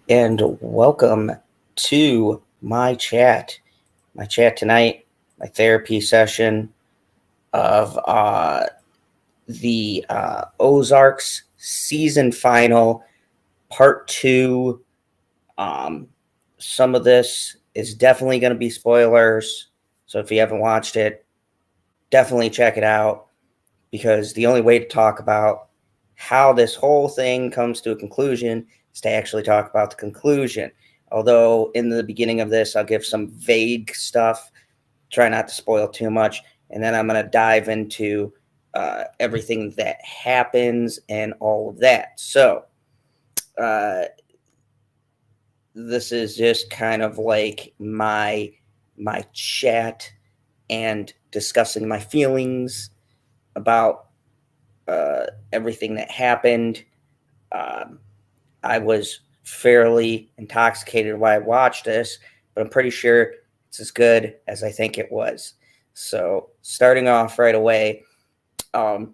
and welcome to my chat. My chat tonight, my therapy session of the Ozarks season final, part two. Um, some of this is definitely going to be spoilers, so if you haven't watched it, definitely check it out because the only way to talk about how this whole thing comes to a conclusion is to actually talk about the conclusion. Although in the beginning of this, I'll give some vague stuff, try not to spoil too much, and then I'm going to dive into everything that happens and all of that. So, uh, this is just kind of like my chat and discussing my feelings about everything that happened. Um, I was fairly intoxicated while I watched this, but I'm pretty sure it's as good as I think it was. So, starting off right away, um,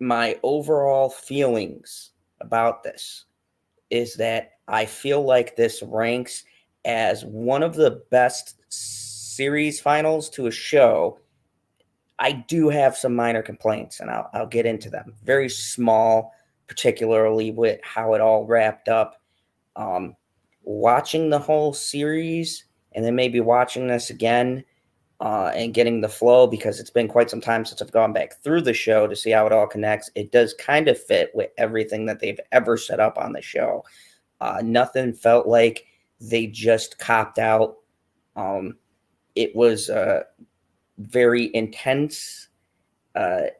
my overall feelings about this is that I feel like this ranks as one of the best series finals to a show. I do have some minor complaints, and I'll get into them. Very small, particularly with how it all wrapped up. Um, Watching the whole series and then maybe watching this again and getting the flow because it's been quite some time since I've gone back through the show to see how it all connects. It does kind of fit with everything that they've ever set up on the show. Nothing felt like they just copped out. It was very intense.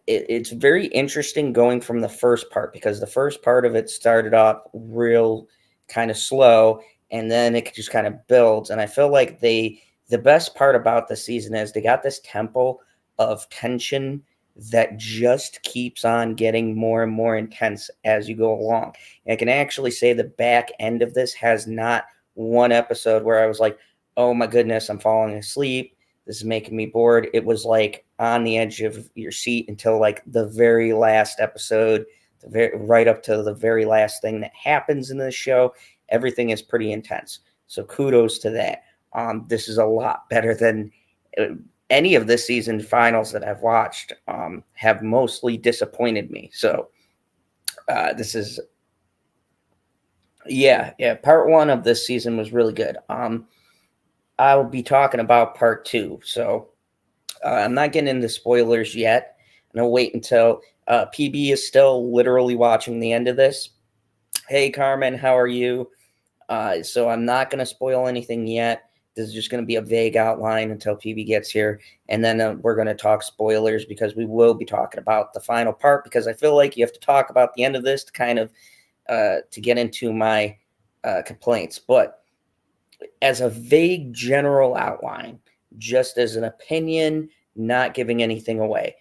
It's very interesting going from the first part because the first part of it started off real kind of slow and then it just kind of builds. And I feel like the best part about the season is they got this tempo of tension that just keeps on getting more and more intense as you go along. And I can actually say the back end of this has not one episode where I was like, oh my goodness, I'm falling asleep. This is making me bored. It was like on the edge of your seat until like the very last episode, right up to the very last thing that happens in this show. Everything is pretty intense. So kudos to that. This is a lot better than any of the season finals that I've watched. Have mostly disappointed me. So this is yeah. Part one of this season was really good. I will be talking about part two. So I'm not getting into spoilers yet. And I'll wait until PB is still literally watching the end of this. Hey, Carmen, how are you? So I'm not going to spoil anything yet. This is just going to be a vague outline until PB gets here. And then we're going to talk spoilers because we will be talking about the final part because I feel like you have to talk about the end of this to kind of to get into my complaints. But as a vague general outline, just as an opinion, not giving anything away.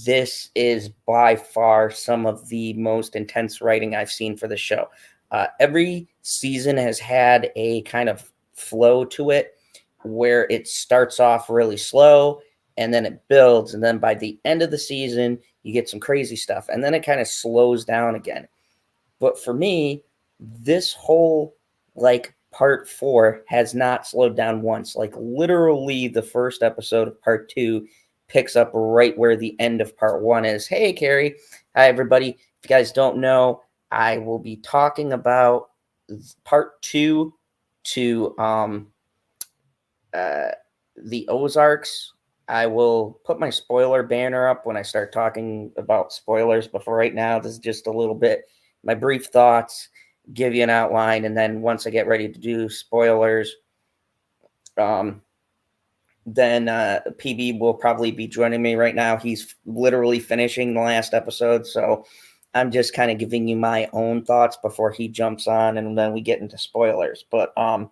This is by far some of the most intense writing I've seen for the show. Every season has had a kind of flow to it where it starts off really slow and then it builds. And then by the end of the season, you get some crazy stuff. And then it kind of slows down again. But for me, this whole like part four has not slowed down once. Like literally the first episode of part two picks up right where the end of part one is. Hey, Carrie. Hi, everybody. If you guys don't know, I will be talking about part two to the Ozarks. I will put my spoiler banner up when I start talking about spoilers. But for right now, this is just a little bit my brief thoughts, give you an outline, and then once I get ready to do spoilers, then PB will probably be joining me right now. He's literally finishing the last episode, so I'm just kind of giving you my own thoughts before he jumps on, and then we get into spoilers. But I'm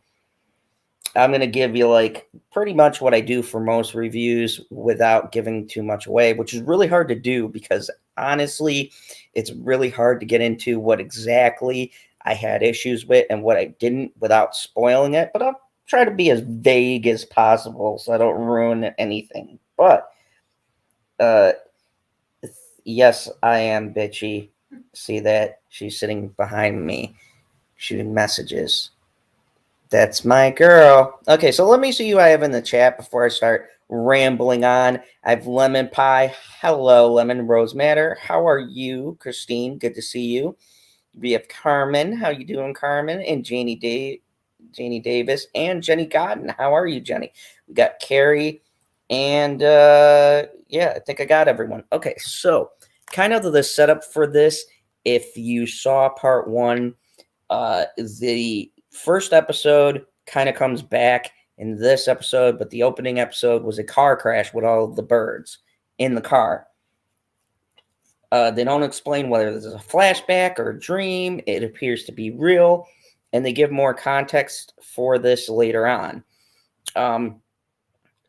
going to give you like pretty much what I do for most reviews without giving too much away, which is really hard to do because honestly, it's really hard to get into what exactly I had issues with and what I didn't without spoiling it. But I'll try to be as vague as possible so I don't ruin anything. But uh, yes, I am bitchy. See that? She's sitting behind me. shooting messages. That's my girl. Okay, so let me see who I have in the chat before I start rambling on. I have Lemon Pie. Hello, Lemon Rose Matter. How are you, Christine? Good to see you. We have Carmen. How you doing, Carmen? And Janie Davis and Jenny Godden. How are you, Jenny? We got Carrie, and yeah, I think I got everyone. Okay, so kind of the setup for this. If you saw part one, the first episode kind of comes back in this episode, but the opening episode was a car crash with all the birds in the car. They don't explain whether this is a flashback or a dream. It appears to be real, and they give more context for this later on.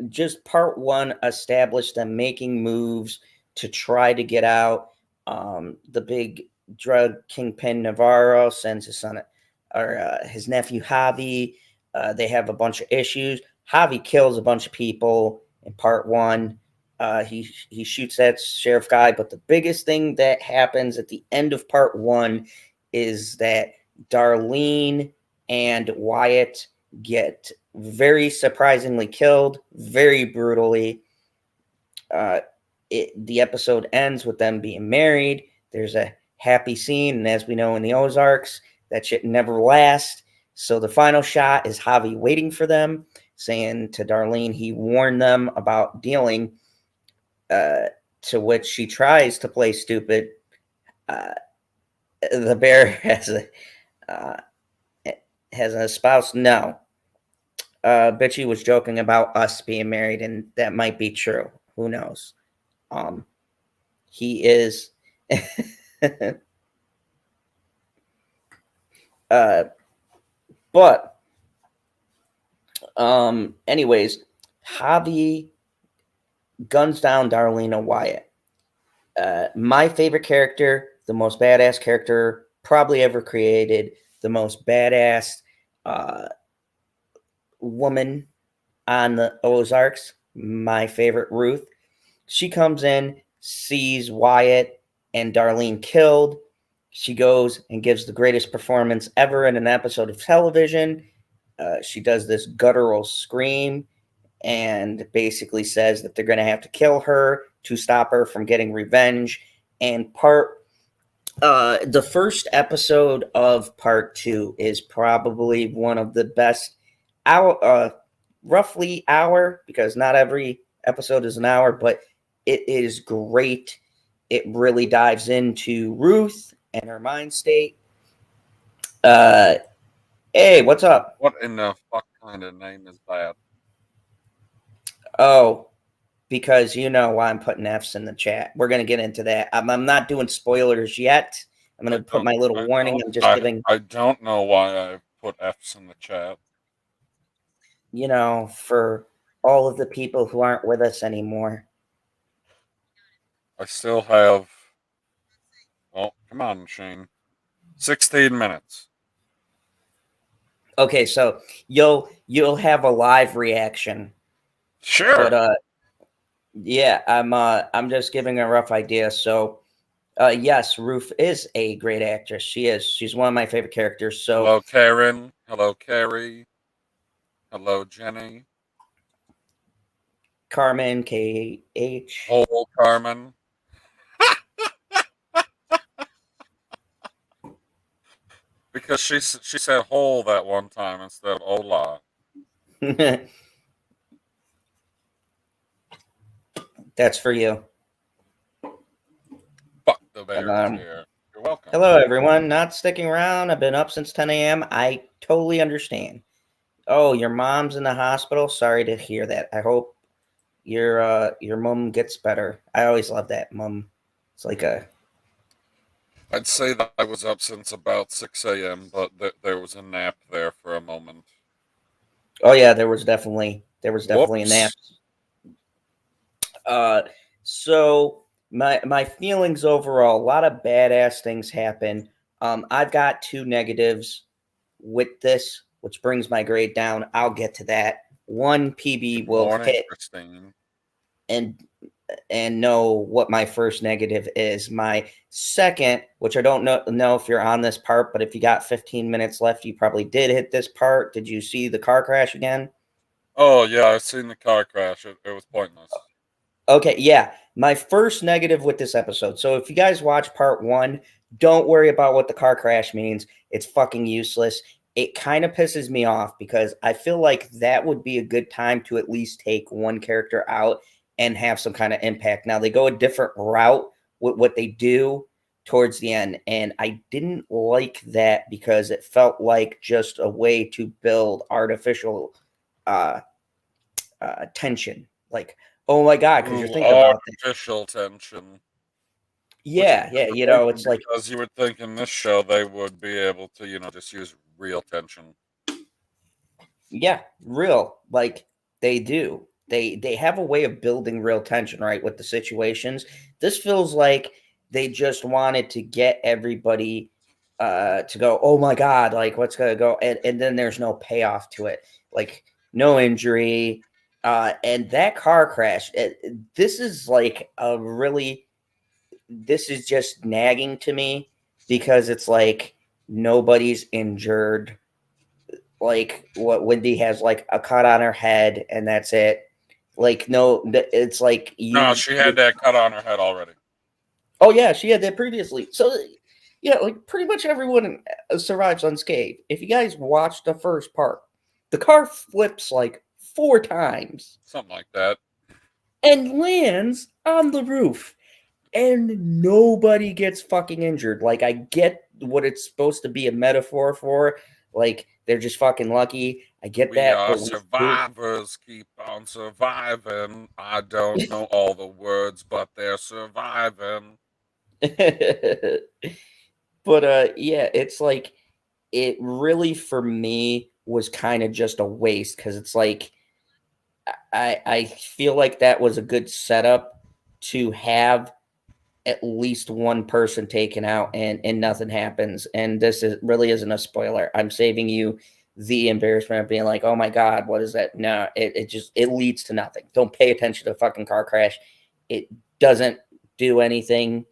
Just part one established them making moves to try to get out. The big drug kingpin Navarro sends his son or his nephew Javi. They have a bunch of issues. Javi kills a bunch of people in part one. He shoots that sheriff guy, but the biggest thing that happens at the end of part one is that Darlene and Wyatt get very surprisingly killed, very brutally. The episode ends with them being married. There's a happy scene, and as we know in the Ozarks, that shit never lasts. So the final shot is Javi waiting for them, saying to Darlene he warned them about dealing, to which she tries to play stupid. The bear has a spouse. No. Bitchy was joking about us being married, and that might be true. Who knows? He is. But anyways, Javi guns down Darlene Wyatt. My favorite character, the most badass character probably ever created, the most badass woman on the Ozarks, my favorite Ruth. She comes in, sees Wyatt and Darlene killed. She goes and gives the greatest performance ever in an episode of television. She does this guttural scream and basically says that they're going to have to kill her to stop her from getting revenge. And the first episode of part two is probably one of the best roughly hour, because not every episode is an hour, but it is great. It really dives into Ruth and her mind state. Hey, what's up? What in the fuck kind of name is that? Oh, because you know why I'm putting F's in the chat. We're going to get into that. I'm not doing spoilers yet. I'm going to put my little warning. I'm just giving. I don't know why I put F's in the chat. For all of the people who aren't with us anymore. I still have. Oh, come on, Shane. 16 minutes. Okay, so you'll have a live reaction. Sure. But yeah, I'm just giving a rough idea. So yes, Ruth is a great actress. She is. She's one of my favorite characters. So hello, Karen. Hello, Carrie. Hello, Jenny. Carmen, KH. Whole Carmen. Because she said whole that one time instead of hola. That's for you. Fuck the bear here. You're welcome. Hello, everyone. Not sticking around. I've been up since 10 a.m. I totally understand. Oh, your mom's in the hospital. Sorry to hear that. I hope your mom gets better. I always love that, mom. It's like I'd say that I was up since about 6 a.m., but there was a nap there for a moment. Oh yeah, there was definitely a nap. So my feelings overall, a lot of badass things happen. I've got 2 negatives with this, which brings my grade down. I'll get to that. One PB will hit, Christine. and and know what my first negative is. My second, which I don't know if you're on this part, but if you got 15 minutes left, you probably did hit this part. Did you see the car crash again? Oh yeah, I've seen the car crash. It was pointless. Okay, yeah. My first negative with this episode. So if you guys watch part one, don't worry about what the car crash means. It's fucking useless. It kind of pisses me off because I feel like that would be a good time to at least take one character out and have some kind of impact. Now they go a different route with what they do towards the end, and I didn't like that because it felt like just a way to build artificial uh tension. Like, oh my god, because you're Ooh, thinking about that. artificial tension. Which is Yeah, yeah, disappointing it's like, because you would think in this show they would be able to, just use real tension. yeah, real, like they do. They have a way of building real tension, right, with the situations. This feels like they just wanted to get everybody to go, oh my god, like what's gonna go, and then there's no payoff to it, like no injury, and that car crash. This is like a really, this is just nagging to me because it's like nobody's injured. Like what Wendy has like a cut on her head and that's it. Like no, it's like No, she had that cut on her head already. oh yeah, she had that previously. So yeah, like pretty much everyone survives unscathed. If you guys watch the first part, the car flips like 4 times Something like that. and lands on the roof. And nobody gets fucking injured. Like, I get what it's supposed to be a metaphor for. Like, they're just fucking lucky. I get We that, are but we still. survivors, keep on surviving. I don't know all the words, but they're surviving. But yeah, it's like it really for me was kind of just a waste because it's like I feel like that was a good setup to have at least one person taken out and nothing happens. And this is really isn't a spoiler. I'm saving you the embarrassment of being like, oh my god, what is that? No, it just it leads to nothing. Don't pay attention to the fucking car crash. It doesn't do anything.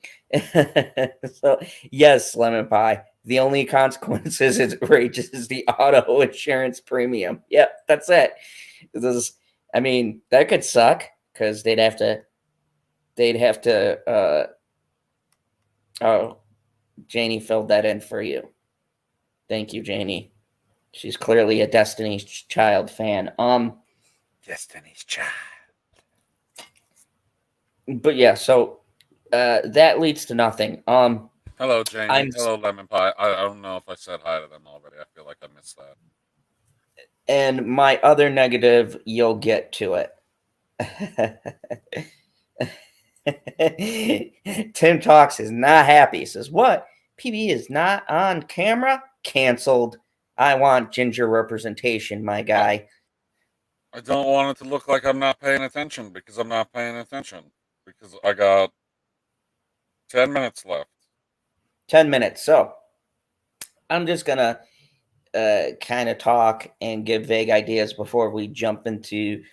So yes, lemon pie. The only consequences it raises the auto insurance premium. Yep, that's it. This is, I mean, that could suck because they'd have to oh, Janie filled that in for you. Thank you, Janie. She's clearly a Destiny's Child fan. Destiny's Child. But yeah, so that leads to nothing. Hello, Janie. I'm Hello, Lemon Pie. I don't know if I said hi to them already. I feel like I missed that. and my other negative, you'll get to it. Tim Talks is not happy. He says, "What? PB is not on camera? Canceled. I want ginger representation, my guy." I don't want it to look like I'm not paying attention because I'm not paying attention. Because I got 10 minutes left. 10 minutes. So I'm just gonna kind of talk and give vague ideas before we jump into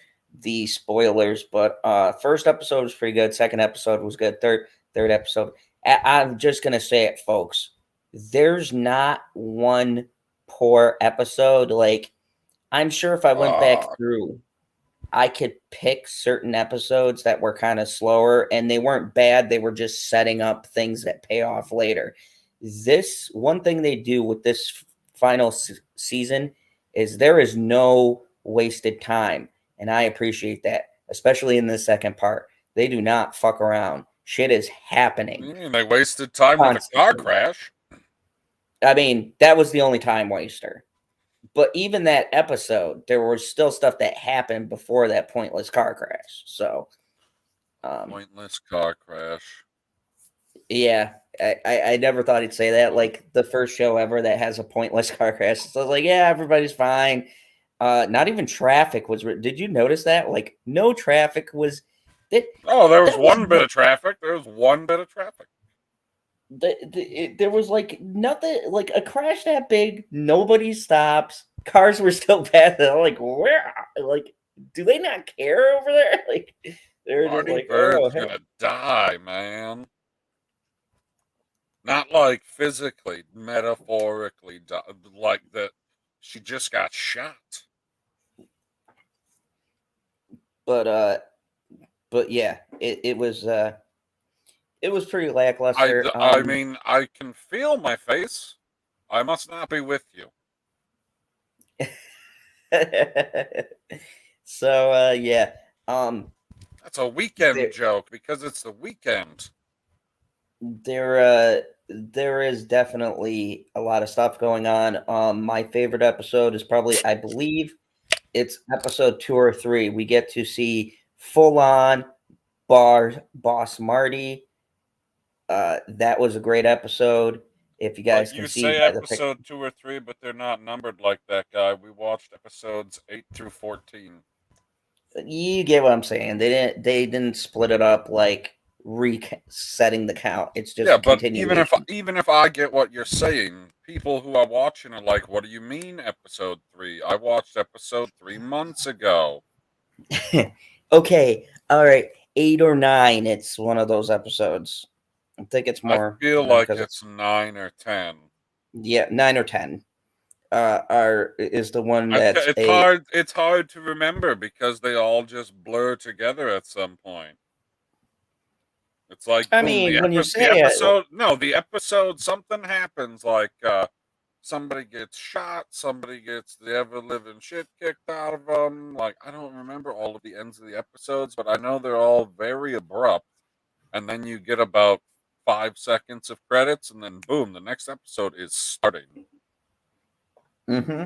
the spoilers. But first episode was pretty good. Second episode was good. Third episode. I'm just gonna say it, folks. There's not one poor episode. Like, I'm sure if I went back through, I could pick certain episodes that were kind of slower and they weren't bad. They were just setting up things that pay off later. This one thing they do with this final season is there is no wasted time. And I appreciate that, especially in the second part. They do not fuck around. Shit is happening. They wasted time with a car crash. I mean, that was the only time waster. But even that episode, there was still stuff that happened before that pointless car crash. So, pointless car crash. Yeah, I never thought he'd say that. Like the first show ever that has a pointless car crash. So I was like, yeah, everybody's fine. Not even traffic was. Did you notice that? Like no traffic was. Oh, there was one bit of traffic. There was one bit of traffic. There was like nothing, like a crash that big. Nobody stops. Cars were still passing. I'm like, where? Like, do they not care over there? Like, They were just Marty like, oh, Bird's gonna die, man. Not like physically, metaphorically, like that. She just got shot. but yeah, it was pretty lackluster. I mean, I can feel my face. I must not be with you. So yeah, That's a weekend there joke because it's the weekend. there is definitely a lot of stuff going on. My favorite episode is probably, I believe, it's episode 2 or 3. We get to see full on boss Marty. That was a great episode. If you guys But can you see say by the pic, episode 2 or 3, but they're not numbered like that, guy. We watched episodes 8 through 14. you get what I'm saying. They didn't split it up like resetting the count. It's Yeah, just but continuation. even if I get what you're saying, people who are watching are like, "What do you mean episode 3? I watched episode 3 months ago." Okay, all right, 8 or 9. It's one of those episodes. I think it's I more feel like because it's 9 or 10. yeah, 9 or 10. Are is the one that's It's a. hard to remember because they all just blur together at some point. It's like I boom, mean, when you the say it, episode no, the episode something happens like somebody gets shot, somebody gets the ever living shit kicked out of them. Like I don't remember all of the ends of the episodes, but I know they're all very abrupt. And then you get about 5 seconds of credits, and then boom, the next episode is starting. mm-hmm.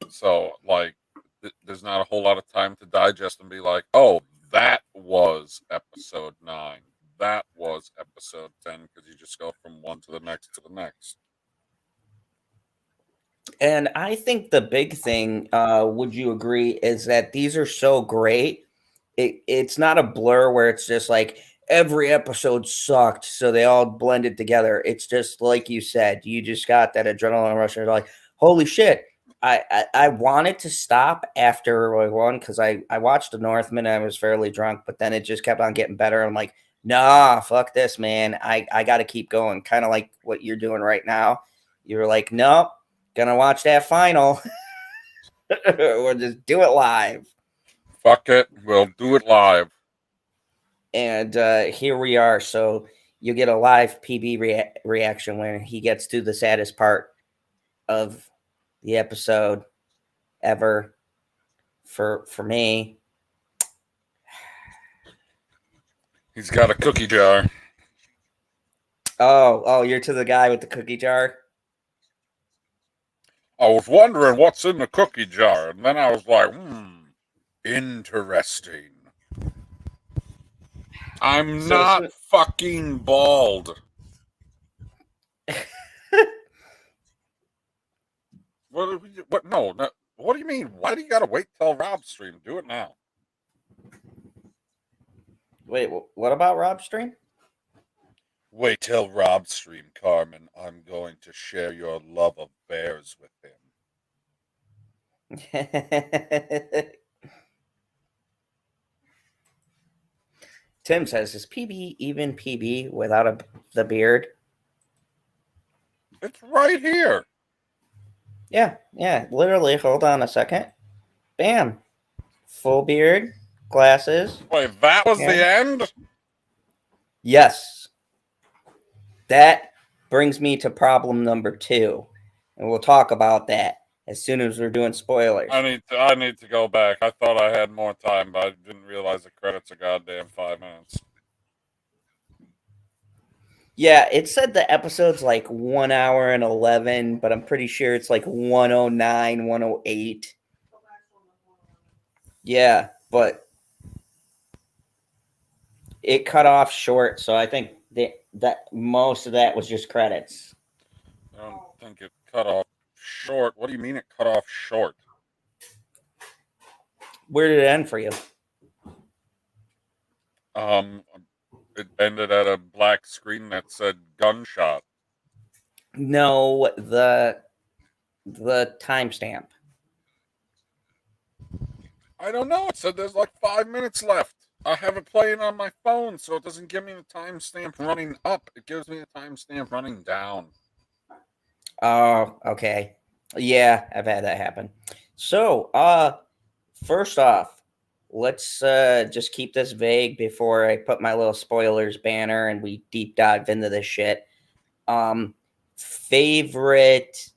So like, there's not a whole lot of time to digest and be like, oh, that was episode 9. That was episode 10 because you just go from one to the next to the next. And I think the big thing, would you agree, is that these are so great. It's not a blur where it's just like every episode sucked, so they all blended together. It's just like you said, you just got that adrenaline rush. And you're like, holy shit. I wanted to stop after like one because I watched The Northman and I was fairly drunk, but then it just kept on getting better. I'm like, nah, fuck this, man. I got to keep going. Kind of like what you're doing right now. You're like, nope, gonna watch that final. Or just do it live. Fuck it, we'll do it live. And here we are. So you get a live PB reaction when he gets to the saddest part of the episode ever for me. He's got a cookie jar. Oh, you're to the guy with the cookie jar. I was wondering what's in the cookie jar, and then I was like, interesting. I'm So not fucking bald. What? No. What do you mean? Why do you gotta wait till Rob stream? Do it now. wait, what about Rob Stream? Wait till Rob stream, Carmen. I'm going to share your love of bears with him. Tim says, "Is PB even PB without the beard?" It's right here. Yeah, literally. Hold on a second. Bam, full beard, glasses. Wait, that was Yeah. the end? Yes. That brings me to problem number 2, and we'll talk about that as soon as we're doing spoilers. I need to go back. I thought I had more time, but I didn't realize the credits are goddamn 5 minutes. Yeah, it said the episode's like 1 hour and 11, but I'm pretty sure it's like 109, 108. Yeah, but it cut off short, so I think that most of that was just credits. I don't think it cut off short. What do you mean it cut off short? Where did it end for you? It ended at a black screen that said gunshot. No, the timestamp. I don't know. It said there's like 5 minutes left. I have it playing on my phone, so it doesn't give me the timestamp running up. It gives me the timestamp running down. Oh, okay. Yeah, I've had that happen. So, first off, let's just keep this vague before I put my little spoilers banner and we deep dive into this shit. Favorite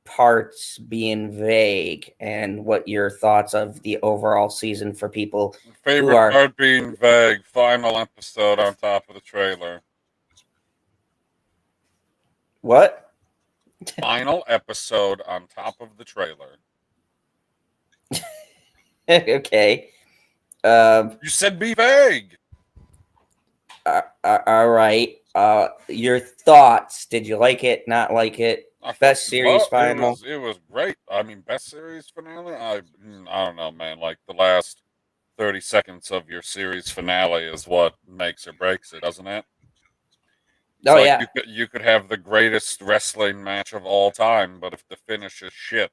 parts being vague and what your thoughts of the overall season for people who Favorite are part being vague. Final episode on top of the trailer. what? Final episode on top of the trailer. Okay. You said be vague. All right. Your thoughts? Did you like it? Not like it? I Best fucking series love final? it was great. I mean, best series finale. I don't know, man. Like the last 30 seconds of your series finale is what makes or breaks it, doesn't it? It's Oh like yeah, you could have the greatest wrestling match of all time, but if the finish is shit,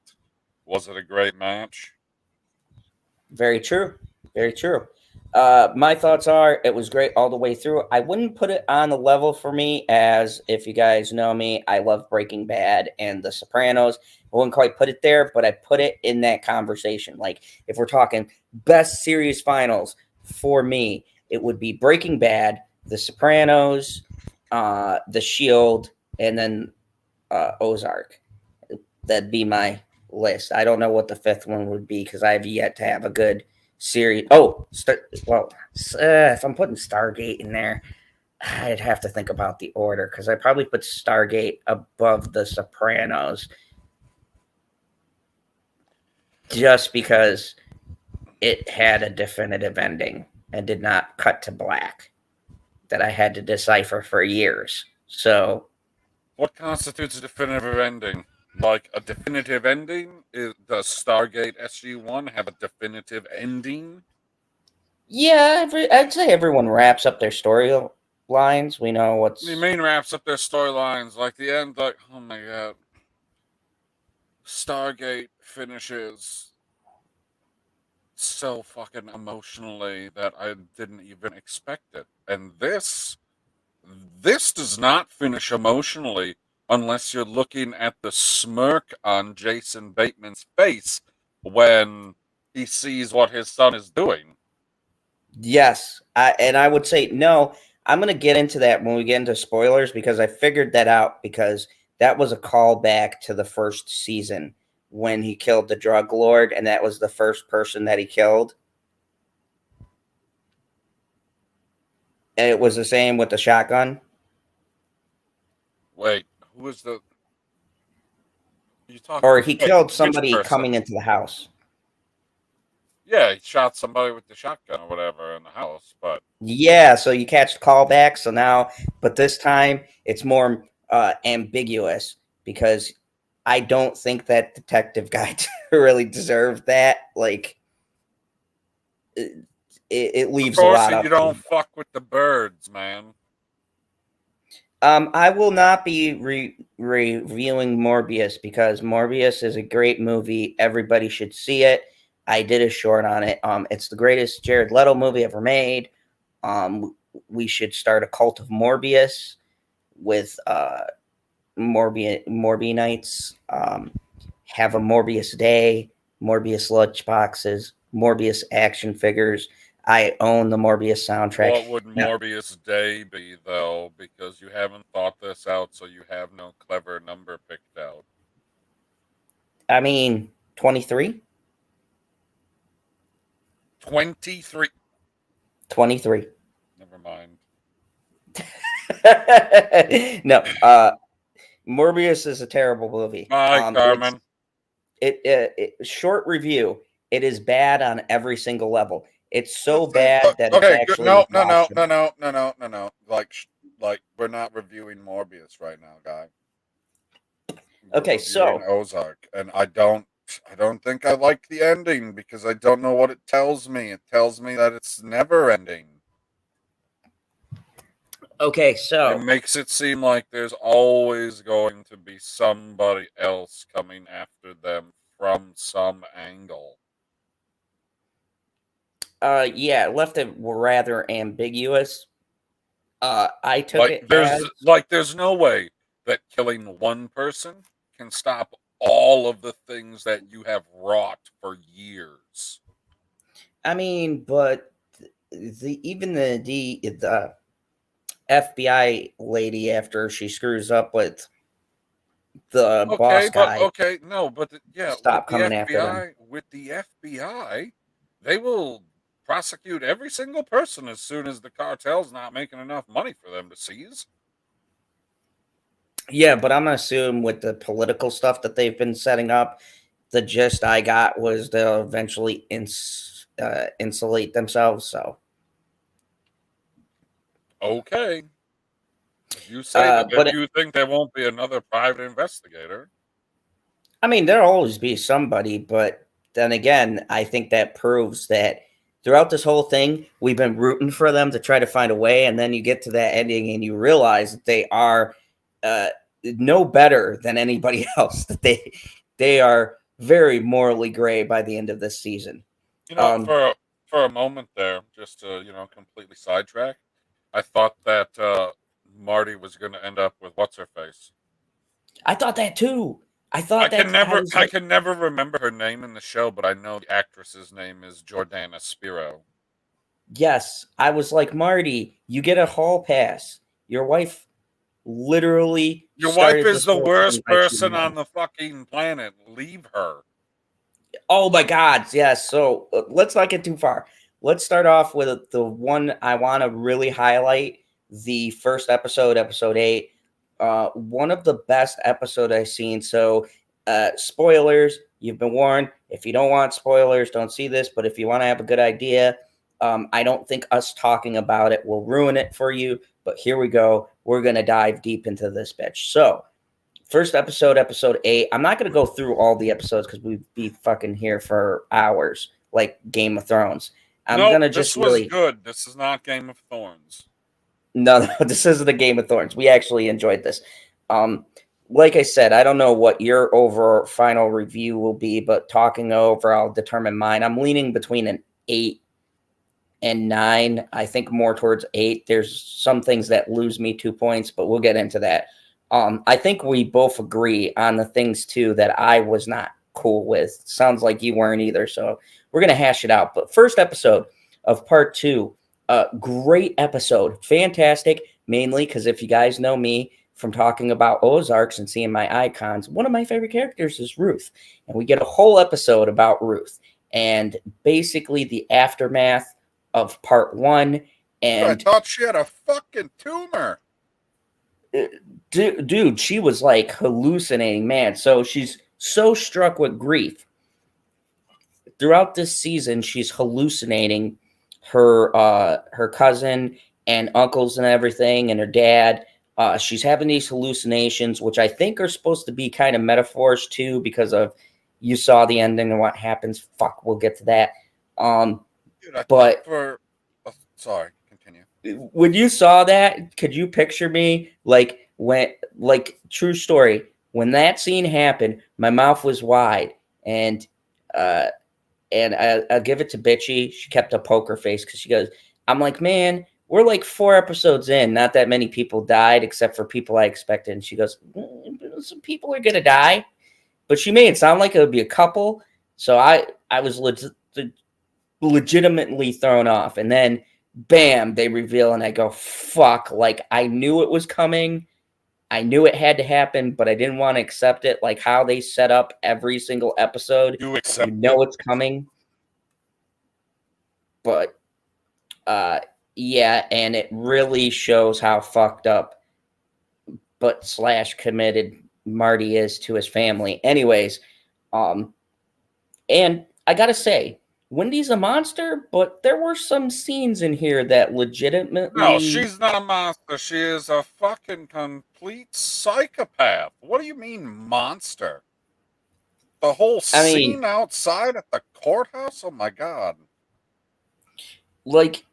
was it a great match? very true. Very true. My thoughts are it was great all the way through. I wouldn't put it on the level for me as if you guys know me, I love Breaking Bad and The Sopranos. I wouldn't quite put it there, but I put it in that conversation. Like if we're talking best series finals for me, it would be Breaking Bad, The Sopranos, The Shield, and then Ozark. That'd be my list. I don't know what the fifth one would be because I have yet to have a good series. Oh, if I'm putting Stargate in there, I'd have to think about the order because I probably put Stargate above The Sopranos just because it had a definitive ending and did not cut to black that I had to decipher for years. So, What constitutes a definitive ending? Like a definitive ending? Does Stargate SG-1 have a definitive ending? yeah, I'd say everyone wraps up their storylines. We know What do you what's mean wraps up their storylines? Like the end, like, oh my god. Stargate finishes so fucking emotionally that I didn't even expect it. And this does not finish emotionally unless you're looking at the smirk on Jason Bateman's face when he sees what his son is doing. yes. I would say no. I'm going to get into that when we get into spoilers because I figured that out because that was a callback to the first season when he killed the drug lord, and that was the first person that he killed. And it was the same with the shotgun. Wait, who is the you talking? Or he Wait, killed which somebody person? coming into the house. Yeah, he shot somebody with the shotgun or whatever in the house, but Yeah, so you catch the callback. So now, but this time it's more ambiguous because I don't think that detective guy really deserved that. Like, it of leaves a course lot you up. don't fuck with the birds, man. I will not be reviewing Morbius because Morbius is a great movie. Everybody should see it. I did a short on it. It's the greatest Jared Leto movie ever made. We should start a cult of Morbius with Morbi nights. Have a Morbius day, Morbius lunchboxes, Morbius action figures. I own the Morbius soundtrack. What would Now, Morbius Day be, though? Because you haven't thought this out, so you have no clever number picked out. I mean, 23? 23. 23. Never mind. No, Morbius is a terrible movie. Bye, Carmen. Short review. It is bad on every single level. It's so Okay, bad that it's okay, good. No, actually no, no, no, watchable. no, no, no, no, no. Like we're not reviewing Morbius right now, guy. We're Okay, reviewing so Ozark, and I don't think I like the ending because I don't know what it tells me. It tells me that it's never ending. okay, It so makes it seem like there's always going to be somebody else coming after them from some angle. Yeah, it left it rather ambiguous. I took Like it as there's no way that killing one person can stop all of the things that you have wrought for years. I mean, but the FBI lady, after she screws up with the boss guy, No, but yeah, stop coming after them. With the FBI, they will prosecute every single person as soon as the cartel's not making enough money for them to seize. Yeah, but I'm gonna assume with the political stuff that they've been setting up, the gist I got was they'll eventually insulate themselves. So, Okay. If you say that, but if you think there won't be another private investigator, I mean, there'll always be somebody, but then again, I think that proves that throughout this whole thing, we've been rooting for them to try to find a way, and then you get to that ending and you realize that they are uh, no better than anybody else. That they are very morally gray by the end of this season. you know, Um, for a moment there, just to completely sidetrack, I thought that Marty was going to end up with what's her face. I thought that too. I thought that I was I like, can never remember her name in the show, but I know the actress's name is Jordana Spiro. yes, I was like, Marty, you get a hall pass. Your wife literally Your wife started is this the whole thing worst by cheating person on on him. the fucking planet. Leave her. Oh my God, yes. So let's not get too far. Let's start off with the one I want to really highlight: the first episode, episode 8. One of the best episodes I've seen. So, spoilers. You've been warned. If you don't want spoilers, don't see this. But if you want to have a good idea, I don't think us talking about it will ruin it for you. But here we go. We're gonna dive deep into this bitch. So, first episode, episode 8. I'm not going to go through all the episodes because we'd be fucking here for hours, like Game of Thrones. I'm Nope, going to this just was really. good. This is not Game of Thorns. No, no, this isn't a Game of Thrones. We actually enjoyed this. Um, like I said, I don't know what your over final review will be, but talking over, I'll determine mine. I'm leaning between an 8 and 9. I think more towards 8. There's some things that lose me 2 points, but we'll get into that. I think we both agree on the things too that I was not cool with. Sounds like you weren't either. So we're gonna hash it out. But first episode of part 2, great episode, fantastic. Mainly because if you guys know me from talking about Ozarks and seeing my icons, one of my favorite characters is Ruth, and we get a whole episode about Ruth and basically the aftermath of part 1. Dude, I And thought she had a fucking tumor. dude, she was like hallucinating, man. So she's so struck with grief throughout this season. She's hallucinating her cousin and uncles and everything, and her dad. She's having these hallucinations, which I think are supposed to be kind of metaphors too, because of you saw the ending and what happens. Fuck, we'll get to that. Dude, I thought But for. Oh, sorry, continue. when you saw that, could you picture me like when, like, true story, when that scene happened, my mouth was wide, and uh I'll give it to Bitchy. She kept a poker face because she goes, I'm like, man, we're like 4 episodes in. Not that many people died except for people I expected. And she goes, some people are gonna die, but she made it sound like it would be a couple. So I was legitimately thrown off. And then bam, they reveal, and I go, fuck, like I knew it was coming. I knew it had to happen, but I didn't want to accept it. Like how they set up every single episode. You You accepted. know it's coming. But yeah, and it really shows how fucked up but slash committed Marty is to his family. Anyways, um, and I gotta say, Wendy's a monster, but there were some scenes in here that No, legitimately. she's not a monster. She is a fucking complete psychopath. What do you mean, monster? The whole I mean, scene outside at the courthouse? Oh my god. like,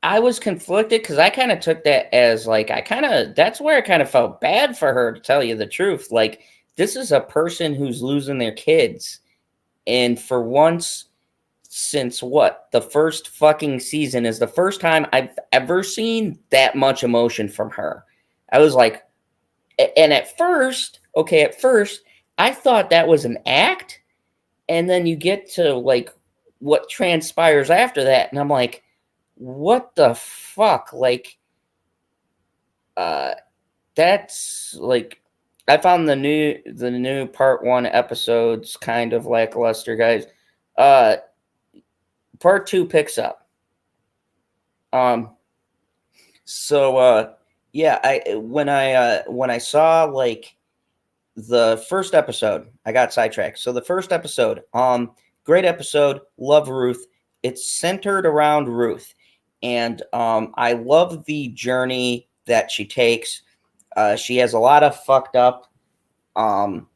I was conflicted because I kind of took that as like, that's where I kind of felt bad for her, to tell you the truth. Like, this is a person who's losing their kids. And for once, since what? The first fucking season is the first time I've ever seen that much emotion from her. I was like, and at first, I thought that was an act, and then you get to like what transpires after that, and I'm like, what the fuck? Like, uh, that's like, I found the new part 1 episodes kind of lackluster, guys. Uh, part 2 picks up. So yeah, when I saw like the first episode, I got sidetracked. So the first episode, great episode, love Ruth. It's centered around Ruth, and I love the journey that she takes. She has a lot of fucked up um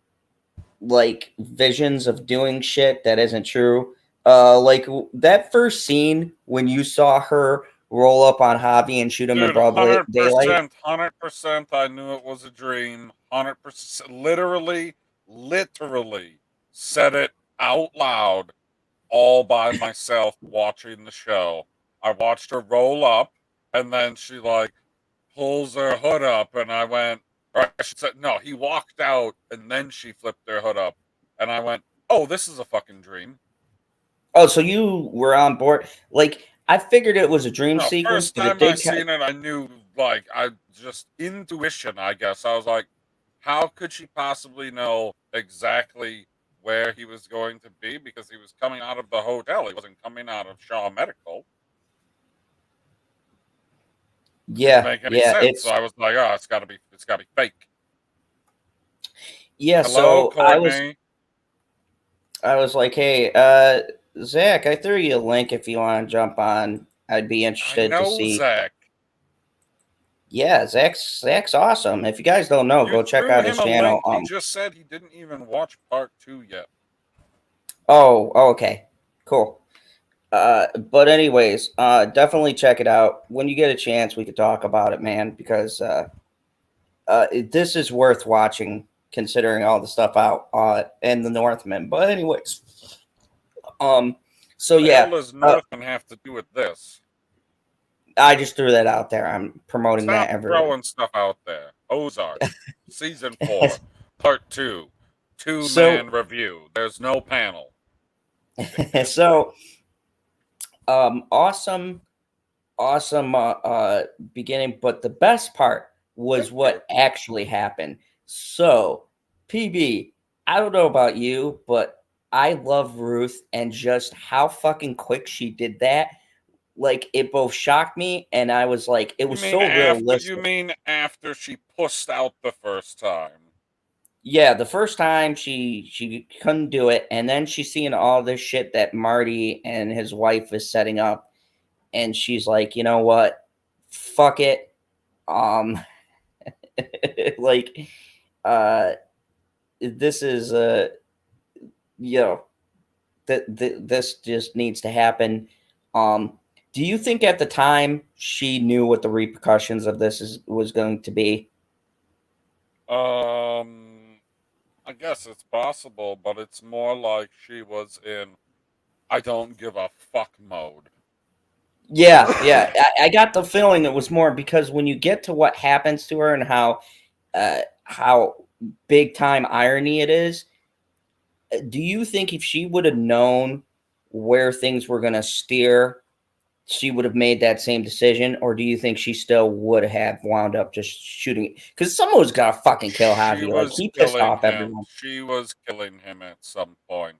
like visions of doing shit that isn't true. Like that first scene when you saw her roll up on Javi and shoot him in Dude, broad daylight. 100%, I knew it was a dream. 100%, literally said it out loud all by myself watching the show. I watched her roll up, and then she like pulls her hood up, and I went, or I should say, no, he walked out, and then she flipped her hood up, and I went, oh, this is a fucking dream. Oh, so you were on board? Like I figured it was a dream No, sequence, first but it time I did. seen it, I knew, like, I just intuition, I guess. I was like, how could she possibly know exactly where he was going to be? Because he was coming out of the hotel. He wasn't coming out of Shaw Medical. Didn't Yeah, make any yeah, sense. So it's I was like, oh, it's gotta be fake. yeah. Hello, So I was Courtney. I was like, hey, Zach, I threw you a link if you want to jump on. I'd be I interested to know, see. Zach. Yeah, Zach's awesome. If you guys don't know, You go check threw out his him a channel. link. He just said he didn't even watch part 2 yet. Oh, okay, cool. But anyways, definitely check it out when you get a chance. We could talk about it, man, because this is worth watching considering all the stuff out in the Northman. But anyways, so The hell yeah, does Northman have to do with this? I just threw that out there. I'm promoting that Stop everywhere. throwing stuff out there. Ozark, season 4, part 2, So, two-man review. There's no panel. so awesome, beginning. But the best part was Thank you. what actually happened. So, PB, I don't know about you, but I love Ruth and just how fucking quick she did that. Like it both shocked me and I was like, it You was mean so after? You realistic. mean after she pussed out the first time? Yeah, the first time she couldn't do it, and then she's seeing all this shit that Marty and his wife is setting up, and she's like, you know what, fuck it, um, like, uh, this is you know, this just needs to happen. Do you think at the time she knew what the repercussions of this was going to be? I guess it's possible, but it's more like she was in I don't give a fuck mode. Yeah, yeah. I got the feeling it was more because when you get to what happens to her and how big time irony it is, do you think if she would have known where things were going to steer, she would have made that same decision, or do you think she still would have wound up just shooting? Because someone's got to fucking kill She Javi. Like was he pissed killing off him. everyone. She was killing him at some point.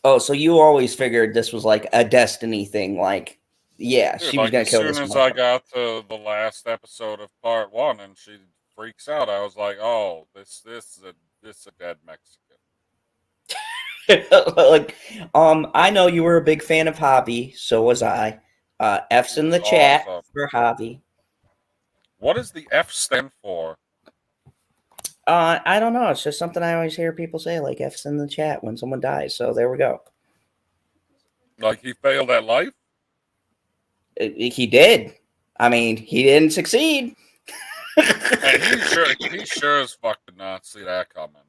Oh, so you always figured this was like a destiny thing? Like, yeah, Dude, she was like going as to kill soon this as I motherfucker. got to the last episode of part 1 and she freaks out, I was like, "Oh, this is a dead Mexican." Like, I know you were a big fan of Javi, so was I. F's He in was the chat awesome. for Javi. What does the F stand for? I don't know. It's just something I always hear people say, like F's in the chat when someone dies. So there we go. Like he failed at life? He did. I mean, he didn't succeed. And he sure as fuck did not see that coming.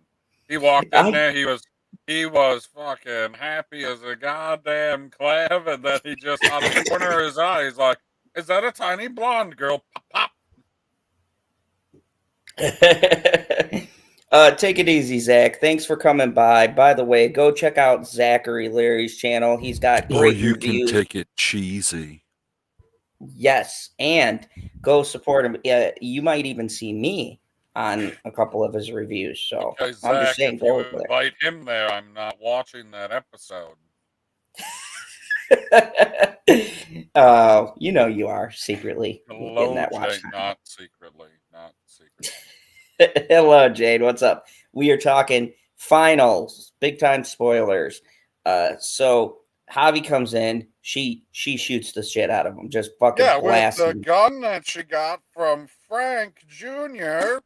He walked in I there, he was He was fucking happy as a goddamn clam, and then he just, out of the corner of his eye, he's like, is that a tiny blonde girl? Pop, pop. Take it easy, Zach. Thanks for coming by. By the way, go check out Zachary Leary's channel. He's got Or great you can reviews. take it cheesy. Yes, and go support him. You might even see me on a couple of his reviews. So Okay, I'm just Zach, saying, if you go over invite him there, I'm not watching that episode. there. You know you are secretly getting Hello, that watch Jane. Not secretly. Not secretly. time. Hello, Jade. What's up? We are talking finals, big time spoilers. So Javi comes in. She shoots the shit out of him, just fucking Yeah, with blasts the him. gun that she got from Frank Jr.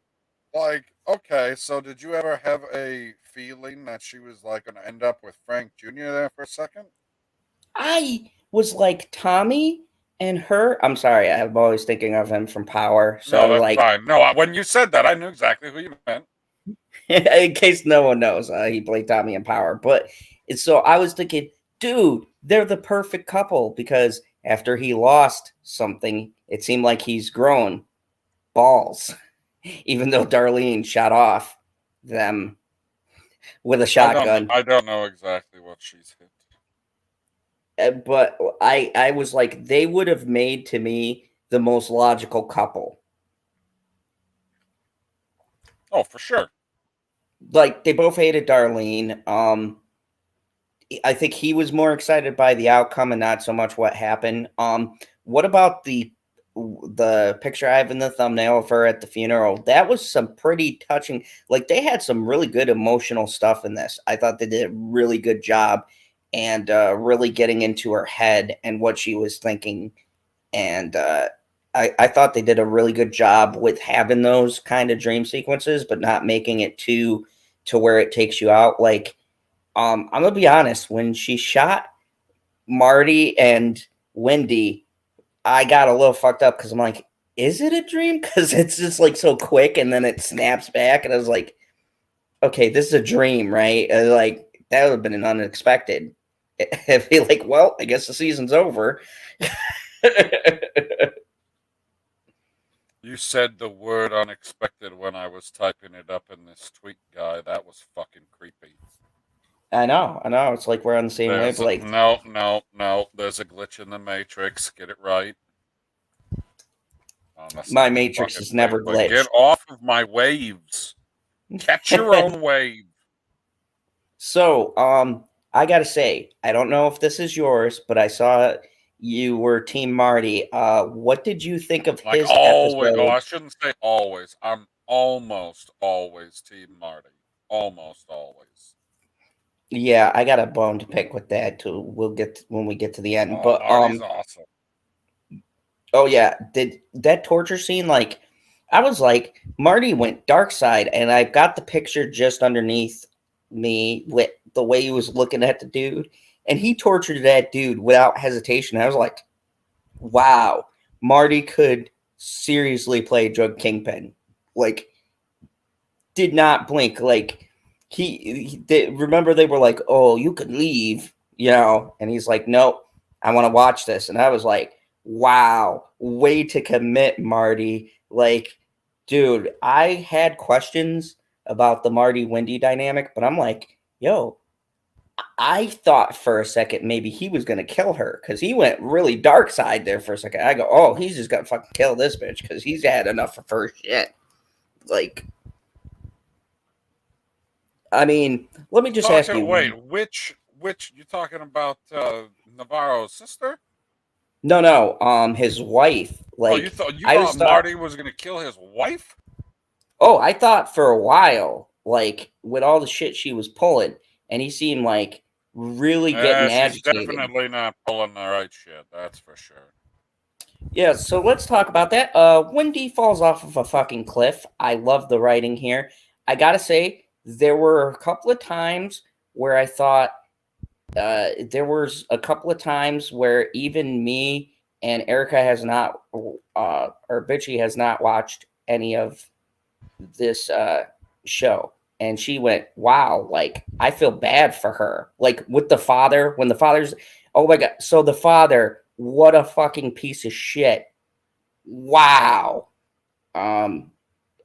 Like, okay, so did you ever have a feeling that she was like going to end up with Frank Jr. there for a second? I was like Tommy and her. I'm sorry, I'm always thinking of him from Power. No, So that's like, fine. No, when you said that, I knew exactly who you meant. in case no one knows, he played Tommy in Power. But so I was thinking, dude, they're the perfect couple because after he lost something, it seemed like he's grown balls, even though Darlene shot off them with a shotgun. I don't know exactly what she's hit. But I was like, they would have made to me the most logical couple. Oh, for sure. Like they both hated Darlene. I think he was more excited by the outcome and not so much what happened. What about the picture I have in the thumbnail of her at the funeral? That was some pretty touching. Like they had some really good emotional stuff in this. I thought they did a really good job and really getting into her head and what she was thinking. And I thought they did a really good job with having those kind of dream sequences, but not making it to where it takes you out. Like I'm gonna be honest, when she shot Marty and Wendy, I got a little fucked up because I'm like, is it a dream? Because it's just like so quick and then it snaps back, and I was like, okay, this is a dream, right? Like that would have been an unexpected. I'd be like, well, I guess the season's over. You said the word unexpected when I was typing it up in this tweet, guy. That was fucking creepy. I know. It's like we're on the same wavelength. No. There's a glitch in the matrix. Get it right. Oh, that's My not the matrix fucking is never wave. Get glitched. off of my waves. Catch your own wave. So, I gotta say, I don't know if this is yours, but I saw you were Team Marty. What did you think of Like his always. Oh, episode? I shouldn't say always. I'm almost always Team Marty. Almost always. Yeah, I got a bone to pick with that too. We'll get when we get to the end. Oh, But Marty's awesome. oh yeah, did that torture scene like I was like Marty went dark side, and I've got the picture just underneath me with the way he was looking at the dude, and he tortured that dude without hesitation. I was like, wow, Marty could seriously play drug kingpin. Like, did not blink. Like, remember they were like, oh, you could leave, and he's like, nope, I want to watch this. And I was like, wow, way to commit, Marty. Like, dude, I had questions about the Marty Wendy dynamic, but I'm like, yo, I thought for a second maybe he was gonna kill her because he went really dark side there for a second. I go, oh, he's just gonna fucking kill this bitch because he's had enough of her shit. Like, I mean, let me just ask you. Wait, which you talking about Navarro's sister? No, his wife. Oh, Like, you I thought just thought. Marty was gonna kill his wife? Oh, I thought for a while, like with all the shit she was pulling, and he seemed like really getting She's agitated. definitely not pulling the right shit, that's for sure. Yeah, so let's talk about that. Wendy falls off of a fucking cliff. I love the writing here. I gotta say, there were a couple of times where I thought there was a couple of times where even me and Erica has not, or Bitchy has not watched any of this show, And she went, wow, like, I feel bad for her. Like, with the father, when the father's, oh my God. So the father, what a fucking piece of shit. Wow. Um,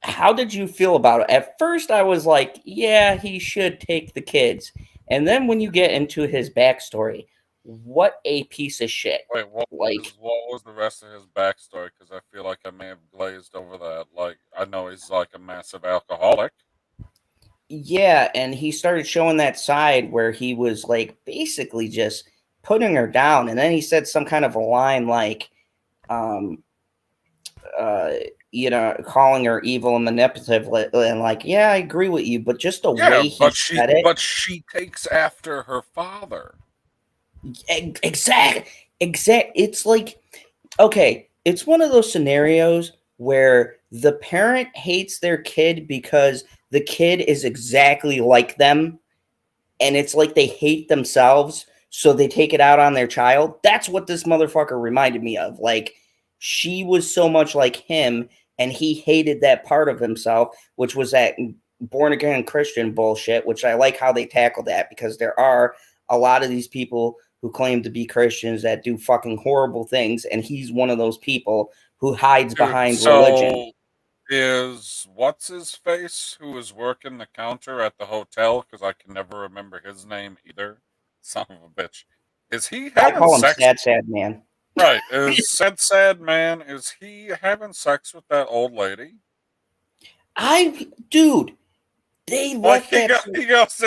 how did you feel about it? At first, I was like, yeah, he should take the kids. And then when you get into his backstory, what a piece of shit. Wait, Like, what was the rest of his backstory? Because I feel like I may have glazed over that. Like, I know he's like a massive alcoholic. yeah, and he started showing that side where he was like basically just putting her down. And then he said some kind of a line like, um, uh, calling her evil and manipulative, and like, yeah, I agree with you, but just the Yeah, way he said it, but she takes after her father. exact, It's like, okay, it's one of those scenarios where the parent hates their kid because the kid is exactly like them, and it's like they hate themselves, so they take it out on their child. That's what this motherfucker reminded me of. Like, she was so much like him, and he hated that part of himself, which was that born again Christian bullshit, which I like how they tackle that, because there are a lot of these people who claim to be Christians that do fucking horrible things, and he's one of those people who hides Dude, behind religion. so is what's his face who was working the counter at the hotel? Because I can never remember his name either. Son of a bitch. Is he I having call him sex? sad man. Right. Is sad man? Is he having sex with that old lady? Dude, they Like left that. he goes,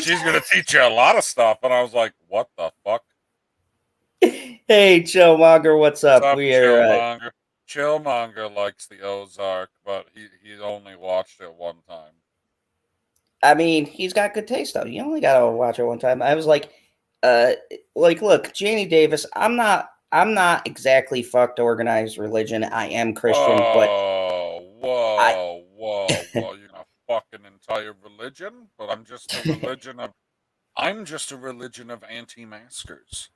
she's gonna teach you a lot of stuff, and I was like, what the fuck? Hey, Chillmonger, what's What's up? up, We are. Chillmonger? Chillmonger likes the Ozark, but he only watched it one time. I mean, he's got good taste though. You only gotta watch it one time. I was uh, look, Janie Davis. I'm not exactly fucked organized religion. I am Christian, but I. You're gonna fuck an entire religion, but I'm just a religion of anti-maskers.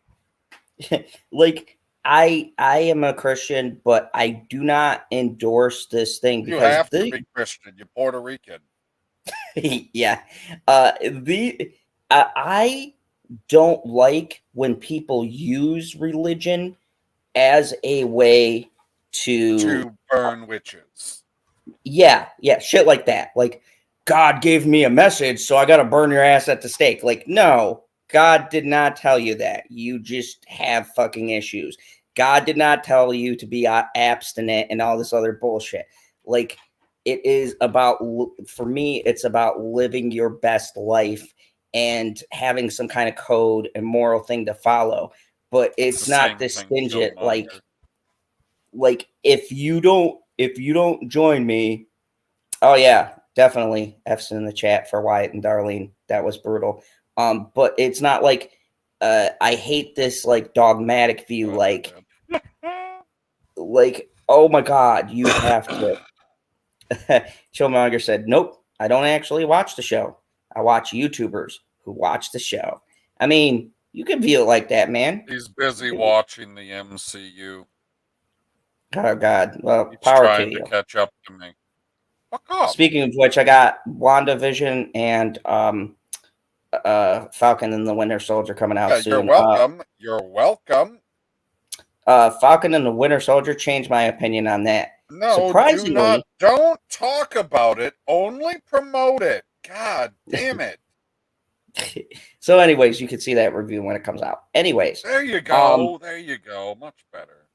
Like, I am a Christian, but I do not endorse this thing You because have to be Christian. You're Puerto Rican. yeah, the I don't like when people use religion as a way to, To burn witches. yeah, shit like that. Like, God gave me a message, so I got to burn your ass at the stake. Like, no, God did not tell you that. You just have fucking issues. God did not tell you to be abstinent and all this other bullshit. Like, it is about, for me, it's about living your best life and having some kind of code and moral thing to follow. But It's it's the not same this thing, stringent, Killmonger. like if you don't join me. Oh yeah, definitely F's in the chat for Wyatt and Darlene. That was brutal. But it's not like I hate this like dogmatic view, Go ahead, man. like, oh my god, you have to. Chillmonger said, nope, I don't actually watch the show. I watch YouTubers who watch the show. I mean, you can view it like that, man. He's busy watching the MCU. Oh god, well, He's power to trying to you. catch up to me. Fuck off. Speaking of which, I got WandaVision and Falcon and the Winter Soldier coming out Yeah, you're soon. welcome. You're welcome. Falcon and the Winter Soldier changed my opinion on that. No, do not. Surprisingly, Don't talk about it. Only promote it. God damn it. so anyways, you can see that review when it comes out. Anyways, There you go. There you go. Much better.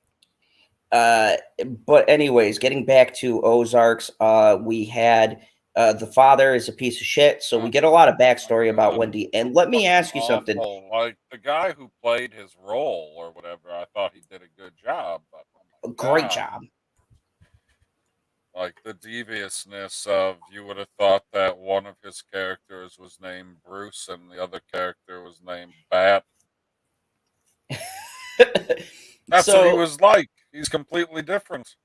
but anyways, getting back to Ozarks, we had the father is a piece of shit, so we get a lot of backstory about God, Wendy. And let me fucking ask you something. awful. Like the guy who played his role or whatever, I thought he did a good job. But oh my Great God. job. Like the deviousness of, you would have thought that one of his characters was named Bruce and the other character was named Bat. That's what he was like. He's completely different.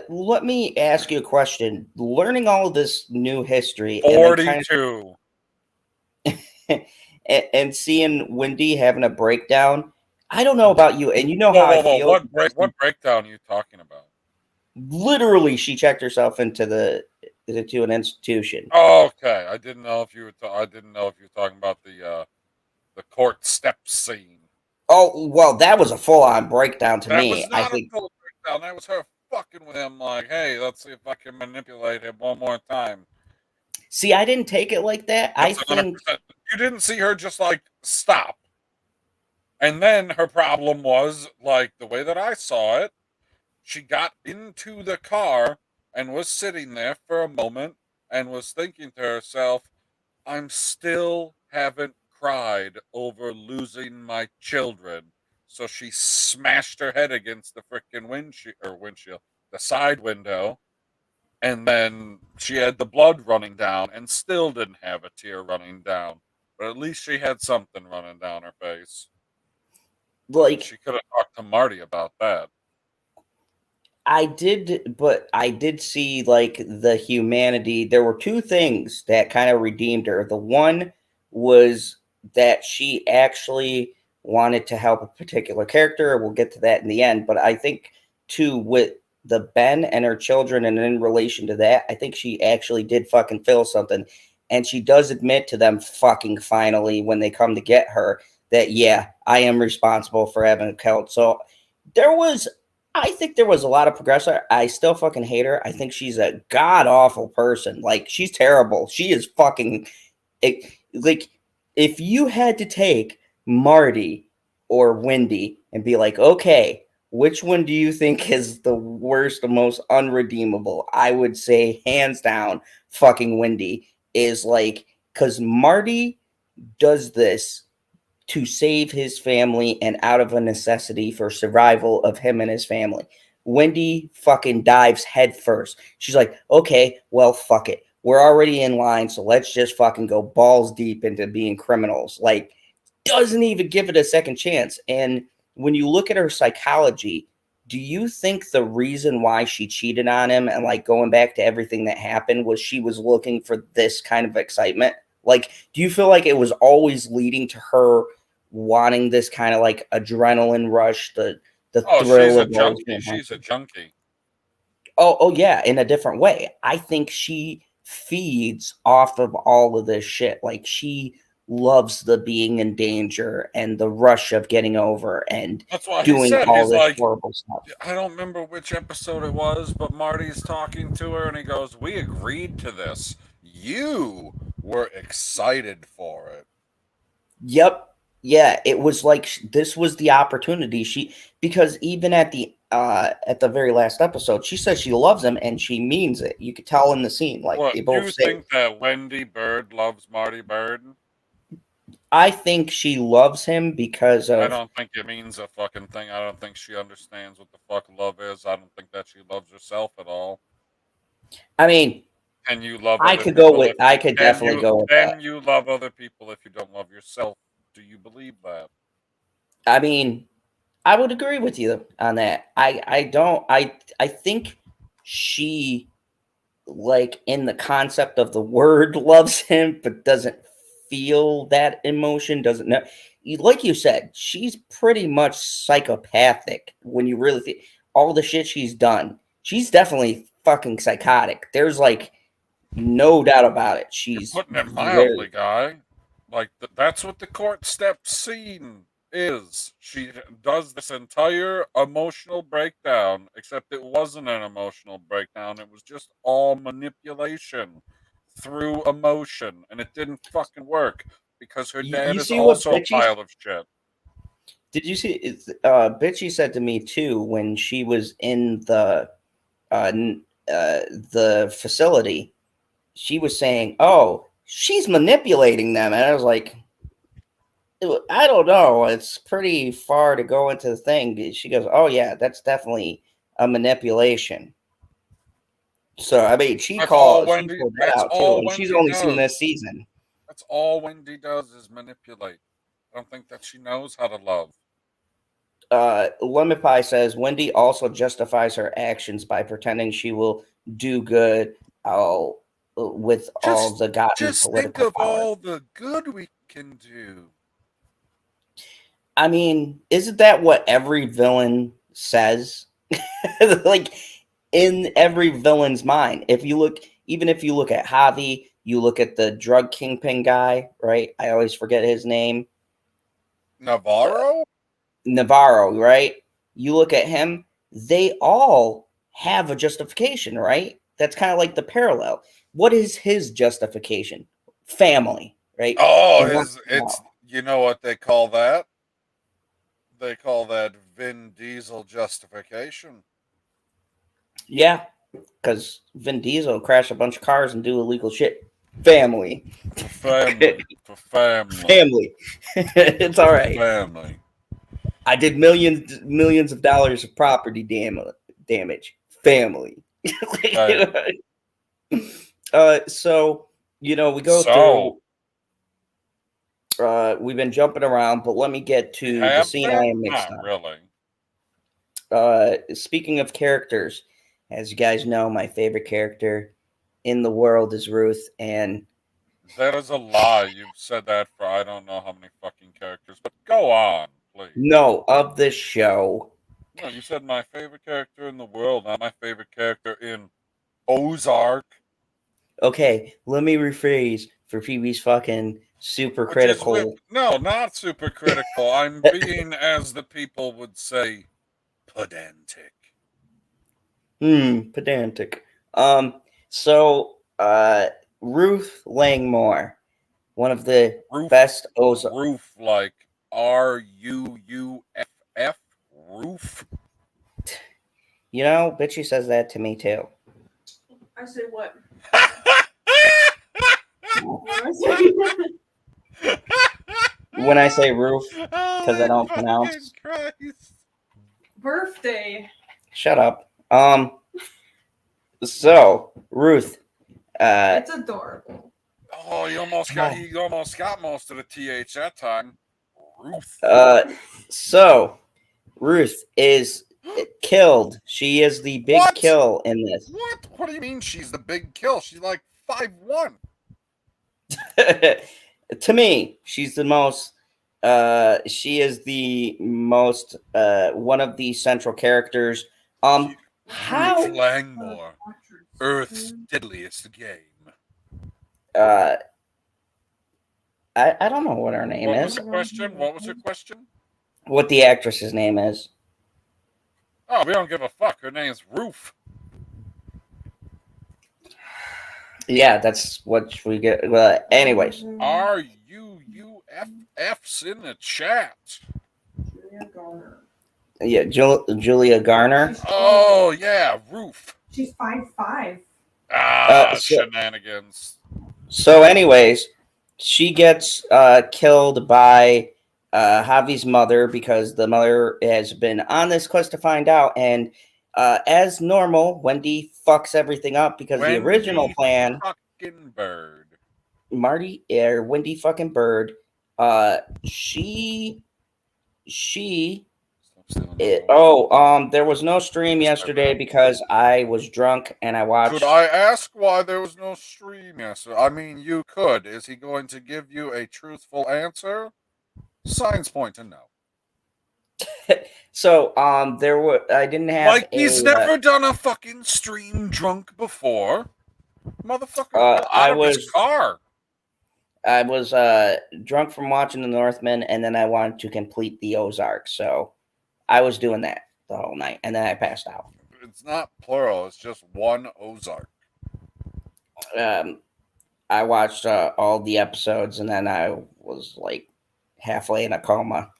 Let me ask you a question. Learning all of this new history 42. And seeing Wendy having a breakdown, I don't know about you, and you know how I feel. What breakdown are you talking about? Literally, she checked herself into the to an institution. Okay, I didn't know if you were. I didn't know if you were talking about the court steps scene. Oh, well, that was a full-on breakdown to That me. was I not a think. full breakdown. That was her fucking with him. Like, hey, let's see if I can manipulate him one more time. See, I didn't take it like that. I That's think 100%. You didn't see her just like stop. And then her problem was like the way that I saw it. She got into the car and was sitting there for a moment and was thinking to herself, I'm still haven't cried over losing my children. So she smashed her head against the freaking windshield, the side window, and then she had the blood running down and still didn't have a tear running down. But at least she had something running down her face. like She could have talked to Marty about that. I did see like the humanity. There were two things that kind of redeemed her. The one was that she actually wanted to help a particular character. We'll get to that in the end. But I think too with the Ben and her children, and in relation to that, I think she actually did fucking feel something. And she does admit to them fucking finally when they come to get her that yeah, I am responsible for having killed. So there was I think there was a lot of progressor. I still fucking hate her. I think she's a god awful person. Like she's terrible. She is fucking like if you had to take Marty or Wendy and be like, okay, which one do you think is the worst, the most unredeemable? I would say hands down, fucking Wendy is like because Marty does this to save his family and out of a necessity for survival of him and his family. Wendy fucking dives headfirst. She's like, okay, well, fuck it. We're already in line, so let's just fucking go balls deep into being criminals. Like, doesn't even give it a second chance. And when you look at her psychology, do you think the reason why she cheated on him and like going back to everything that happened was she was looking for this kind of excitement? Like, do you feel like it was always leading to her wanting this kind of like adrenaline rush, the Oh, she's thrill a of all junkie. She's a junkie. oh yeah, in a different way. I think she feeds off of all of this shit. Like she loves the being in danger and the rush of getting over and That's why he doing said, all he's this like, horrible stuff. I don't remember which episode it was, but Marty's talking to her and he goes, we agreed to this. You were excited for it. Yep. Yeah, it was like this was the opportunity. She because even at the very last episode, she says she loves him and she means it. You could tell in the scene, like What, they both you say. think that Wendy Bird loves Marty Bird? I think she loves him because I of. don't think it means a fucking thing. I don't think she understands what the fuck love is. I don't think that she loves herself at all. I mean, Can you love I other could go people with. if I you could definitely go with that. can you love other people if you don't love yourself? Do you believe that? I mean, I would agree with you on that. I don't. I think she like in the concept of the word loves him, but doesn't feel that emotion. Doesn't know. Like you said, she's pretty much psychopathic when you really think all the shit she's done. She's definitely fucking psychotic. There's like no doubt about it. You're She's putting it very. mildly, guy. Like that's what the court step scene is. She does this entire emotional breakdown, except it wasn't an emotional breakdown. It was just all manipulation through emotion, and it didn't fucking work because her dad You is see what also a bitchy? pile of shit. Did you see? Bitchy said to me too when she was in uh, the facility. She was saying, "Oh, she's manipulating them," and I was like, "I don't know. It's pretty far to go into the thing." She goes, "Oh yeah, that's definitely a manipulation." So I mean, she pulled that That's out too, all and she's Wendy only seen does. this season. That's all Wendy does is manipulate. I don't think that she knows how to love. Lemon Pie says Wendy also justifies her actions by pretending she will do good with all Just the gotten just think political of power. all the good we can do. I mean, isn't that what every villain says? Like in every villain's mind. If you look, even if you look at Javi, you look at the drug kingpin guy, right? I always forget his name. Navarro? Navarro, right? You look at him, they all have a justification, right? That's kind of like the parallel. What is his justification? Family, right? Oh, He wants it's, you know what they call that? They call that Vin Diesel justification. yeah, because Vin Diesel crashed a bunch of cars and do illegal shit. Family. For family. For family. Family. It's all right. Family. I did millions of dollars of property damage. Family. Family. So we go So, through. We've been jumping around, but let me get to the have scene I been? am mixed Not on. really. Speaking of characters, as you guys know, my favorite character in the world is Ruth, and That is a lie. You've said that for I don't know how many fucking characters, but go on, please. no, of this show. No, you said my favorite character in the world, not my favorite character in Ozark. Okay, let me rephrase for Phoebe's fucking super critical. No, not super critical. I'm being, as the people would say, pedantic. Pedantic. So, Ruth Langmore, one of the best Ozark. Roof, like Ruuff. Roof. Bitchy says that to me too. I say what? When I say roof, because I don't pronounce. Christ. Birthday. Shut up. So Ruth. It's adorable. Oh, he almost got most of the TH that time. Ruth. So Ruth is killed. She is the big kill in this. What? What do you mean she's the big kill? She's like 5'1". To me, she's the most. She is the most. One of the central characters. How Ruth Langmore, Earth's deadliest game. I don't know what her name What is. was the question? What was her question? What the actress's name is? Oh, we don't give a fuck. Her name's Ruth. Yeah, that's what we get. Well, anyways. RUUFF's in the chat. Julia Garner. Yeah, Julia Garner. Oh, yeah, Ruth. She's 5'5". Shenanigans. So, anyways, she gets killed by Javi's mother because the mother has been on this quest to find out. And as normal, Wendy fucks everything up because the original plan. Fucking Bird. Wendy fucking Bird. There was no stream yesterday because I was drunk and I watched. Could I ask why there was no stream yesterday? I mean, you could. Is he going to give you a truthful answer? Signs point to no. So, I didn't have. Like he's never done a fucking stream drunk before. Motherfucker, out of his car. I was drunk from watching The Northman, and then I wanted to complete the Ozark, so I was doing that the whole night, and then I passed out. It's not plural; it's just one Ozark. I watched all the episodes, and then I was like halfway in a coma,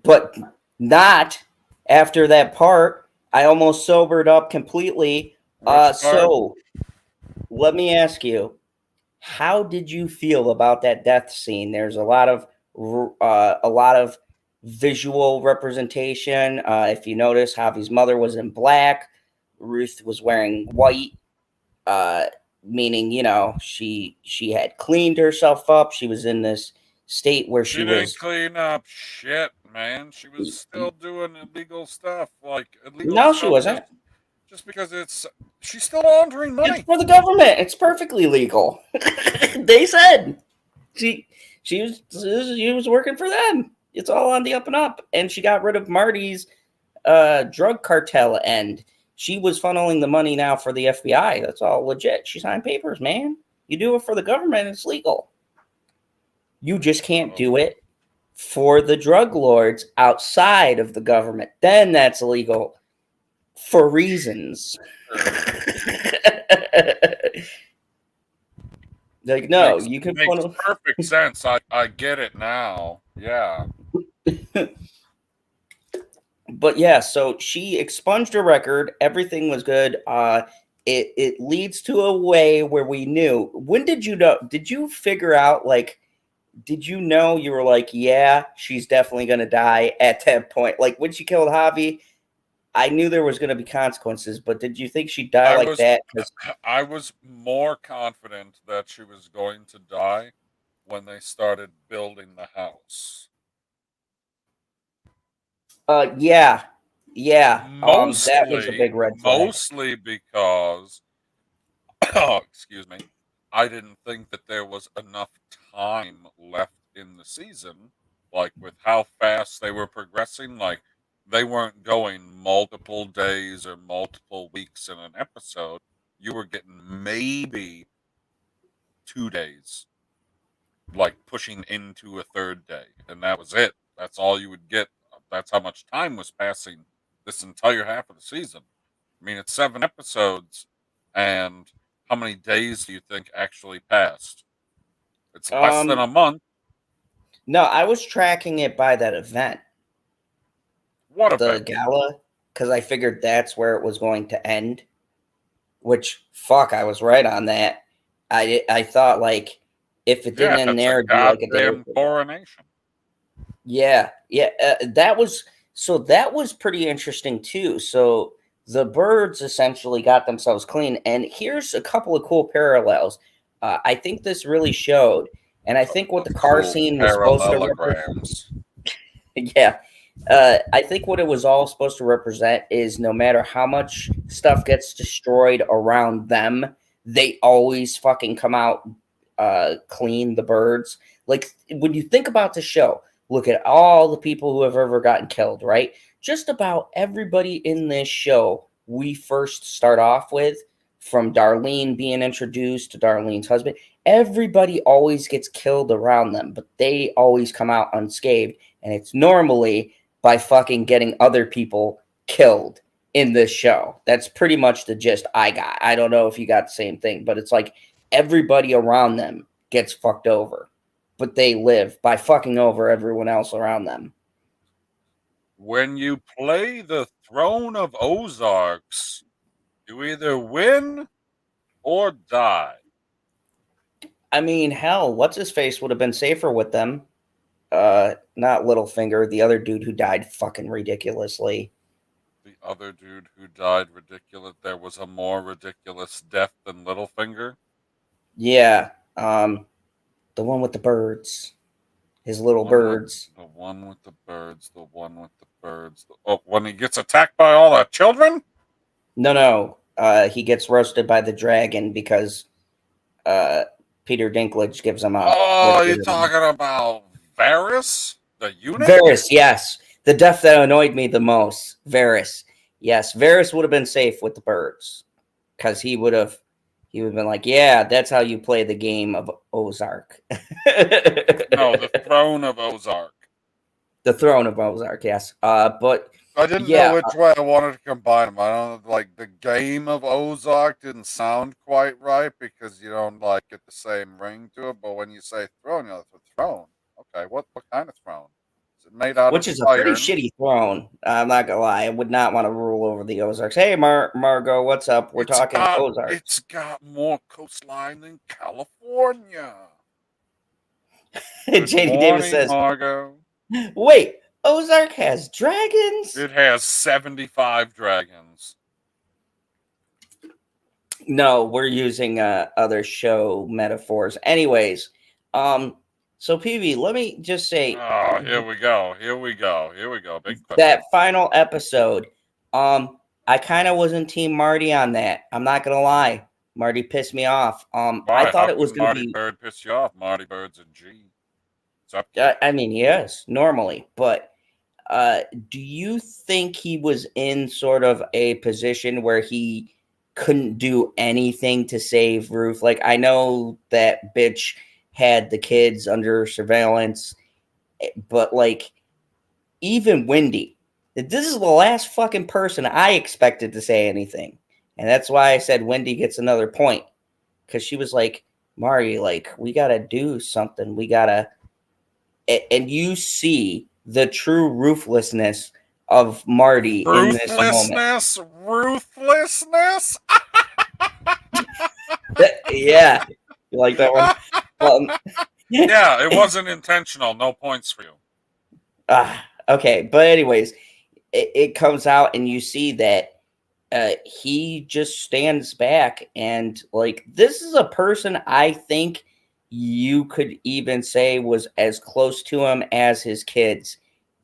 but not after that part. I almost sobered up completely. So let me ask you. How did you feel about that death scene? There's a lot of visual representation. If you notice, Javi's mother was in black. Ruth was wearing white, meaning she had cleaned herself up. She was in this state where she didn't clean up shit, man. She was still doing illegal stuff, like illegal. No, she wasn't. Just because she's still laundering money. It's for the government. It's perfectly legal. They said she was working for them. It's all on the up and up. And she got rid of Marty's drug cartel end. She was funneling the money now for the FBI. That's all legit. She signed papers, man. You do it for the government, it's legal. You just can't do it for the drug lords outside of the government. Then that's illegal for reasons. Like, no, you can makes perfect sense. I get it now. Yeah. But yeah, so she expunged her record. Everything was good. It leads to a way where we knew. When did you know? Did you figure out, like, did you know you were like, yeah, she's definitely gonna die at that point? Like when she killed Javi, I knew there was gonna be consequences, but did you think she'd die like that? I was more confident that she was going to die when they started building the house. Yeah. That was a big red flag. Mostly because, excuse me, I didn't think that there was enough time left in the season. Like with how fast they were progressing, like they weren't going multiple days or multiple weeks in an episode. You were getting maybe 2 days, like pushing into a third day, and that was it. That's all you would get. That's how much time was passing this entire half of the season. I mean, it's 7 episodes, and how many days do you think actually passed? It's less than a month. No, I was tracking it by that event. What the event? Gala, because I figured that's where it was going to end. Which, fuck, I was right on that. I thought, like, if it didn't end there, it'd be like a goddamn coronation. Yeah. That was pretty interesting too. So the birds essentially got themselves clean, and here's a couple of cool parallels. I think this really showed, and I think what the car scene was supposed to represent. Yeah. I think what it was all supposed to represent is no matter how much stuff gets destroyed around them, they always fucking come out clean, the birds. Like, when you think about the show, look at all the people who have ever gotten killed, right? Just about everybody in this show we first start off with, from Darlene being introduced to Darlene's husband, everybody always gets killed around them, but they always come out unscathed, and it's normally by fucking getting other people killed in this show. That's pretty much the gist I got. I don't know if you got the same thing, but it's like everybody around them gets fucked over, but they live by fucking over everyone else around them. When you play the Throne of Ozarks, you either win or die. I mean, hell, what's his face would have been safer with them. Not Littlefinger, the other dude who died fucking ridiculously. The other dude who died ridiculous. There was a more ridiculous death than Littlefinger. Yeah, the one with the birds, his little birds. The one with the birds. The one with the birds. Oh, when he gets attacked by all the children? No. He gets roasted by the dragon because Peter Dinklage gives him up. Oh, you're talking about Varys, the eunuch? Varys, yes. The death that annoyed me the most. Varys. Yes, Varys would have been safe with the birds. Because he would have been like, yeah, that's how you play the game of Ozark. No, the Throne of Ozark. The Throne of Ozark, yes. But I didn't know which way I wanted to combine them. I don't like the game of Ozark didn't sound quite right because you don't like get the same ring to it. But when you say throne, you're like, the throne. Okay, what kind of throne? Is it made out which of is iron? A pretty shitty throne. I'm not gonna lie. I would not want to rule over the Ozarks. Hey, Margot, what's up? We're talking Ozarks. It's got more coastline than California. JD Davis says, Margot. Wait, Ozark has dragons? It has 75 dragons. No, we're using other show metaphors. Anyways, so PV, let me just say. Oh, here we go. Big question. That final episode, I kind of was in Team Marty on that. I'm not gonna lie. Marty pissed me off. I thought it was gonna be Marty Bird pissed you off. Marty Bird's a G. I mean, yes, normally, but Do you think he was in sort of a position where he couldn't do anything to save Ruth? Like, I know that bitch had the kids under surveillance, but like, even Wendy, this is the last fucking person I expected to say anything. And that's why I said Wendy gets another point. Because she was like, Marty, like, we got to do something. We got to. And you see the true ruthlessness of Marty in this moment. Ruthlessness. Yeah. You like that one? Yeah, it wasn't intentional. No points for you. Okay. But, anyways, it comes out and you see that he just stands back and, like, this is a person I think you could even say was as close to him as his kids,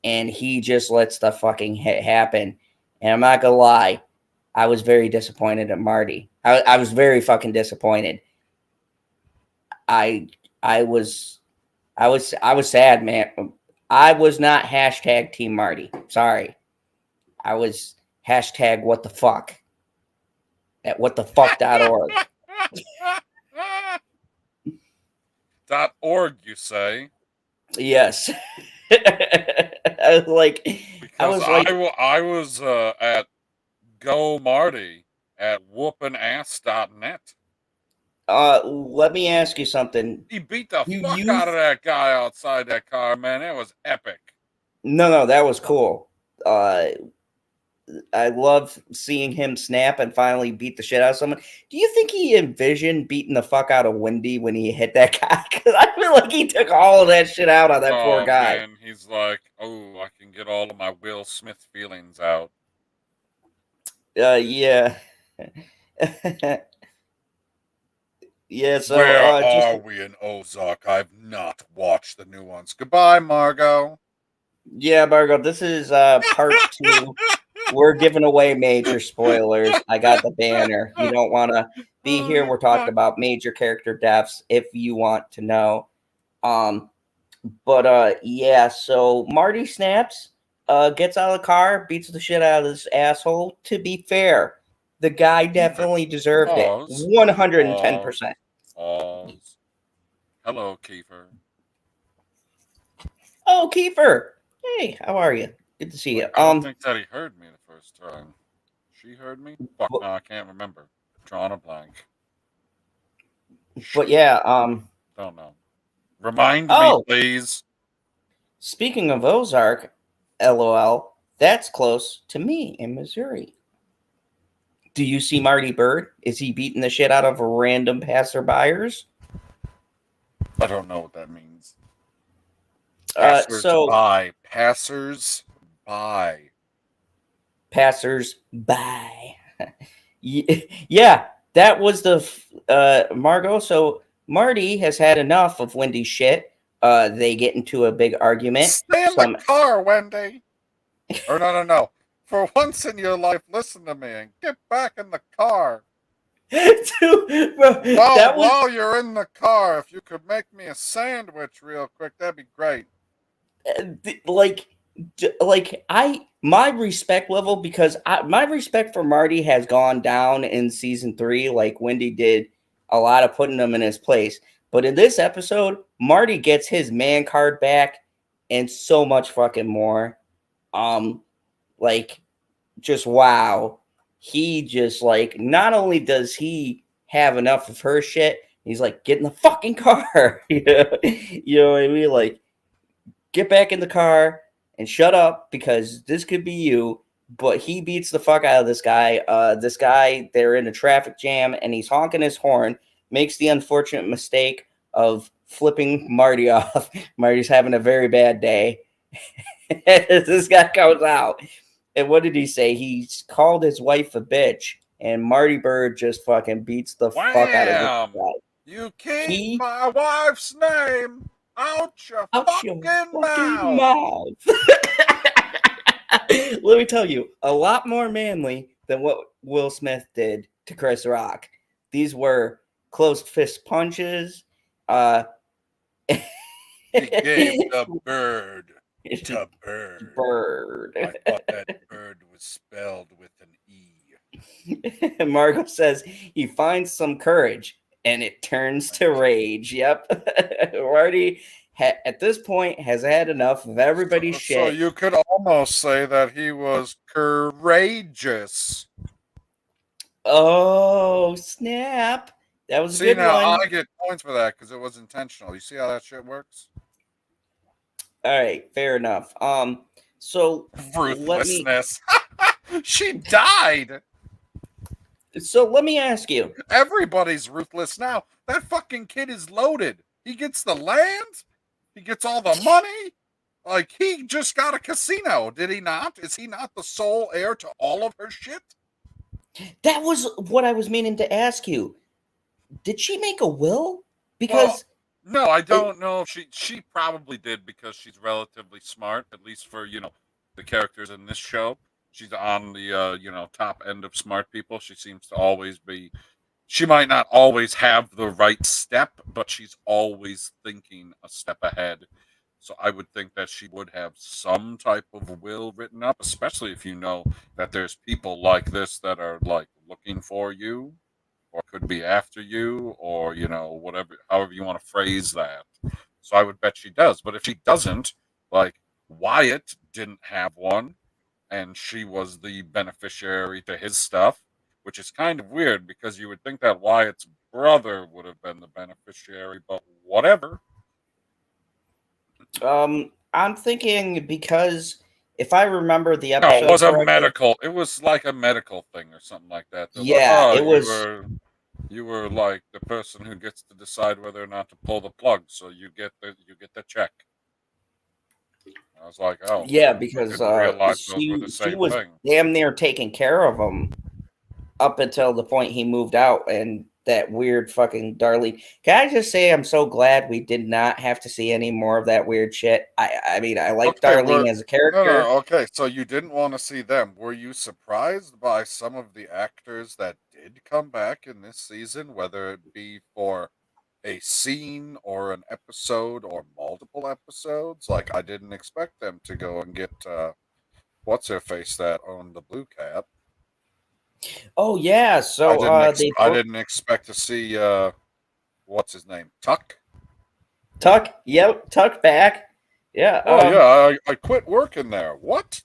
and he just lets the fucking hit happen. And I'm not gonna lie, I was very disappointed at Marty. I was very fucking disappointed. I was sad, man. I was not hashtag Team Marty. Sorry. I was hashtag what the fuck at whatthefuck.org. .org, you say? Yes. I was at Go Marty at whoopinass.net. Let me ask you something. He beat the fuck out of that guy outside that car, man. That was epic. No, that was cool. I love seeing him snap and finally beat the shit out of someone. Do you think he envisioned beating the fuck out of Wendy when he hit that guy? Because I feel like he took all of that shit out on that poor guy. Man, he's like, oh, I can get all of my Will Smith feelings out. Yeah. Yeah, so where are we in Ozark? I've not watched the new ones. Goodbye, Margot. Yeah, Margot, this is part 2. We're giving away major spoilers. I got the banner. You don't want to be here. We're talking about major character deaths if you want to know. Yeah, so Marty snaps, gets out of the car, beats the shit out of this asshole. To be fair, the guy definitely deserved it. 110%. Hello, Kiefer. Oh, Kiefer. Hey, how are you? Good to see you. I don't think that he heard me the first time. She heard me? Fuck, no, I can't remember. Drawing a blank. But yeah, don't know. Remind me, please. Speaking of Ozark, LOL, that's close to me in Missouri. Do you see Marty Bird? Is he beating the shit out of random passerbyers? I don't know what that means. Passers-by. Yeah, that was the Margot. So Marty has had enough of Wendy's shit. They get into a big argument. Stay in the car, Wendy. Or no. For once in your life, listen to me and get back in the car. While you're in the car, if you could make me a sandwich real quick, that'd be great. My respect level, because my respect for Marty has gone down in season 3. Like, Wendy did a lot of putting him in his place. But in this episode, Marty gets his man card back and so much fucking more. Just wow. He just, like, not only does he have enough of her shit, he's like, get in the fucking car. You know what I mean? Like, get back in the car and shut up, because this could be you. But he beats the fuck out of this guy. They're in a traffic jam and he's honking his horn, makes the unfortunate mistake of flipping Marty off. Marty's having a very bad day. This guy comes out. And what did he say? He called his wife a bitch. And Marty Bird just fucking beats the fuck out of this guy. You keep my wife's name out your fucking mouth. Let me tell you, a lot more manly than what Will Smith did to Chris Rock. These were closed fist punches. He gave the bird To bird. Bird. I thought that bird was spelled with an E. Margot says he finds some courage and it turns to rage. Yep. Marty at this point has had enough of everybody's shit. So you could almost say that he was courageous. Oh, snap. That was a good now, one. I get points for that because it was intentional. You see how that shit works? All right, fair enough. So Ruthlessness. She died. So let me ask you. Everybody's ruthless now. That fucking kid is loaded. He gets the land. He gets all the money. Like, he just got a casino, did he not? Is he not the sole heir to all of her shit? That was what I was meaning to ask you. Did she make a will? Because no, I don't know if she probably did because she's relatively smart, at least for, the characters in this show. She's on the top end of smart people. She seems to always be. She might not always have the right step, but she's always thinking a step ahead. So I would think that she would have some type of will written up, especially if you know that there's people like this that are like looking for you or could be after you or, whatever, however you want to phrase that. So I would bet she does. But if she doesn't, like Wyatt didn't have one and she was the beneficiary to his stuff, which is kind of weird because you would think that Wyatt's brother would have been the beneficiary, but whatever. I'm thinking because if I remember the episode, it was a medical. It was like a medical thing or something like that. They're yeah, like, it was. You were like the person who gets to decide whether or not to pull the plug, so you get the check. I was like, oh, yeah, because she was damn near taking care of him up until the point he moved out, and that weird fucking Darlene. Can I just say I'm so glad we did not have to see any more of that weird shit. I mean, I like Darlene as a character. No, okay, so you didn't want to see them. Were you surprised by some of the actors that did come back in this season, whether it be for a scene or an episode or multiple episodes? Like, I didn't expect them to go and get what's her face that owned the Blue Cat. Oh yeah, so I didn't expect to see what's his name, Tuck. Yep, Tuck back. Yeah. Oh yeah, I quit working there. What?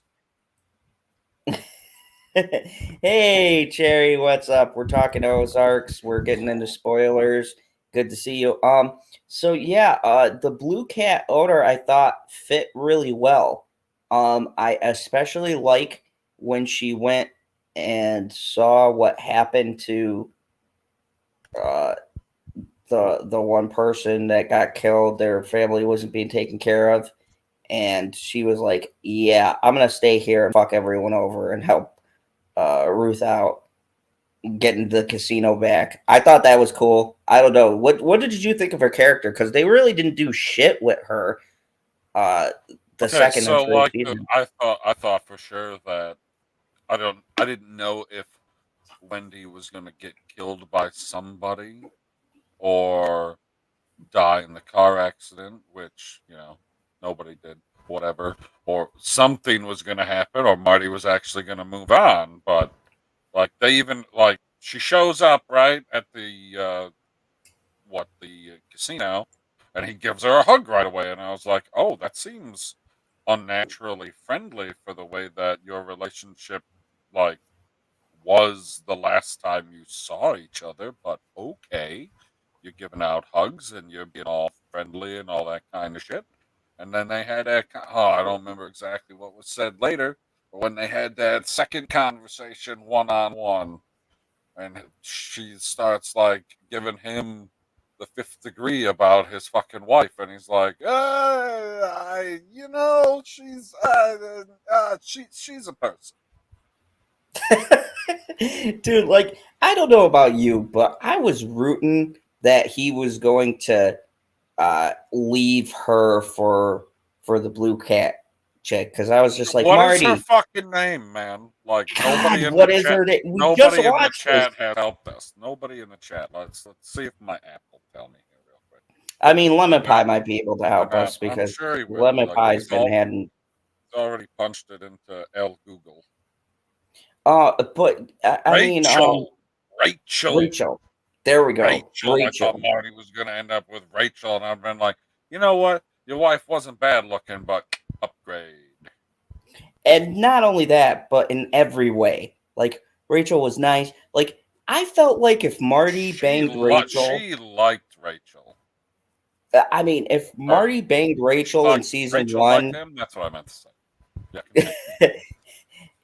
Hey Cherry, what's up? We're talking Ozarks. We're getting into spoilers. Good to see you. So yeah, the Blue Cat owner I thought fit really well. I especially like when she went and saw what happened to the one person that got killed. Their family wasn't being taken care of, and she was like, yeah, I'm gonna stay here and fuck everyone over and help Ruth out getting the casino back. I thought that was cool. I don't know, what did you think of her character, because they really didn't do shit with her second so like season. I thought for sure that I didn't know if Wendy was going to get killed by somebody or die in the car accident, which, nobody did, whatever, or something was going to happen, or Marty was actually going to move on. But like, they even, like, she shows up right at the casino, and he gives her a hug right away, and I was like, oh, that seems unnaturally friendly for the way that your relationship like was the last time you saw each other. But okay, you're giving out hugs and you're being all friendly and all that kind of shit. And then they had that I don't remember exactly what was said later, but when they had that second conversation one-on-one, and she starts like giving him the fifth degree about his fucking wife, and he's like, she's a person. Dude, like, I don't know about you, but I was rooting that he was going to leave her for the Blue Cat chick, because I was just like, what Marty, is her fucking name, man? Like, God, what is her name? Nobody in the chat has helped us. Nobody in the chat. Let's see if my app will tell me here real quick. I mean, Lemon Pie might be able to help us, because I'm sure he will. Lemon Pie's been already punched it into El Google. But I mean, Rachel. There we go. Rachel. I thought Marty was going to end up with Rachel, and I've been like, you know what? Your wife wasn't bad looking, but upgrade. And not only that, but in every way. Like, Rachel was nice. Like, I felt like if Marty banged Rachel... She liked Rachel. I mean, if Marty banged Rachel in season Rachel 1... liked him? That's what I meant to say. Yeah,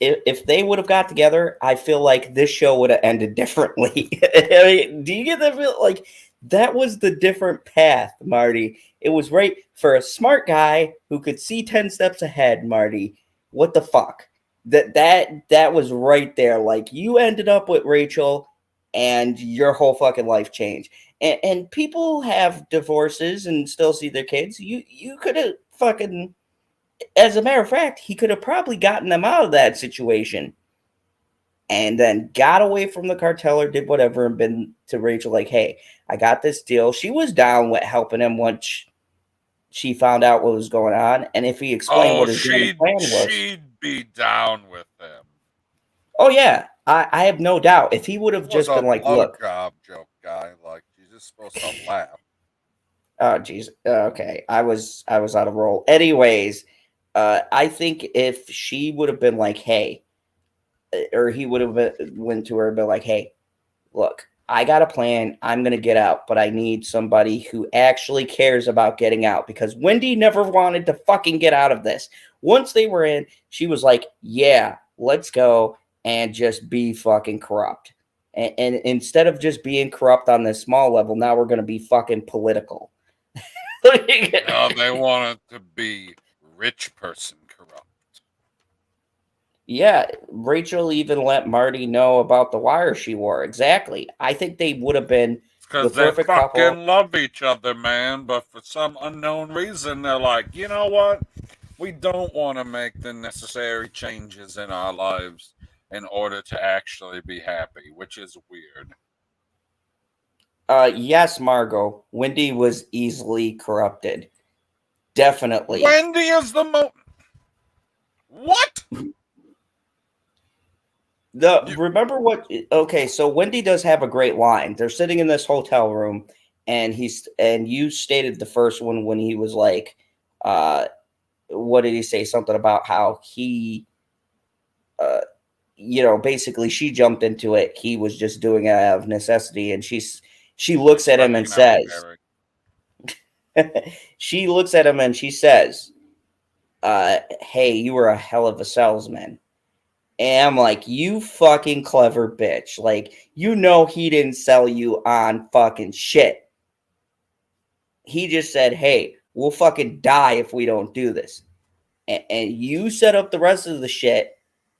if they would have got together, I feel like this show would have ended differently. I mean, do you get that feel? Like, that was the different path, Marty. It was right for a smart guy who could see 10 steps ahead, Marty. What the fuck? That was right there. Like, you ended up with Rachel and your whole fucking life changed. And people have divorces and still see their kids. You could have fucking... As a matter of fact, he could have probably gotten them out of that situation and then got away from the cartel or did whatever and been to Rachel like, hey, I got this deal. She was down with helping him once she found out what was going on. And if he explained what his plan was... she'd be down with him. Oh, yeah. I have no doubt. If he would have just been like, look... joke guy. Like, you're just supposed to laugh. Oh, jeez. Okay. I was out of roll. Anyways... I think if she would have been like, hey, or he would have went to her and been like, hey, look, I got a plan. I'm going to get out, but I need somebody who actually cares about getting out because Wendy never wanted to fucking get out of this. Once they were in, she was like, yeah, let's go and just be fucking corrupt. And instead of just being corrupt on this small level, now we're going to be fucking political. No, they want it to be rich person corrupt. Yeah, Rachel even let Marty know about the wire she wore. Exactly. I think they would have been the perfect couple. Because they fucking love each other, man. But for some unknown reason, they're like, you know what? We don't want to make the necessary changes in our lives in order to actually be happy, which is weird. Yes, Margot. Wendy was easily corrupted. Definitely. Wendy is the What? Remember what? Okay, so Wendy does have a great line. They're sitting in this hotel room, and you stated the first one when he was like, what did he say? Something about how he, basically she jumped into it. He was just doing it out of necessity, and she looks at him and says, she looks at him and she says, hey, you were a hell of a salesman. And I'm like, you fucking clever bitch. Like, he didn't sell you on fucking shit. He just said, hey, we'll fucking die if we don't do this. And you set up the rest of the shit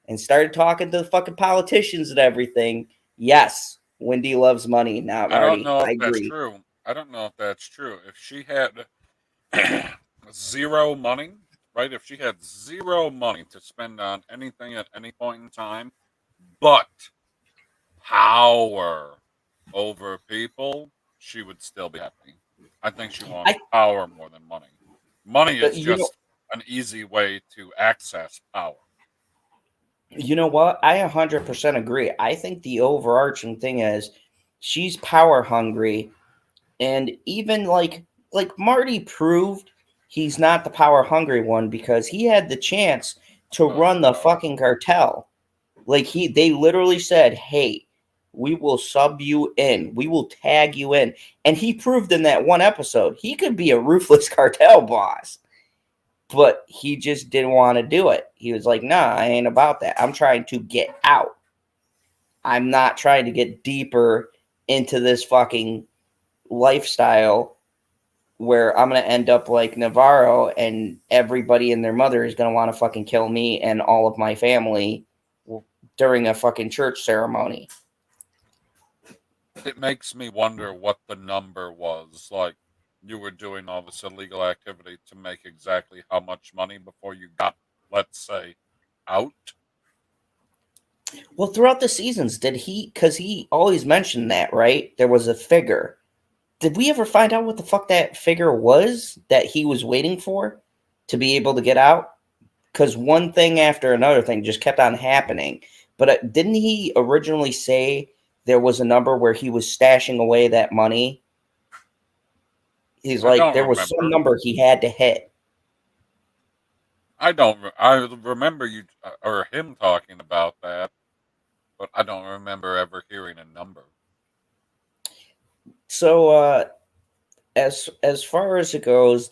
and started talking to the fucking politicians and everything. Yes, Wendy loves money. Now, Marty, I don't know if that's true. I don't know if that's true. If she had zero money, right? If she had zero money to spend on anything at any point in time, but power over people, she would still be happy. I think she wants power more than money. Money is just an easy way to access power. You know what? I 100% agree. I think the overarching thing is she's power hungry. And even like Marty proved he's not the power hungry one because he had the chance to run the fucking cartel. Like they literally said, hey, we will sub you in. We will tag you in. And he proved in that one episode he could be a ruthless cartel boss. But he just didn't want to do it. He was like, nah, I ain't about that. I'm trying to get out. I'm not trying to get deeper into this fucking lifestyle where I'm going to end up like Navarro and everybody and their mother is going to want to fucking kill me and all of my family during a fucking church ceremony. It makes me wonder what the number was. Like, you were doing all this illegal activity to make exactly how much money before you got, let's say, out? Well, throughout the seasons, because he always mentioned that, right? There was a figure. Did we ever find out what the fuck that figure was that he was waiting for to be able to get out? because one thing after another thing just kept on happening. But didn't he originally say there was a number where he was stashing away that money? He's like, there was some number he had to hit. I remember you or him talking about that, but I don't remember ever hearing a number. So, as far as it goes,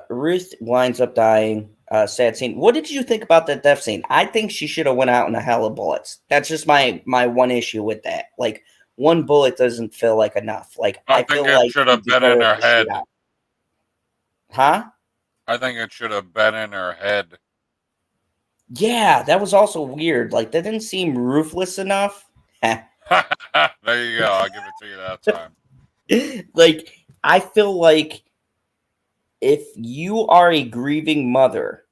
Ruth winds up dying. Sad scene. What did you think about that death scene? I think she should have went out in a hell of bullets. That's just my one issue with that. Like, one bullet doesn't feel like enough. Like, I feel think it like should have been in her head. Huh? I think it should have been in her head. Yeah, that was also weird. Like, that didn't seem ruthless enough. There you go. I'll give it to you that time. Like, I feel like if you are a grieving mother,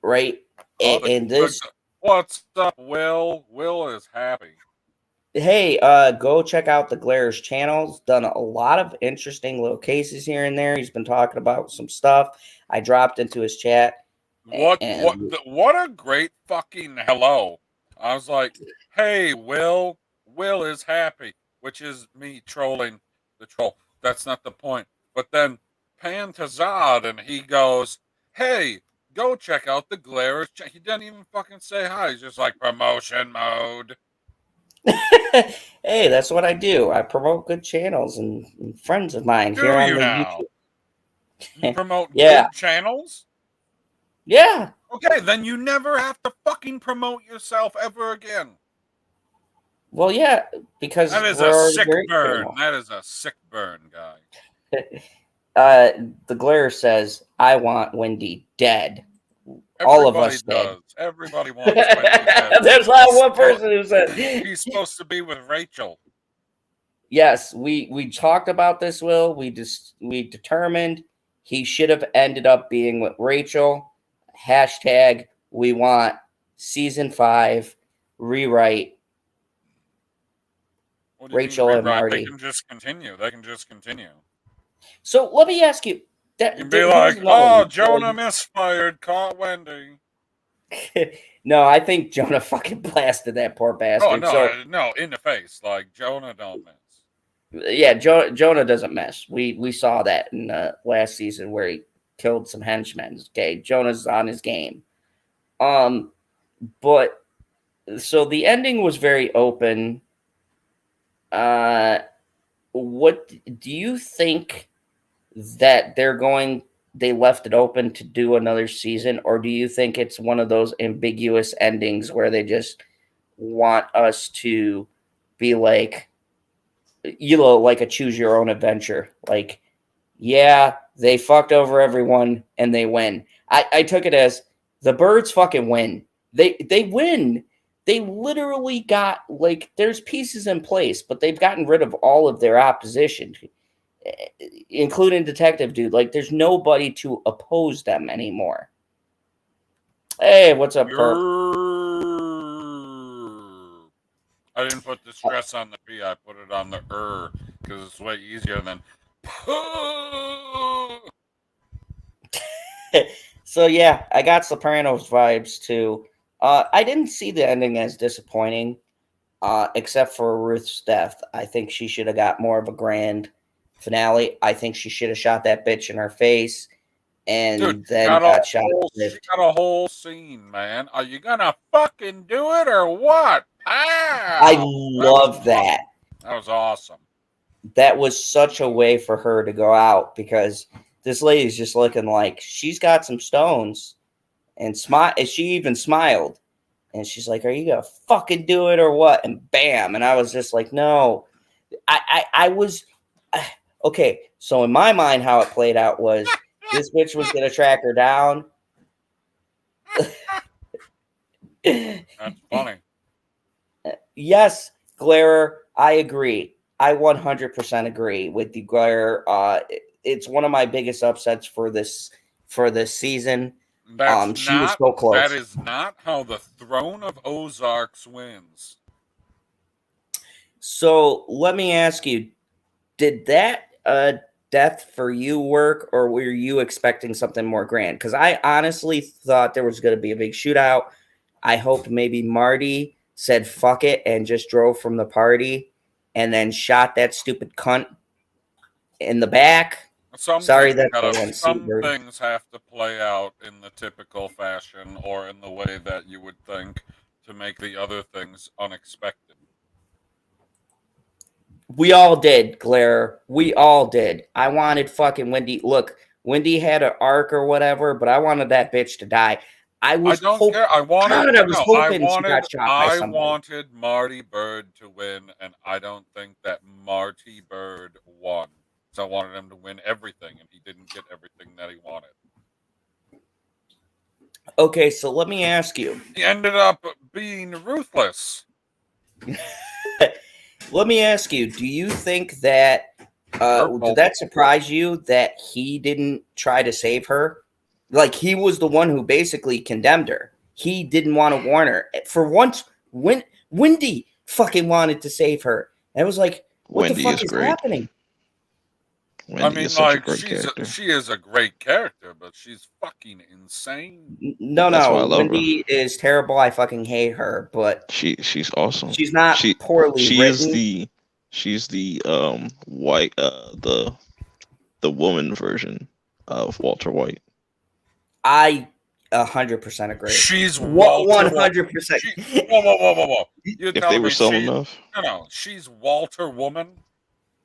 right? And this, what's up, Will? Will is happy. Hey, go check out the Glare's channel. He's done a lot of interesting little cases here and there. He's been talking about some stuff. I dropped into his chat. What a great fucking hello. I was like, hey, Will is happy, which is me trolling the troll. That's not the point. But then pan to Zod and he goes, hey, go check out the Glare's channel. He didn't even fucking say hi. He's just like, promotion mode. Hey, that's what I do. I promote good channels and friends of mine do here on you the now? YouTube. You promote yeah. good channels? Yeah. Okay, then you never have to fucking promote yourself ever again. Well, yeah, because that is a sick burn. Channel. That is a sick burn, guy. The Glare says, "I want Wendy dead." All of us does. dead. Everybody wants Wendy dead. There's not one person who said he's supposed to be with Rachel. Yes, we talked about this, Will. We determined he should have ended up being with Rachel. # we want season 5 rewrite. Rachel and Marty. They can just continue. So let me ask you. You can be like, oh, Jonah misfired, caught Wendy. No, I think Jonah fucking blasted that poor bastard. Oh, no, in the face. Like, Jonah don't miss. Yeah, Jonah doesn't miss. We saw that in last season where he killed some henchmen. Okay, Jonah's on his game. But so the ending was very open. What do you think that they left it open to do another season, or do you think it's one of those ambiguous endings where they just want us to be like, like a choose your own adventure? Like, yeah, they fucked over everyone and they win. I took it as the birds fucking win. They win. They literally got, like, there's pieces in place, but they've gotten rid of all of their opposition, including Detective Dude. Like, there's nobody to oppose them anymore. Hey, what's up, Perp? I didn't put the stress on the P. I put it on the because it's way easier than. So yeah, I got Sopranos vibes too. I didn't see the ending as disappointing, except for Ruth's death. I think she should have got more of a grand finale. I think she should have shot that bitch in her face and then got shot. She got a whole scene, man. Are you gonna fucking do it or what? I love that. That was awesome. That was such a way for her to go out, because this lady's just looking like she's got some stones, and she even smiled, and she's like, "Are you gonna fucking do it or what?" And bam! And I was just like, "No." I was okay. So in my mind, how it played out was this bitch was gonna track her down. That's funny. Yes, Glare, I agree. I 100% agree with you, Glare. It's one of my biggest upsets for this season. She was so close. That is not how the Throne of Ozarks wins. So let me ask you: did that death for you work, or were you expecting something more grand? Because I honestly thought there was going to be a big shootout. I hoped maybe Marty said fuck it and just drove from the party and then shot that stupid cunt in the back. Sorry that I went some Seabird. things have to play out in the typical fashion or in the way that you would think to make the other things unexpected. We all did, Claire. We all did. I wanted fucking Wendy. Look, Wendy had an arc or whatever, but I wanted that bitch to die. I don't care. I wanted. I was hoping she got shot by I somebody. wanted Marty Byrde to win, and I don't think that Marty Byrde won. So I wanted him to win everything, and he didn't get everything that he wanted. Okay, so let me ask you. He ended up being ruthless. Let me ask you, do you think that did that surprise you that he didn't try to save her? Like, he was the one who basically condemned her. He didn't want to warn her. For once, Wendy fucking wanted to save her. And it was like, what Wendy the fuck is happening? Wendy is like, she is a great character, but she's fucking insane. No, Wendy is terrible. I fucking hate her, but she's awesome. She's not poorly written. She's the white the woman version of Walter White. I 100% agree. She's 100%. Whoa! If they were selling enough. No, she's Walter Woman.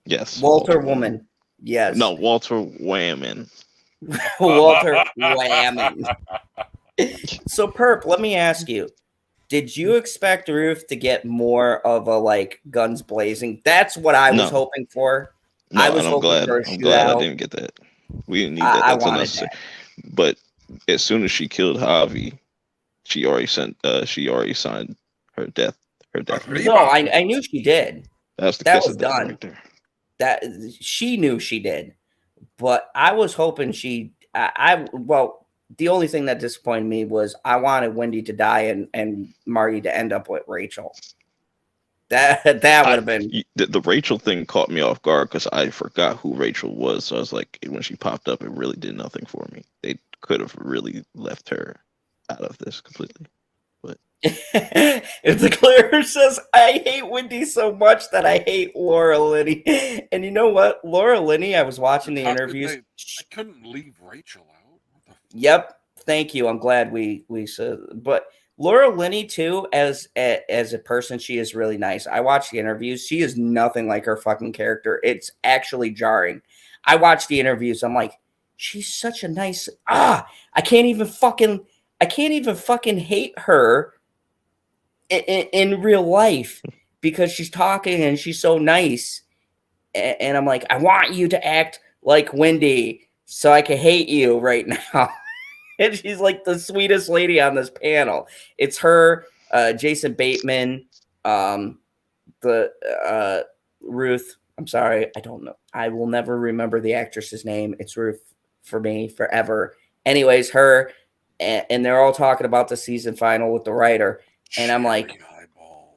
Yes, Walter Woman. Yes. No, Walter Whammin. Walter Whammin. So, Perp, let me ask you: did you expect Ruth to get more of a like guns blazing? That's what I was hoping for. No, I'm glad I didn't get that. We didn't need that. That's unnecessary. But as soon as she killed Javi, she already signed her death. No, I knew she did. That was done. Right there. That she knew she did, but I was hoping well, the only thing that disappointed me was I wanted Wendy to die and Marty to end up with Rachel. That would have been the Rachel thing caught me off guard because I forgot who Rachel was. So I was like, when she popped up, it really did nothing for me. They could have really left her out of this completely. But if the Claire says, I hate Wendy so much that I hate Laura Linney. And you know what? Laura Linney, I was watching the interviews. I couldn't leave Rachel out. Yep. Thank you. I'm glad we said, but Laura Linney too, as a person, she is really nice. I watched the interviews. She is nothing like her fucking character. It's actually jarring. I watched the interviews. I'm like, she's such a nice, I can't even fucking hate her in real life because she's talking and she's so nice. And I'm like, I want you to act like Wendy so I can hate you right now. And she's like the sweetest lady on this panel. It's her, Jason Bateman, Ruth. I'm sorry. I don't know. I will never remember the actress's name. It's Ruth for me forever. Anyways, her, and they're all talking about the season final with the writer. And I'm like, hello,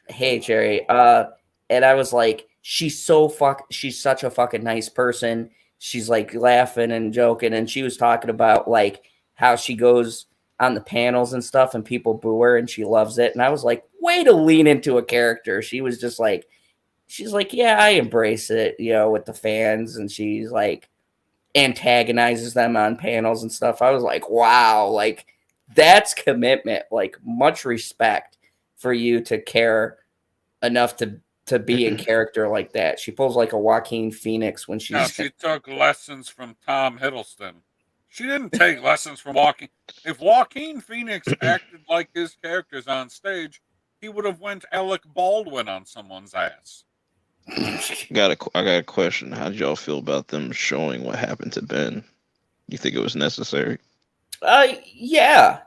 hey, Cherry. And I was like, she's such a fucking nice person. She's like laughing and joking. And she was talking about like how she goes on the panels and stuff and people boo her and she loves it. And I was like, way to lean into a character. She was just like, she's like, yeah, I embrace it, with the fans. And she's like antagonizes them on panels and stuff. I was like, wow, like that's commitment. Like much respect for you to care enough to be in character like that. She pulls like a Joaquin Phoenix when she's... No, she took lessons from Tom Hiddleston. She didn't take lessons from Joaquin. If Joaquin Phoenix acted like his characters on stage, he would have went Alec Baldwin on someone's ass. I got a question. How did y'all feel about them showing what happened to Ben? You think it was necessary? Yeah.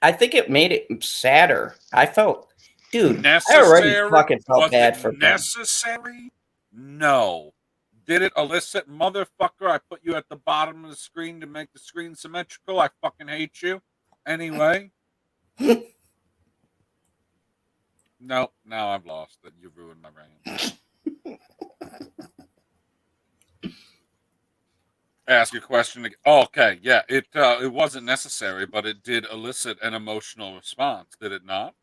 I think it made it sadder. I felt, dude, necessary? I already fucking felt bad for Ben. Necessary? No. Did it elicit, motherfucker? I put you at the bottom of the screen to make the screen symmetrical. I fucking hate you. Anyway. No, now I'm lost. That you ruined my brain. Ask your question again. Oh, okay, yeah, it wasn't necessary, but it did elicit an emotional response, did it not?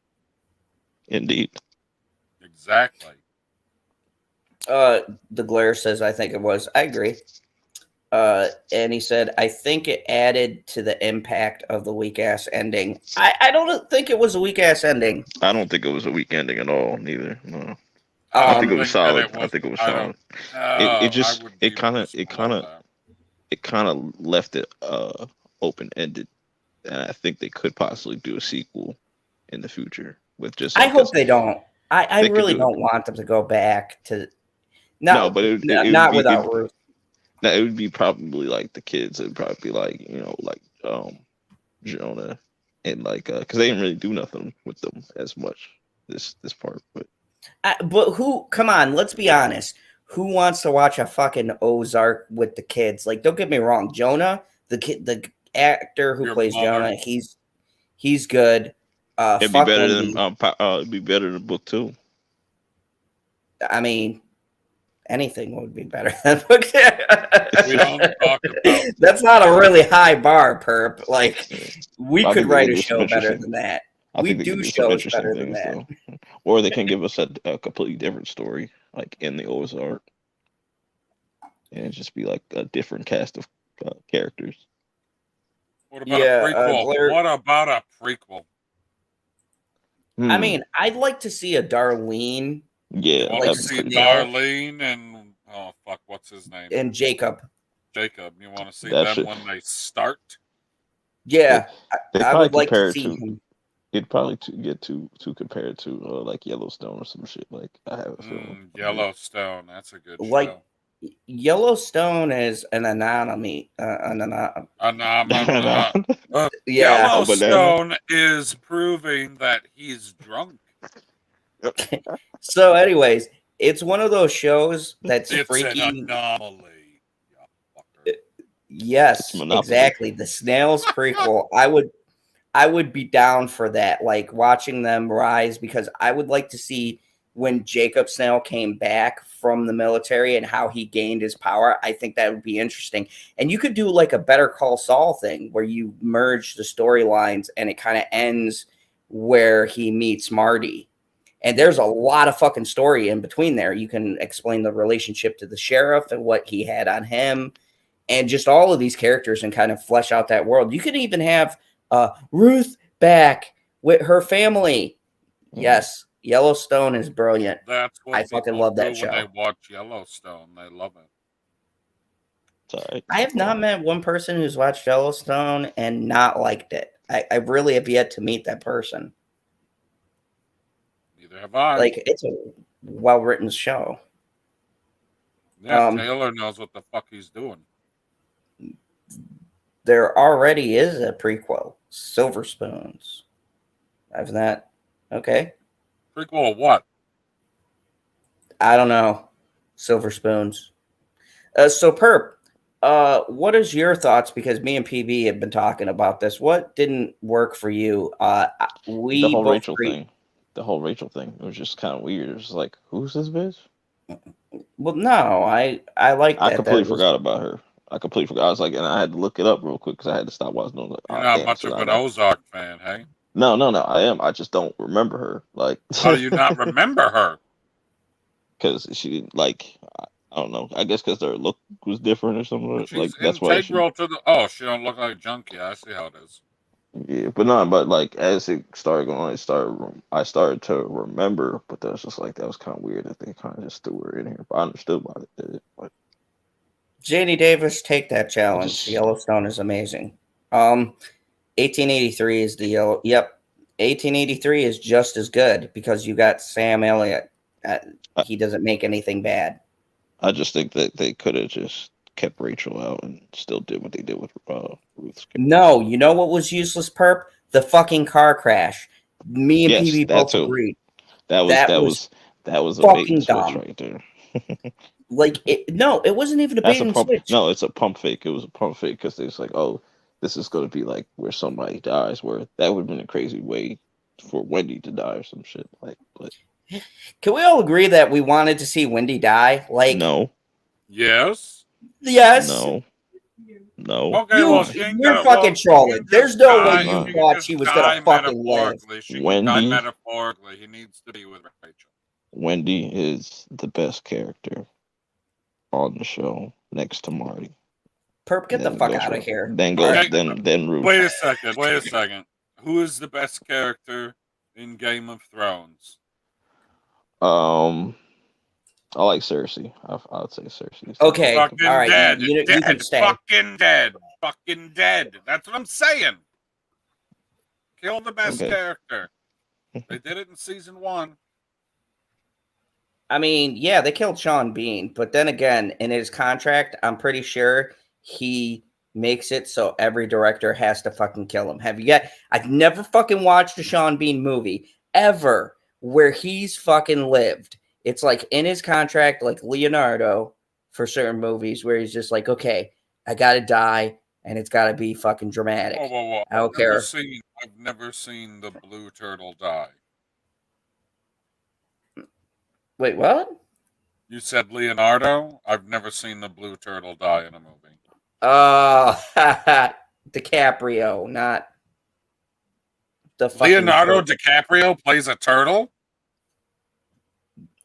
Indeed. Exactly. The Glare says, I think it was. I agree. And he said, I think it added to the impact of the weak ass ending. I don't think it was a weak ass ending. I don't think it was a weak ending at all, neither. No. I I think it don't was think that solid. it was. I think it was I solid. don't. It I just would it even kind of dispute that. it kind of left it open ended, and I think they could possibly do a sequel in the future with just I like hope they don't. I they could really do it. don't want them to go back to. No, but it would not be without Ruth. no, it would be probably like the kids. It'd probably be like like Jonah and like because they didn't really do nothing with them as much this part, but. But who? Come on, let's be honest. Who wants to watch a fucking Ozark with the kids? Like, don't get me wrong, Jonah, the actor who Your plays mother. Jonah, he's good. It'd be Fuck better Wendy. than it'd be better than book 2. I mean, anything would be better than book. We don't talk about. That's not a really high bar, perp. Like, we I could think they write could a do some show better interesting. than that. I We think they do could do some shows interesting better than things that. though, or they can give us a completely different story, like in the Ozark, and just be like a different cast of characters. What about Yeah, a prequel? Blair- What about a prequel? I mean, I'd like to see a Darlene yeah, You want like to see Snail. Darlene and oh fuck, what's his name? and Jacob. Jacob. You want to see That them shit- when they start? Yeah, They I probably would like to compare it see to. him. It'd probably get too compared to like Yellowstone or some shit. Like I have a feeling. Yellowstone. That's a good Like show. Yellowstone is an anomaly. Yeah. Yeah. Yellowstone is proving that he's drunk. So, anyways, it's one of those shows that's It's freaky. an anomaly. Yes, Monopoly. exactly. The Snails prequel. I would be down for that. Like watching them rise, because I would like to see when Jacob Snail came back from the military and how he gained his power. I think that would be interesting. And you could do like a Better Call Saul thing where you merge the storylines and it kind of ends where he meets Marty. And there's a lot of fucking story in between there. You can explain the relationship to the sheriff and what he had on him and just all of these characters and kind of flesh out that world. You could even have Ruth back with her family. Yes, Yellowstone is brilliant. That's what I fucking love that do show. when they watch Yellowstone. They love it. Sorry. I have not met one person who's watched Yellowstone and not liked it. I really have yet to meet that person. Neither have I. Like, it's a well-written show. Yeah, Taylor knows what the fuck he's doing. There already is a prequel, Silver Spoons. I've not. Okay. Prequel of what? I don't know. Silver Spoons. So, Perp, what is your thoughts? Because me and PB have been talking about this. What didn't work for you? We the whole both Rachel agree. thing. The whole Rachel thing. It was just kind of weird. It was like, who's this bitch? Well, no, I like that. I completely forgot about her. I completely forgot. I was like, and I had to look it up real quick because I had to stop watching. Like, You're not much of an Ozark fan, hey? No, I am. I just don't remember her. Like, how do you not remember her? Because she like, I don't know. I guess because their look was different or something. She's like that's why. Integral to the. Oh, she don't look like junkie. I see how it is. Yeah, but like as it started going on, I started to remember, but that was just like that was kind of weird that they kind of just threw her in here. But I understood why they did it. But Janie Davis, take that challenge. Yellowstone is amazing. 1883 is the yellow. Yep, 1883 is just as good because you got Sam Elliott. He doesn't make anything bad. I just think that they could have just kept Rachel out and still did what they did with Ruth's. No, you know what was useless, Perp? The fucking car crash. Me and PB both agreed. That was a fucking bait and switch dumb right there. Like, it wasn't even a bait and switch. No, it's a pump fake. It was a pump fake because they was like, oh, this is going to be like where somebody dies. Where that would have been a crazy way for Wendy to die or some shit. Like, but can we all agree that we wanted to see Wendy die? Like, no. Yes. Yes. No. You. No. Okay, well, You, she ain't you're gonna. fucking Well, trolling. she can There's just no way die. I'm you not. She can thought just she was die gonna fucking live. metaphorically. She can die Wendy. metaphorically. He needs to be with Rachel. Wendy is the best character on the show next to Marty. Perp, get the Then fuck goes out of Ruth. here. Then All goes right. then Ruth. Wait a second. Wait a second. Who is the best character in Game of Thrones? I like Cersei. I would say Cersei. Is the Okay. best. Fucking All right. dead. You Dead. can stay. Fucking dead. Fucking dead. That's what I'm saying. Kill the best Okay. character. They did it in season 1. I mean, yeah, they killed Sean Bean, but then again, in his contract, I'm pretty sure he makes it so every director has to fucking kill him. I've never fucking watched a Sean Bean movie ever where he's fucking lived. It's like in his contract, like Leonardo for certain movies, where he's just like, okay, I gotta die, and it's gotta be fucking dramatic. Whoa. I don't care. I've never seen the blue turtle die. Wait, what? You said Leonardo? I've never seen the blue turtle die in a movie. DiCaprio, not the fucking Leonardo turtle. DiCaprio plays a turtle?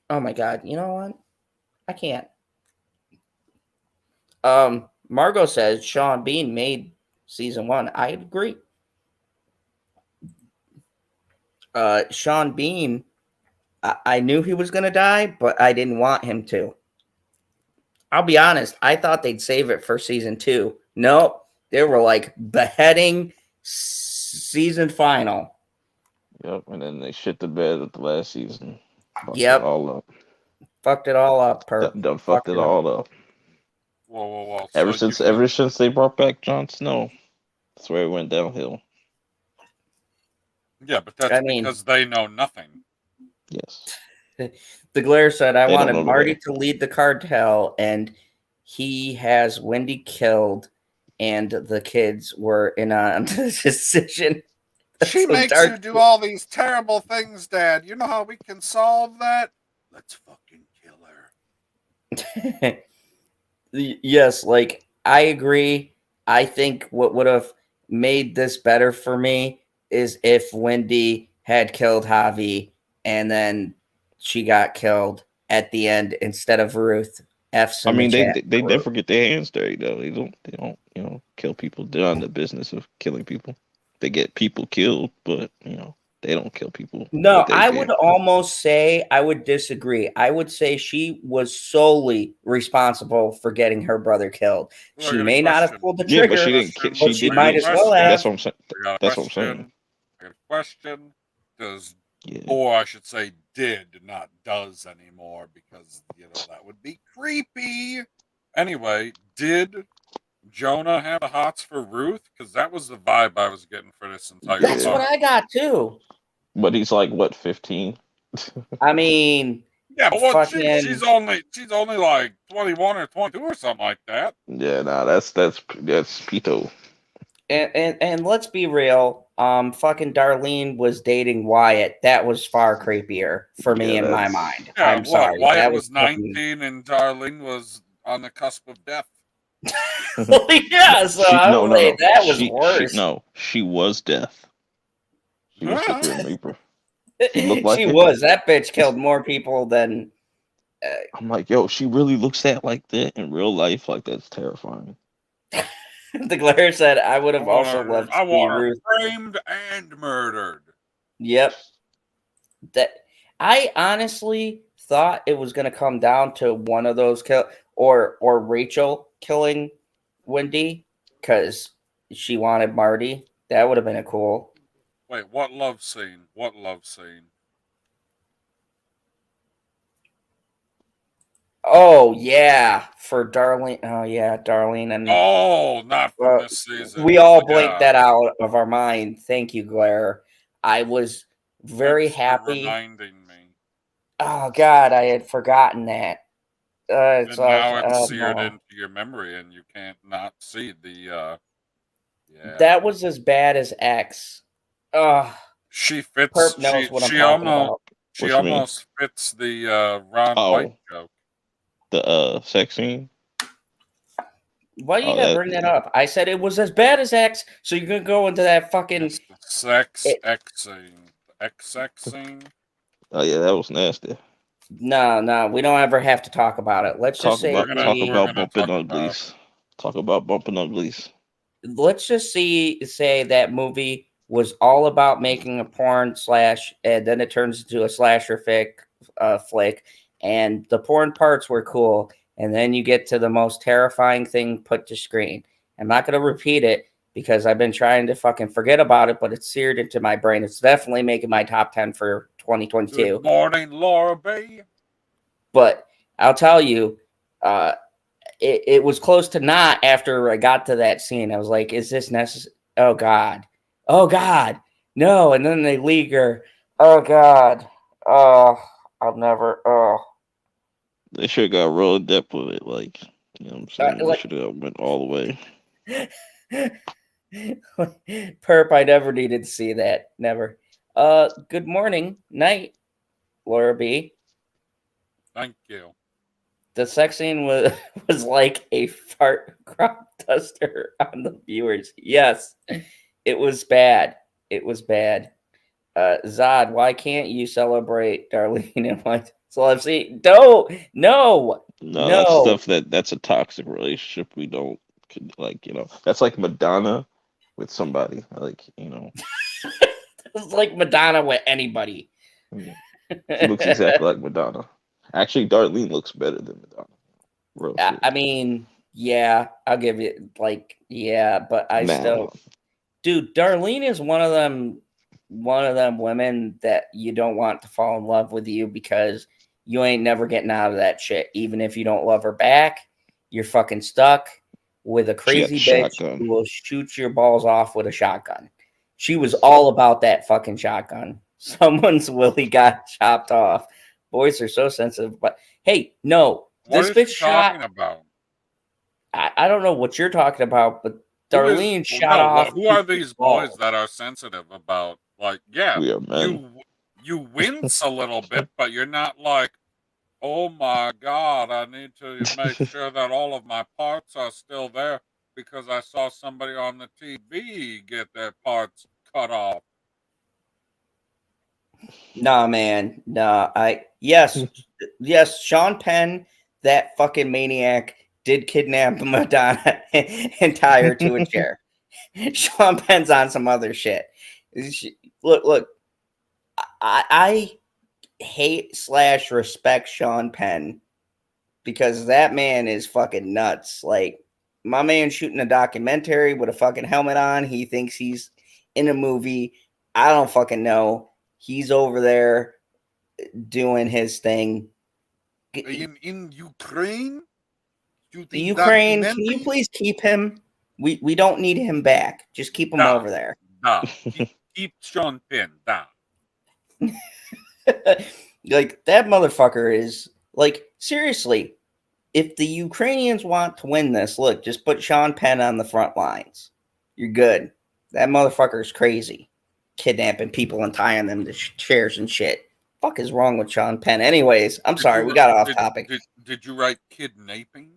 Oh my god, you know what? I can't. Margot says Sean Bean made season 1. I agree. Sean Bean, I knew he was gonna die, but I didn't want him to. I'll be honest, I thought they'd save it for season 2. Nope. They were like beheading season final. Yep, and then they shit the bed at the last season. Fucked Yep. it all up. Fucked it all up, perp. Done fucked it all up. Whoa. Ever since they brought back Jon Snow, that's where it went downhill. Yeah, but that's because they know nothing. Yes. The Glare said, I They don't know wanted the Marty way. to lead the cartel, and he has Wendy killed, and the kids were in on the decision. She So makes dark. you do all these terrible things, Dad. You know how we can solve that? Let's fucking kill her. Yes, like, I agree. I think what would have made this better for me is if Wendy had killed Javi and then she got killed at the end instead of Ruth. F's in the chat. they never get their hands dirty though. They don't kill people. They're on the business of killing people. They get people killed, but they don't kill people. No, But I would almost say I would disagree. I would say she was solely responsible for getting her brother killed. Well, She may not have pulled the trigger, but she didn't. but she might as well have. That's what I'm saying. That's what I'm saying. I got a question. Yeah. Or I should say did, not does anymore, because, that would be creepy. Anyway, did Jonah have the hots for Ruth? Because that was the vibe I was getting for this entire That's what I got too. But he's like, what, 15? I mean, yeah, but she's only like 21 or 22 or something like that. Yeah, nah, that's Pito. And let's be real, fucking Darlene was dating Wyatt. That was far creepier for me in my mind. Yeah, I'm sorry. Wyatt that was 19 and Darlene was on the cusp of death. Yeah, so that was worse. She was death. She was the Grim Reaper. She was. That bitch killed more people than. I'm like, yo, she really looks like that in real life. Like, that's terrifying. The Glare said, I would have also loved to see Ruth framed and murdered. Yep. That I honestly thought it was going to come down to one of those or Rachel killing Wendy because she wanted Marty. That would have been a cool. Wait, what love scene? What love scene? Oh yeah, for Darlene. Oh yeah, Darlene and. Oh, not from this season. We all blanked that out of our mind. Thank you, Glare. I was very happy. Reminding me. Oh God, I had forgotten that. And now it's seared into your memory, and you can't not see the. Yeah. That was as bad as X. She fits. Perp knows what I'm talking about. She almost fits the Ron White joke. The sex scene? Why you Oh, gotta bring that up? I said it was as bad as X, so you're gonna go into that fucking It's the sex It- Xing. X-Xing. Oh yeah, that was nasty. No, we don't ever have to talk about it. Let's just Talk say about We're talk gonna about talk bumping about uglies. Talk about bumping uglies. let's just say that movie was all about making a porn slash, and then it turns into a slasher flick, and the porn parts were cool, and then you get to the most terrifying thing put to screen. I'm not gonna repeat it because I've been trying to fucking forget about it, but it's seared into my brain. It's definitely making my top 10 for 2022. Good morning, Laura B. But I'll tell you, it was close to not after I got to that scene. I was like, is this necessary? Oh, God. Oh, God. No. And then they leak her. Oh, God. Oh, I'll never. Oh. They should have got real in depth with it. Like, you know what I'm saying? They Like, should have went all the way. Perp, I never needed to see that. Never. Good morning, night, Laura B. Thank you. The sex scene was like a fart crop duster on the viewers. Yes, it was bad. It was bad. Zod, why can't you celebrate Darlene and what? So I've seen. No, No, that's no. stuff that's a toxic relationship. We don't like, that's like Madonna with somebody. Like, It's like Madonna with anybody. she looks exactly like Madonna. Actually, Darlene looks better than Madonna. Real shit. I mean, yeah, I'll give you yeah, but I still, dude, Darlene is one of them women that you don't want to fall in love with you because you ain't never getting out of that shit. Even if you don't love her back, you're fucking stuck with a crazy bitch shotgun. who will shoot your balls off with a shotgun. She was all about that fucking shotgun. Someone's willy got chopped off. Boys are so sensitive, but hey, no, What this is bitch she shot. talking about? I don't know what you're talking about, but Darlene shot off. Who are these boys that are sensitive about? Like, yeah, We are men. you wince a little bit, but you're not like, oh my God, I need to make sure that all of my parts are still there because I saw somebody on the TV get their parts cut off. Nah, man. Nah, yes, Sean Penn, that fucking maniac, did kidnap Madonna and tie her to a chair. Sean Penn's on some other shit. Look, I hate / respect Sean Penn because that man is fucking nuts. Like, my man shooting a documentary with a fucking helmet on. He thinks he's in a movie. I don't fucking know. He's over there doing his thing. In Ukraine? The Ukraine, can you please keep him? We don't need him back. Just keep him over there. Nah. Keep Sean Penn down. Like, that motherfucker is like, seriously, if the Ukrainians want to win this, look, just put Sean Penn on the front lines. You're good. That motherfucker is crazy. Kidnapping people and tying them to chairs and shit. Fuck is wrong with Sean Penn? Anyways, I'm sorry, we got off topic. Did you write kidnapping?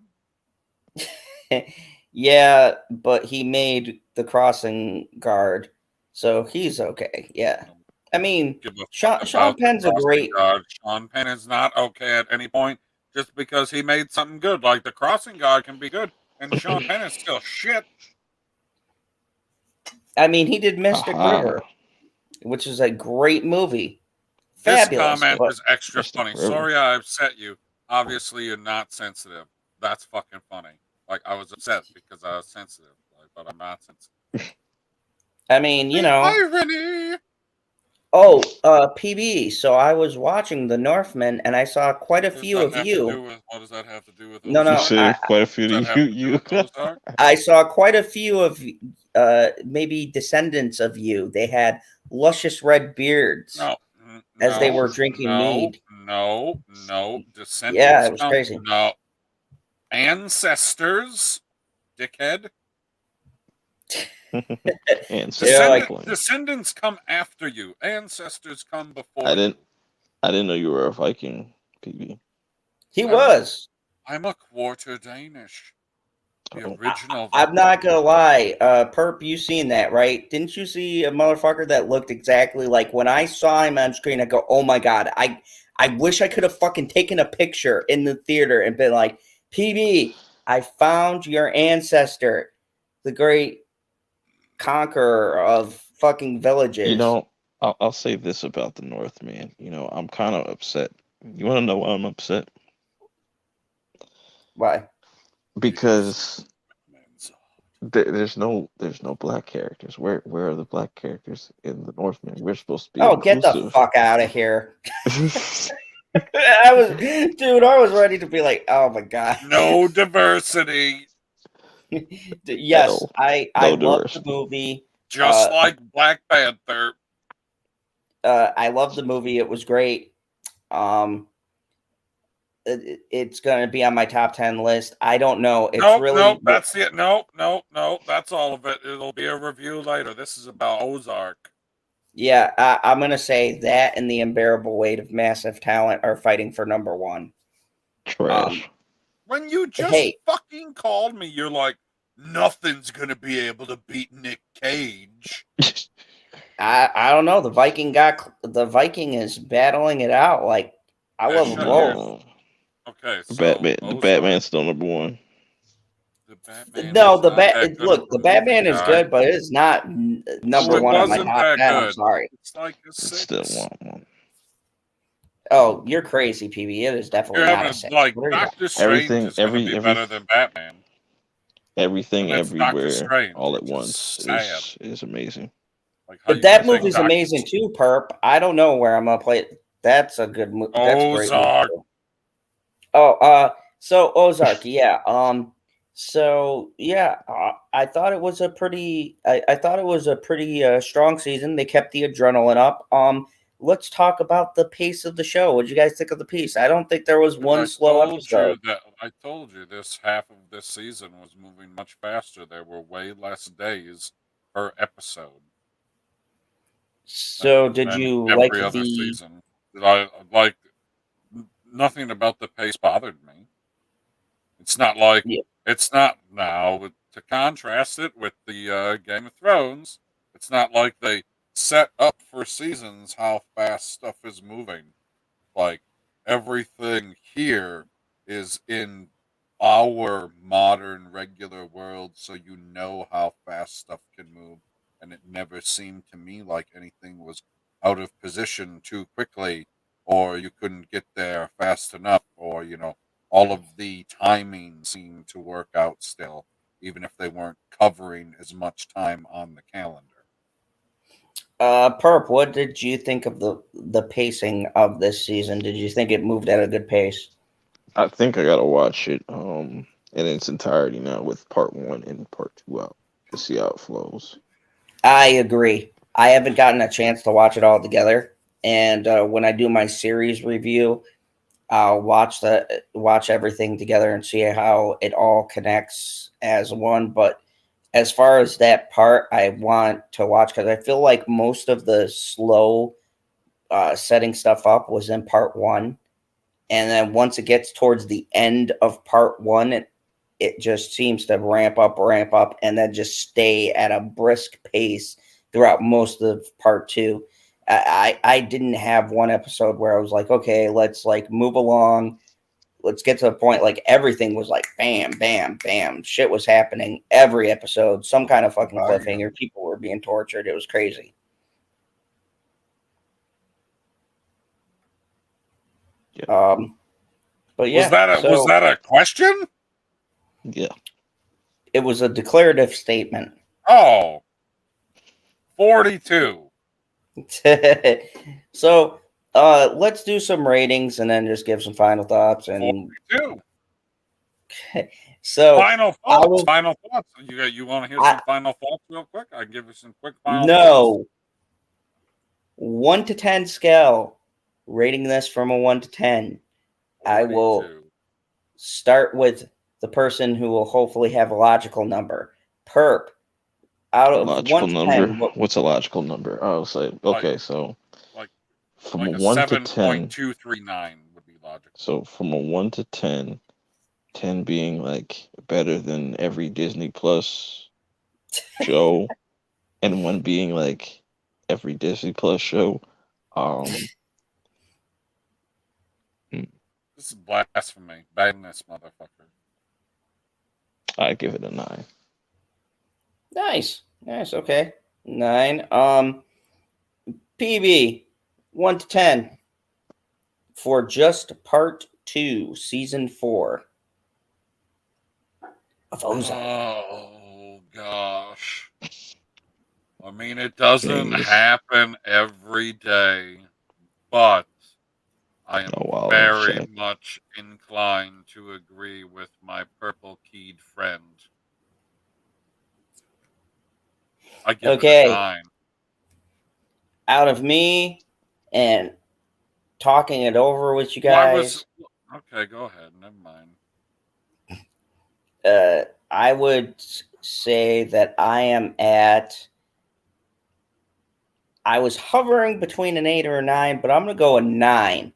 Yeah, but he made the crossing guard, so he's okay. Yeah. I mean, Sean Penn's a great guard. Sean Penn is not okay at any point just because he made something good. Like the crossing guard can be good, and Sean Penn is still shit. I mean, he did Mystic River, which is a great movie. Fabulous. This comment is extra funny. Sorry I upset you. Obviously, you're not sensitive. That's fucking funny. Like, I was upset because I was sensitive, but I'm not sensitive. I mean, you know. Irony. Oh, PB. So I was watching The Northman, and I saw quite a few of you. What does that have to do with? No, quite a few of you. I saw quite a few of, maybe descendants of you. They had luscious red beards as they were drinking mead. No, descendants. Yeah, it was crazy. No, ancestors, dickhead. Descendants come after you. Ancestors come before. I didn't know you were a Viking, PB. He was. I'm a quarter Danish. The Oh. original. I'm not gonna lie, Perp, you seen that, right? Didn't you see a motherfucker that looked exactly like when I saw him on screen? I go, oh my god, I wish I could have fucking taken a picture in the theater and been like, PB, I found your ancestor, the great conqueror of fucking villages. You know, I'll say this about the North, man. You know, I'm kind of upset. You want to know why I'm upset? Why? Because there's no black characters. Where are the black characters in the North, man? We're supposed to be Get the inclusive. fuck out of here. I was ready to be like, oh my god. No diversity. Yes, I love diversity. the movie. Just like Black Panther. I love the movie. It was great. It's going to be on my top 10 list. I don't know. It's Nope, that's it. Nope, that's all of it. It'll be a review later. This is about Ozark. Yeah, I'm going to say that and The Unbearable Weight of Massive Talent are fighting for number one. Trash. When you just fucking called me, you're like, nothing's going to be able to beat Nick Cage. I don't know. The Viking is battling it out. Like, I love them both. Okay, so the Batman's still number one. The Batman. No, the Batman is good, but it's not number one on my top 10. I'm sorry. It's like a 6. Still want one. Oh, you're crazy, PB. It is definitely not a 6. Like Doctor Strange is going to be better than Batman. Everything everywhere all at once is amazing. But that movie's amazing too, Perp. I don't know where I'm gonna play it. That's a good movie. That's a great movie. So Ozark, yeah. So yeah, I thought it was a pretty. I thought it was a pretty strong season. They kept the adrenaline up. Let's talk about the pace of the show. What did you guys think of the pace? I don't think there was one slow episode. I told you this half of this season was moving much faster. There were way less days per episode. So did you like the season? I like nothing about the pace bothered me. It's not like it's not now to contrast it with the Game of Thrones. It's not like they set up for seasons how fast stuff is moving. Like everything here is in our modern regular world, so you know how fast stuff can move. And it never seemed to me like anything was out of position too quickly, or you couldn't get there fast enough, or, all of the timing seemed to work out still, even if they weren't covering as much time on the calendar. Perp, what did you think of the pacing of this season? Did you think it moved at a good pace? I think I gotta watch it in its entirety now with part 1 and part 2 out to see how it flows. I agree. I haven't gotten a chance to watch it all together, and when I do my series review, I'll watch everything together and see how it all connects as one. But as far as that part, I want to watch because I feel like most of the slow setting stuff up was in part 1, and then once it gets towards the end of part 1, it just seems to ramp up, and then just stay at a brisk pace throughout most of part 2. I didn't have one episode where I was like, okay, let's like move along. Let's get to the point. Like everything was like bam, bam, bam. Shit was happening every episode. Some kind of fucking cliffhanger. People were being tortured. It was crazy. Yeah. But yeah. Was that a question? Yeah. It was a declarative statement. Oh. 42. So let's do some ratings and then just give some final thoughts. And 42. Okay. So final thoughts. You want to hear some final thoughts real quick? I can give you some quick final thoughts. 1 to 10 scale. Rating this from a 1 to 10. 42. I will start with the person who will hopefully have a logical number. Perp. Out of logical 1 to number. 10, what's a logical number? I'll say okay. So from like a 1 to 10, 7.239 would be logical. So from a 1 to 10, 10 being like better than every Disney Plus show, and 1 being like every Disney Plus show. Hmm, This is blasphemy. Badness, motherfucker. I give it a 9. Nice. Okay. 9. PB 1 to 10 for just part 2, season 4 of Ozark. Oh gosh. I mean, it doesn't Jeez. happen every day, but I am Oh wow, very check. much inclined to agree with my purple-keyed friend. I give it a Okay. 9. Out of me and talking it over with you Why was guys, okay? Go ahead. Never mind. I would say that I was hovering between an 8 or a 9, but I'm going to go a 9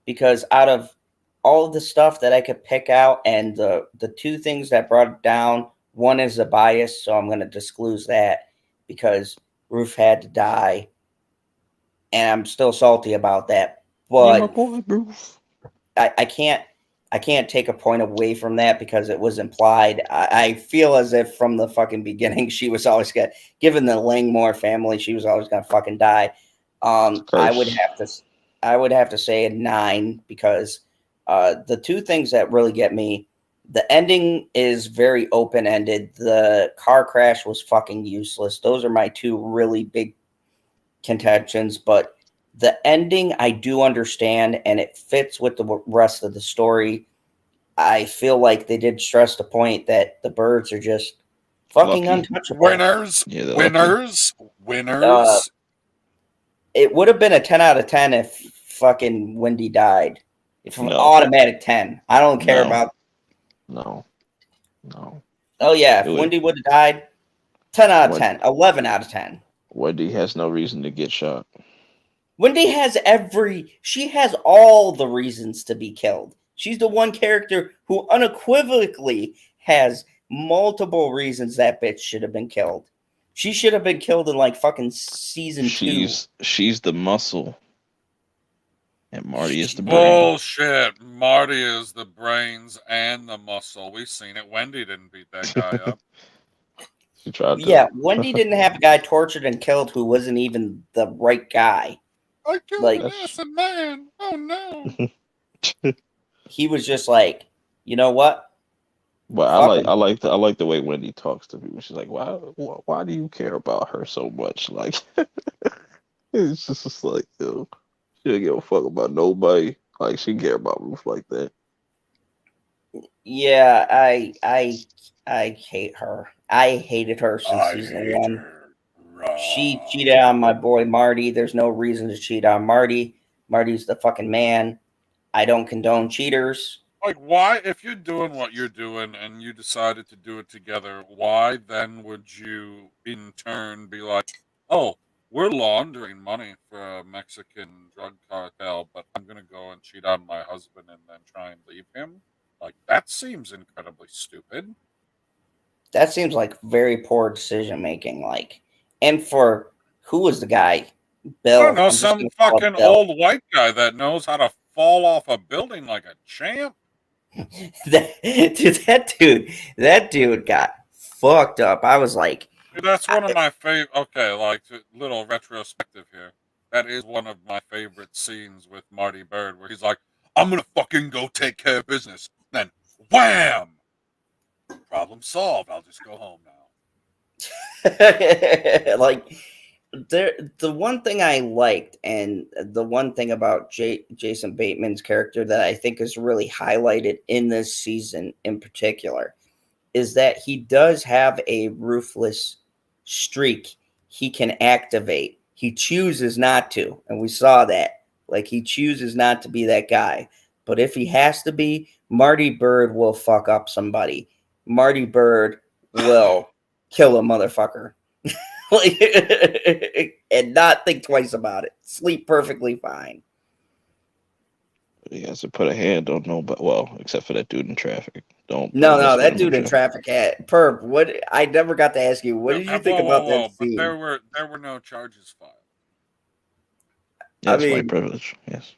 because out of all of the stuff that I could pick out and the 2 things that brought it down, one is a bias, so I'm going to disclose that because Ruth had to die, and I'm still salty about that. Yeah, my But boy, Bruce. I can't take a point away from that because it was implied. I feel as if from the fucking beginning she was always gonna, given the Langmore family, she was always gonna fucking die. I would have to say a 9 because the 2 things that really get me, the ending is very open ended. The car crash was fucking useless. Those are my 2 really big contentions, but the ending I do understand and it fits with the rest of the story. I feel like they did stress the point that the birds are just fucking Lucky. untouchable. Winners, Yeah, they're lucky. winners. It would have been a 10 out of 10 if fucking Wendy died. If No. automatic 10. I don't care No. about. No. Oh yeah, if Do it. Wendy would have died, 10 out of What? 10, 11 out of 10. Wendy has no reason to get shot. Wendy she has all the reasons to be killed. She's the one character who unequivocally has multiple reasons that bitch should have been killed. She should have been killed in like fucking season 2. She's the muscle, and Marty is the brain. Bullshit. Marty is the brains and the muscle. We've seen it. Wendy didn't beat that guy up. She tried to. Yeah, Wendy didn't have a guy tortured and killed who wasn't even the right guy. I killed Like- an innocent man. Oh no. He was just like, you know what? But Fuck I like the way Wendy talks to people. She's like, why do you care about her so much? Like, it's just like, yo, she don't give a fuck about nobody. Like, she care about Ruth like that. Yeah, I hate her. I hated her since I season hate 1. her. She cheated on my boy Marty. There's no reason to cheat on Marty. Marty's the fucking man. I don't condone cheaters. Like, why, if you're doing what you're doing and you decided to do it together, why then would you in turn be like, oh, we're laundering money for a Mexican drug cartel, but I'm going to go and cheat on my husband and then try and leave him? Like, that seems incredibly stupid. That seems like very poor decision making. Like, and for who was the guy? Bill. I don't know, I'm just some gonna call fucking Bill. old white guy that knows how to fall off a building like a champ. That dude got fucked up. I was like, Dude, that's one of my favorite. Okay, like little retrospective here. That is one of my favorite scenes with Marty Bird, where he's like, "I'm gonna fucking go take care of business." Then, wham! Problem solved. I'll just go home now. like the one thing I liked, and the one thing about Jason Bateman's character that I think is really highlighted in this season in particular is that he does have a ruthless streak he can activate. He chooses not to, and we saw that. Like, he chooses not to be that guy. But if he has to be, Marty Bird will fuck up somebody. Marty Bird will kill a motherfucker. And not think twice about it. Sleep perfectly fine. He hasn't put a hand on nobody. Well, except for that dude in traffic. Don't No, mess with that him dude in traffic had perp. What I never got to ask you. What did you think about that But scene? there were no charges filed. Yes, I white mean- privilege. Yes.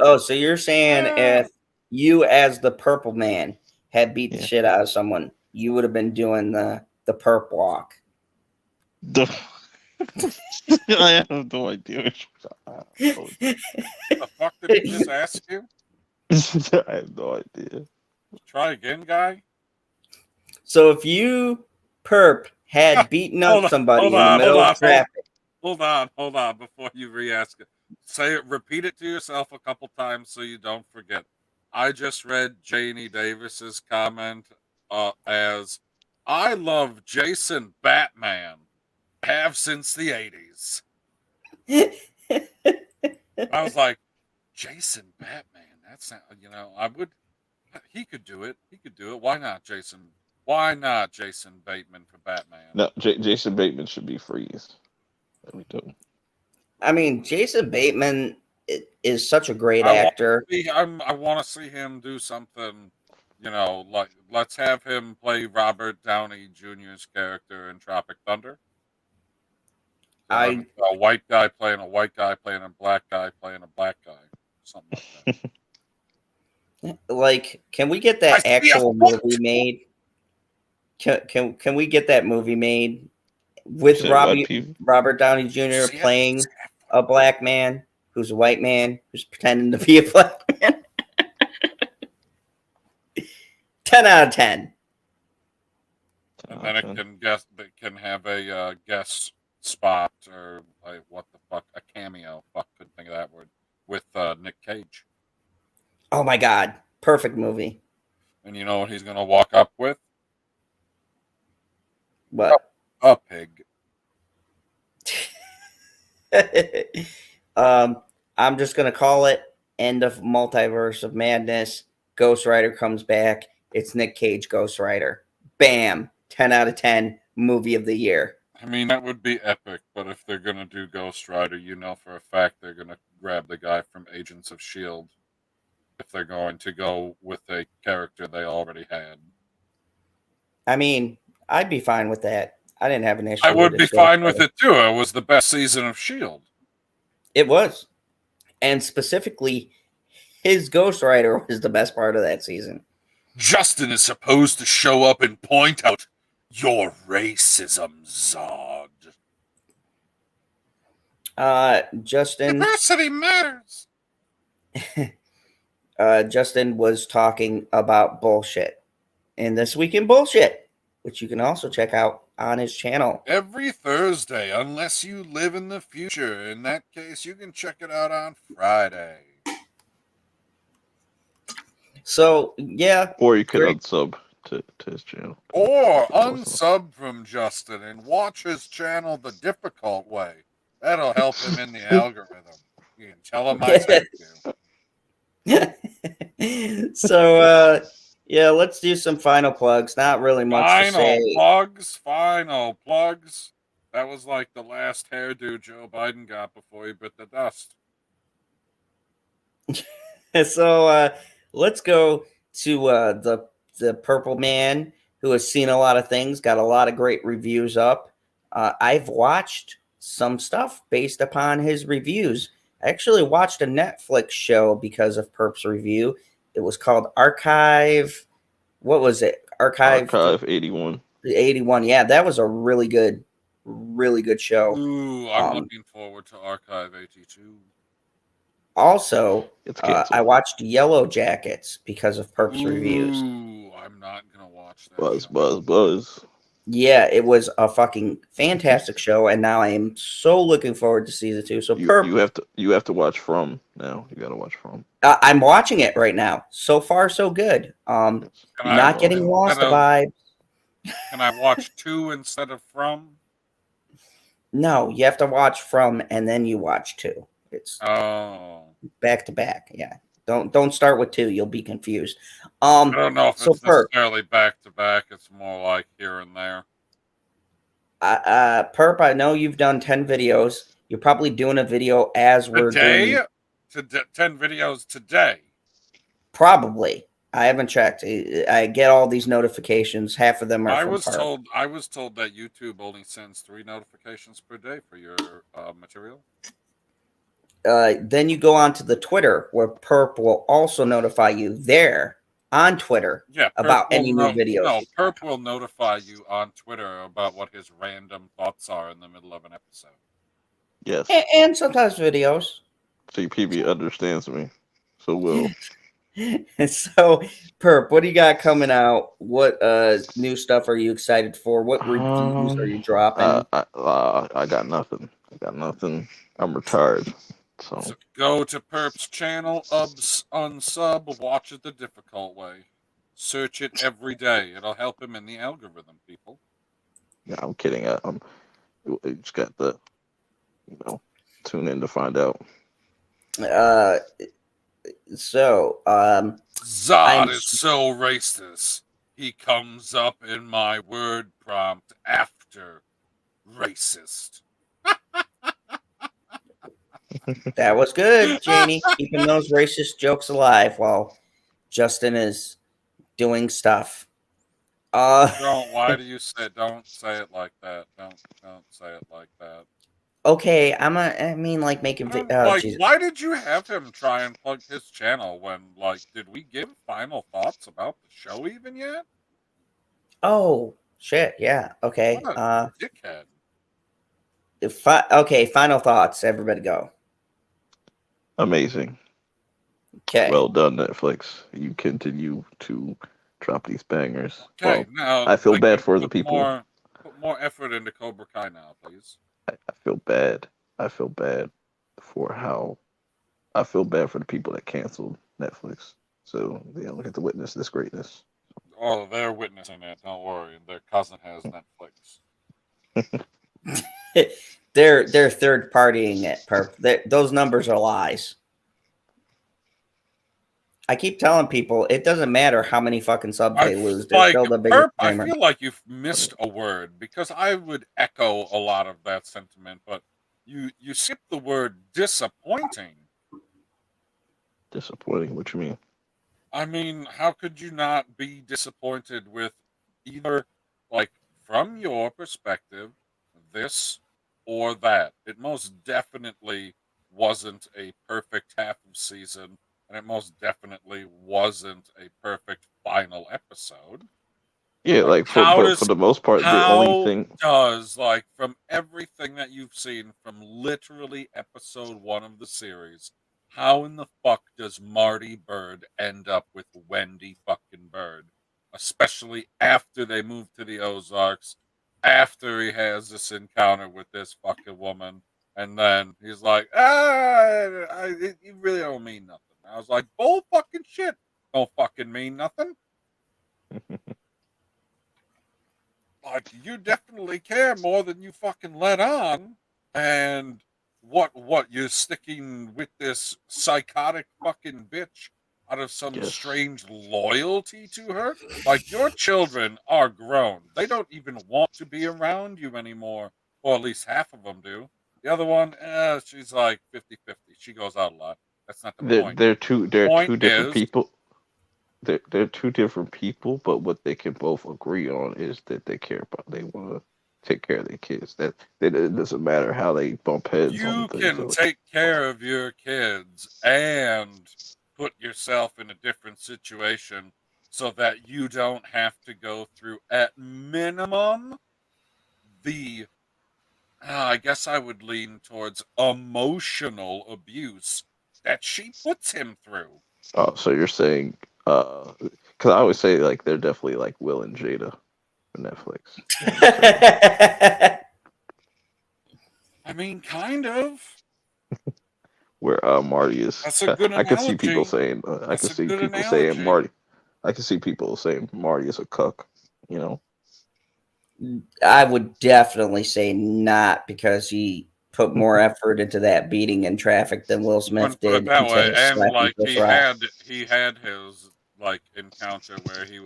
Oh, so you're saying if you, as the purple man, had beat the Yeah. shit out of someone, you would have been doing the perp walk. The I have no idea. The fuck did he just ask you? I have no idea. Try again, guy. So if you perp had beaten up somebody in the middle of traffic, Hold on, before you re-ask it. Repeat it to yourself a couple times so you don't forget. I just read Janie Davis's comment as, I love Jason Batman. Have since the 80s. I was like, Jason Batman? That's not, he could do it. Why not Jason? Why not Jason Bateman for Batman? No, Jason Bateman should be freeze. We do. I mean, Jason Bateman is such a great actor. I want to see him do something, like let's have him play Robert Downey Jr.'s character in Tropic Thunder. A white guy playing a white guy playing a black guy playing a black guy, something like that. Like, can we get that actual movie made? Can we get that movie made with Robert Downey Jr. playing a black man who's a white man who's pretending to be a black man? 10 out of 10. And then it can have a guest spot or what the fuck, a cameo. Fuck, couldn't think of that word, with Nick Cage. Oh my god, perfect movie. And you know what he's gonna walk up with? What? A pig. I'm just gonna call it end of Multiverse of Madness. Ghost Rider comes back. It's Nick Cage Ghost Rider. Bam. 10 out of 10 movie of the year. I mean, that would be epic, but if they're gonna do Ghost Rider, you know for a fact they're gonna grab the guy from Agents of S.H.I.E.L.D. if they're going to go with a character they already had. I mean, I'd be fine with that. I didn't have an issue. I would be fine with it too. It was the best season of S.H.I.E.L.D. It was. And specifically, his Ghost Rider was the best part of that season. Justin is supposed to show up and point out your racism, Zod. Justin. Diversity matters. Justin was talking about bullshit in This Week in Bullshit, which you can also check out on his channel every Thursday, unless you live in the future. In that case, you can check it out on Friday. So yeah, or you can unsub to his channel, or unsub from Justin and watch his channel the difficult way. That'll help him in the algorithm. You can tell him I sent you. So yeah, let's do some final plugs. Not really much to say. Final plugs. That was like the last hairdo Joe Biden got before he bit the dust. So let's go to the Purple Man, who has seen a lot of things, got a lot of great reviews up. I've watched some stuff based upon his reviews. I actually watched a Netflix show because of Perp's review. It was called Archive. What was it? Archive 81. 81. Yeah, that was a really good show. Ooh, I'm looking forward to Archive 82. Also, I watched Yellow Jackets because of Perp's reviews. Ooh, I'm not gonna watch that. Buzz. Yeah, it was a fucking fantastic show, and now I am so looking forward to season 2. So Perp, you have to watch From now. You gotta watch From. I'm watching it right now. So far, so good. Not getting lost vibes. Can I watch 2 instead of From? No, you have to watch From and then you watch 2. It's back to back. Yeah. Don't start with 2. You'll be confused. I don't know if it's necessarily back to back. It's more like here and there. Perp, I know you've done 10 videos. You're probably doing a video as we're Today? doing. 10 videos today. Probably. I haven't checked. I get all these notifications. Half of them are I from was Park. told that YouTube only sends 3 notifications per day for your material. Then you go on to the Twitter, where Perp will also notify you there on Twitter about any new videos. No, Perp will notify you on Twitter about what his random thoughts are in the middle of an episode. Yes. And sometimes videos. CPB understands me. So will. So, Perp, what do you got coming out? What new stuff are you excited for? What reviews are you dropping? I got nothing. I'm retired. So go to Perp's channel, unsub, watch it the difficult way. Search it every day. It'll help him in the algorithm, people. yeah, I'm kidding. I'm just got the tune in to find out. Zod is so racist. He comes up in my word prompt after racist. That was good, Janie. Keeping those racist jokes alive while Justin is doing stuff. Why do you say? Don't say it like that. Don't say it like that. Okay, like making. Why did you have him try and plug his channel when, did we give final thoughts about the show even yet? Oh shit! Yeah. Okay. What a dickhead. Okay. Final thoughts. Everybody go. Amazing. Okay. Well done, Netflix. You continue to drop these bangers. Okay. Well, now I feel bad for the people. Put more effort into Cobra Kai now, please. I feel bad. I feel bad for how. I feel bad for the people that canceled Netflix, so they don't get to witness this greatness. Oh, they're witnessing it. Don't worry. Their cousin has Netflix. they're third partying it. Perp. Those numbers are lies. I keep telling people it doesn't matter how many fucking subs they lose. They're still the biggest Perp, I gamer. feel like you've missed a word because I would echo a lot of that sentiment, but you skipped the word disappointing. Disappointing? What you mean? I mean, how could you not be disappointed with either, from your perspective, this or that? It most definitely wasn't a perfect half of season, and it most definitely wasn't a perfect final episode. Yeah, for the most part, the only thing from everything that you've seen from literally episode 1 of the series, how in the fuck does Marty Bird end up with Wendy fucking Bird? Especially after they move to the Ozarks, after he has this encounter with this fucking woman, and then he's like, you really don't mean nothing. I was like, bull fucking shit. Don't fucking mean nothing. You definitely care more than you fucking let on. And what you're sticking with this psychotic fucking bitch out of some strange loyalty to her? Your children are grown. They don't even want to be around you anymore. Or at least half of them do. The other one, she's like 50-50. She goes out a lot. That's not the point. They're two different people. They're two different people, but what they can both agree on is that they care about. They want to take care of their kids. That it doesn't matter how they bump heads. You can take care of your kids and put yourself in a different situation so that you don't have to go through, at minimum, I guess I would lean towards emotional abuse that she puts him through. Oh, so you're saying, because I always say they're definitely Will and Jada for Netflix. I mean, kind of. Where Marty is. That's a good analogy. I can see people saying. I can see people saying Marty. I can see people saying Marty is a cuck. I would definitely say not, because he put more effort into that beating in traffic than Will Smith did. That way, and he had his encounter where he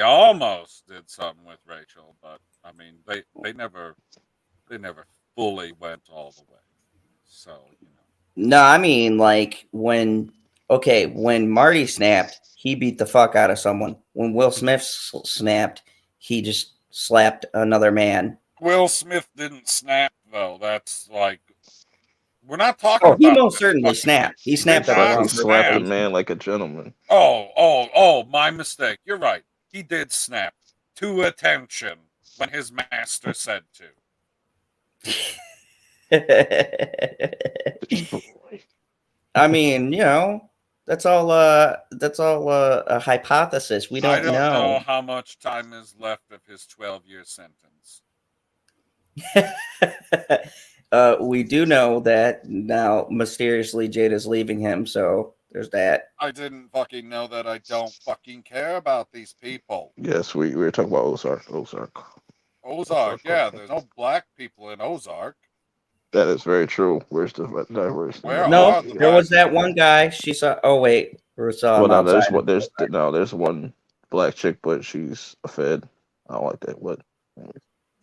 almost did something with Rachel, but I mean they never fully went all the way. So, No, I mean like when Marty snapped, he beat the fuck out of someone. When Will Smith snapped, he just slapped another man. Will Smith didn't snap though. That's like we're not talking Oh, he about most this certainly fucking. snapped. He He snapped did at the not wrong He slapped a snap. person. man like a gentleman. Oh, my mistake. You're right. He did snap to attention when his master said to. Bitch boy. I mean, that's all a hypothesis. We I don't don't know know. how much time is left of his 12-year sentence. We do know that now mysteriously Jade is leaving him, so there's that. I didn't fucking know that. I don't fucking care about these people. Yes, we were talking about Ozark. Ozark, yeah, Okay. there's no black people in Ozark. That is very true. Where's the diversity? Where No, are the there black was that people? one guy. She saw. Oh wait, Ruth saw Well, him now outside. there's one black chick, but she's a Fed. I don't like that. What?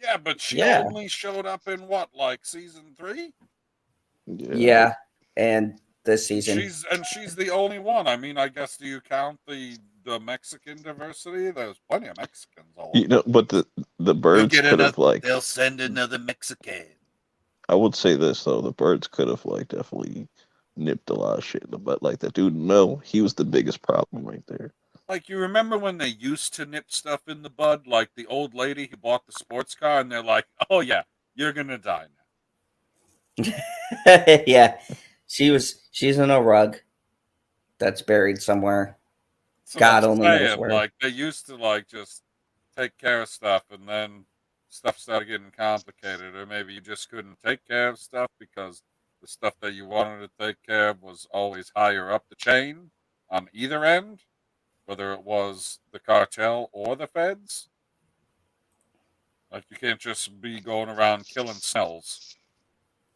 Yeah, but she Yeah. only showed up in what, like season 3? Yeah, and this season. She's the only one. I mean, I guess do you count the Mexican diversity? There's plenty of Mexicans all over. But the birds could have like. They'll send another Mexican. I would say this though, the birds could have like definitely nipped a lot of shit in the butt. Like that dude Mel, he was the biggest problem right there. Like, you remember when they used to nip stuff in the bud? Like the old lady who bought the sports car, and they're like, "Oh yeah, you're gonna die now." Yeah, she's in a rug that's buried somewhere. So God I'm only knows saying, where. like, they used to like just take care of stuff, and then stuff started getting complicated, or maybe you just couldn't take care of stuff because the stuff that you wanted to take care of was always higher up the chain on either end, whether it was the cartel or the feds. Like, you can't just be going around killing cells.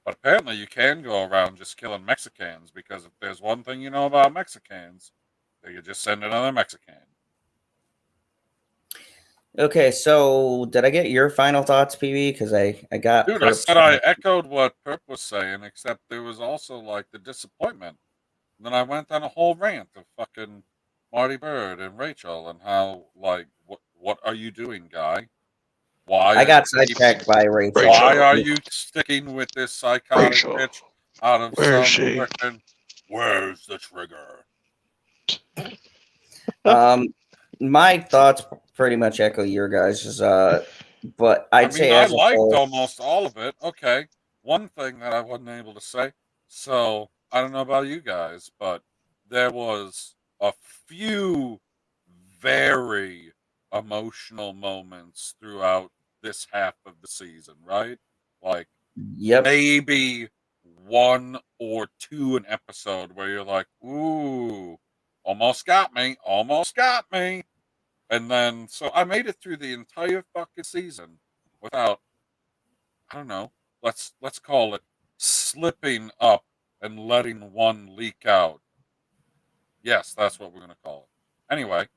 But apparently you can go around just killing Mexicans, because if there's one thing you know about Mexicans, they could just send another Mexican. Okay, so did I get your final thoughts, PB? Because I got. Dude, I said I echoed what Perp was saying, except there was also like the disappointment. And then I went on a whole rant of fucking Marty Bird and Rachel and how, like, what are you doing, guy? Why? I got sidetracked by Rachel. Why are you sticking with this psychotic Rachel, bitch out of where is some she? frickin' where's the trigger? My thoughts pretty much echo your guys'. But I'd say I as a liked whole, almost all of it. Okay, one thing that I wasn't able to say. So I don't know about you guys, but there was a few very emotional moments throughout this half of the season, right? Like, yep. maybe one or two an episode where you're like, ooh, almost got me. And then, so I made it through the entire fucking season without, I don't know, let's call it slipping up and letting one leak out. Yes, that's what we're going to call it. Anyway,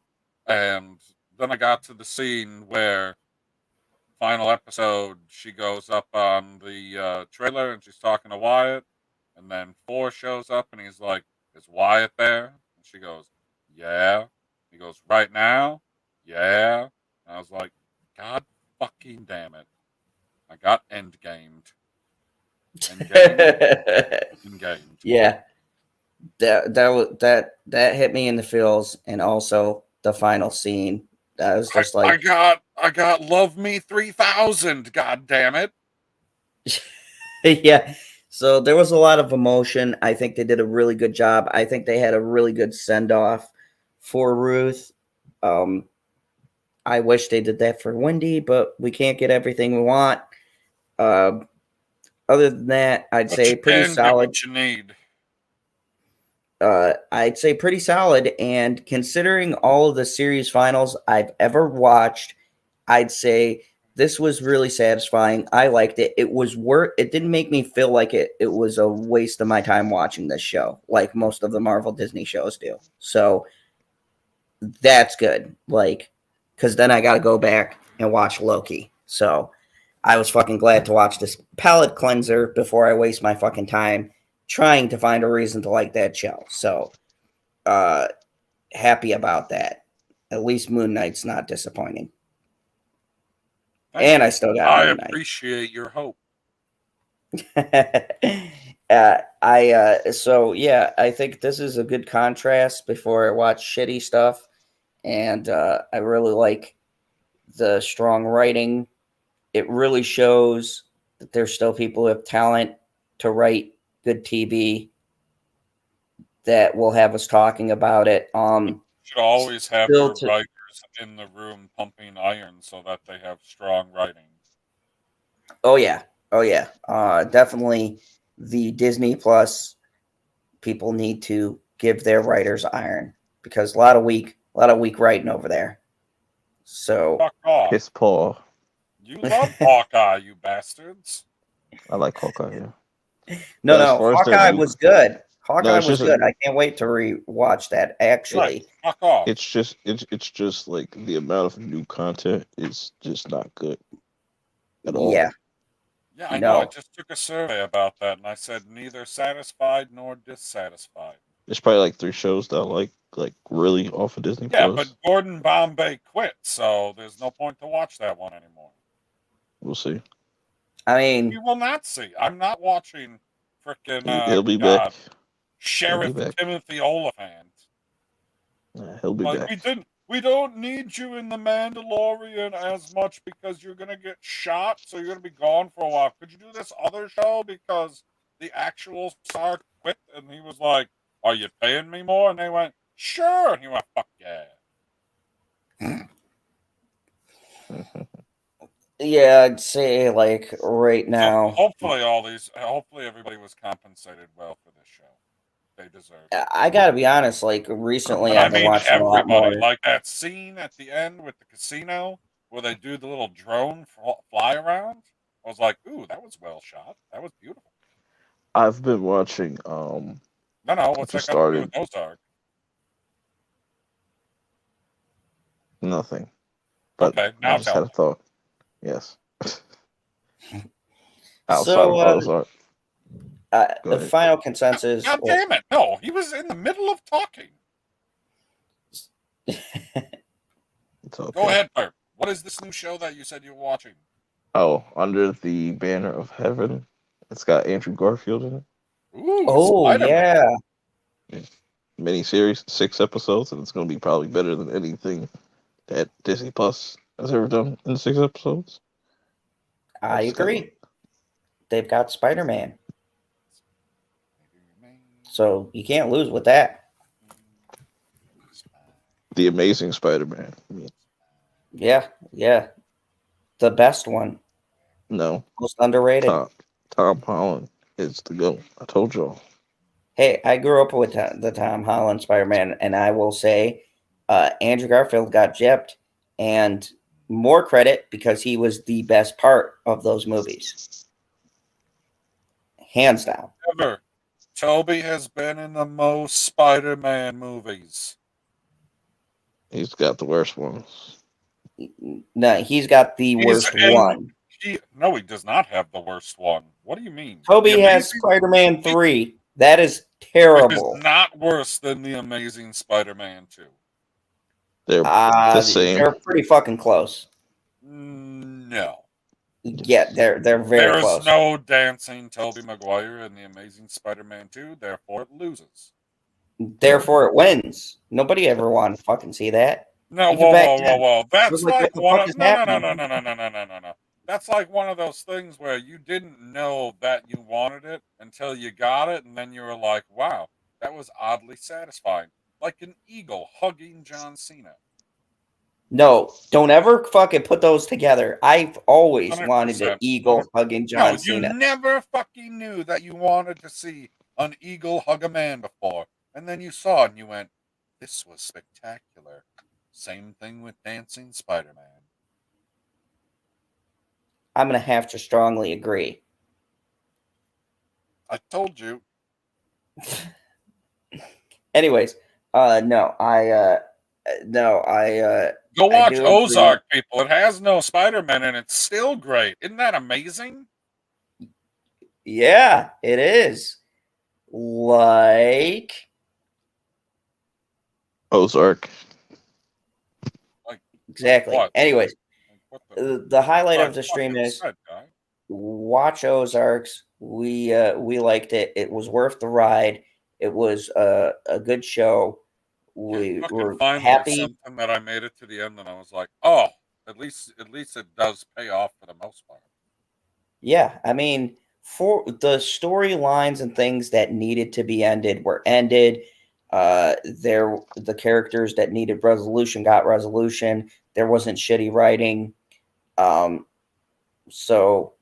and then I got to the scene where, final episode, she goes up on the trailer and she's talking to Wyatt, and then 4 shows up and he's like, is Wyatt there? And she goes, yeah. He goes, right now? Yeah. And I was like, God fucking damn it. I got endgamed. Endgamed. Yeah, that hit me in the feels, and also the final scene. That was just like I got Love Me 3000. God damn it. yeah. So there was a lot of emotion. I think they did a really good job. I think they had a really good send off for Ruth. I wish they did that for Wendy, but we can't get everything we want. Other than that, I'd say pretty solid. What you need. I'd say pretty solid. And considering all of the series finals I've ever watched, I'd say this was really satisfying. I liked it. It was it didn't make me feel like it was a waste of my time watching this show, like most of the Marvel Disney shows do. So that's good. Like, because then I got to go back and watch Loki. So I was fucking glad to watch this palate cleanser before I waste my fucking time trying to find a reason to like that show. So, happy about that. At least Moon Knight's not disappointing. Thank And you. I still got I Moon Knight. appreciate your hope. So yeah, I think this is a good contrast before I watch shitty stuff, and I really like the strong writing. It really shows that there's still people who have talent to write good TV that will have us talking about it. You should always have still your to- writers in the room pumping iron so that they have strong writing. Oh yeah. Definitely the Disney Plus people need to give their writers iron because a lot of weak writing over there. So Fuck off. Piss Paul. You love Hawkeye, you bastards. I like Hawkeye. Yeah. no, But as far as that Hawkeye new- was good. Hawkeye it's was just good. I can't wait to re-watch that. Actually, Right. Fuck off. It's just like the amount of new content is just not good at all. yeah. Yeah, I No. know. I just took a survey about that, and I said neither satisfied nor dissatisfied. There's probably like 3 shows that I like really off of Disney Yeah, Plus. but Gordon Bombay quit, so there's no point to watch that one anymore. We'll see. I mean, You will not see. I'm not watching frickin' He'll be back. Sheriff back. Timothy Oliphant. He'll be Like back. we don't need you in the Mandalorian as much because you're gonna get shot, so you're gonna be gone for a while. Could you do this other show because the actual star quit? And he was like, "Are you paying me more?" And they went, "Sure." And he went, "Fuck yeah." yeah, I'd say like right now. So hopefully everybody was compensated well for this show. They deserve it. I gotta be honest. Like recently, And I've been watching a lot more. like that scene at the end with the casino where they do the little drone fly around. I was like, "Ooh, that was well shot. That was beautiful." I've been watching No, what's just that got to do started. with Ozark? Nothing. But Okay, I now just had tell a me. thought. Yes. Outside So, of Ozark. Go the ahead. final consensus. God damn it! No, he was in the middle of talking. It's okay. Go ahead, Bert. What is this new show that you said you were watching? Oh, Under the Banner of Heaven. It's got Andrew Garfield in it. Ooh, Oh Spider-Man. yeah. Miniseries, 6 episodes, and it's going to be probably better than anything that Disney Plus has ever done in 6 episodes. I agree. They've got Spider-Man, so you can't lose with that. The Amazing Spider-Man. Yeah. The best one, No, most underrated. Tom Holland is the GOAT. I told y'all. Hey, I grew up with the Tom Holland Spider-Man, and I will say, Andrew Garfield got gypped, and more credit because he was the best part of those movies, hands down. Ever. Toby has been in the most Spider-Man movies. He's got the worst ones. No, he's got the worst one. No, he does not have the worst one. What do you mean? Toby has Spider-Man 3. That is terrible. Which is not worse than the Amazing Spider-Man 2. They're the same. They're pretty fucking close. No. Yeah, they're very close. There's no dancing Tobey Maguire in the Amazing Spider-Man 2, therefore it loses. Therefore it wins. Nobody ever wanted to fucking see that. No, Even back then. whoa. That's like, like what one the of fuck is happening? no. That's like one of those things where you didn't know that you wanted it until you got it, and then you were like, wow, that was oddly satisfying. Like an eagle hugging John Cena. No, don't ever fucking put those together. I've always 100%. wanted an eagle hugging John Cena. You never fucking knew that you wanted to see an eagle hug a man before. And then you saw it and you went, this was spectacular. Same thing with Dancing Spider-Man. I'm going to have to strongly agree. I told you. Anyways, no, No, I Go I watch do agree. Ozark, people. It has no Spider-Man and it's still great. Isn't that amazing? Yeah, it is. Like Ozark. Like exactly. what? Anyways, Like, what the the highlight fuck of the stream fucking is said, guy? watch Ozarks. We liked it. It was worth the ride. It was a good show. Yeah, We fucking were finally happy. something that I made it to the end and I was like, oh, at least it does pay off for the most part. Yeah, I mean, for the storylines and things that needed to be ended were ended. The characters that needed resolution got resolution. There wasn't shitty writing. So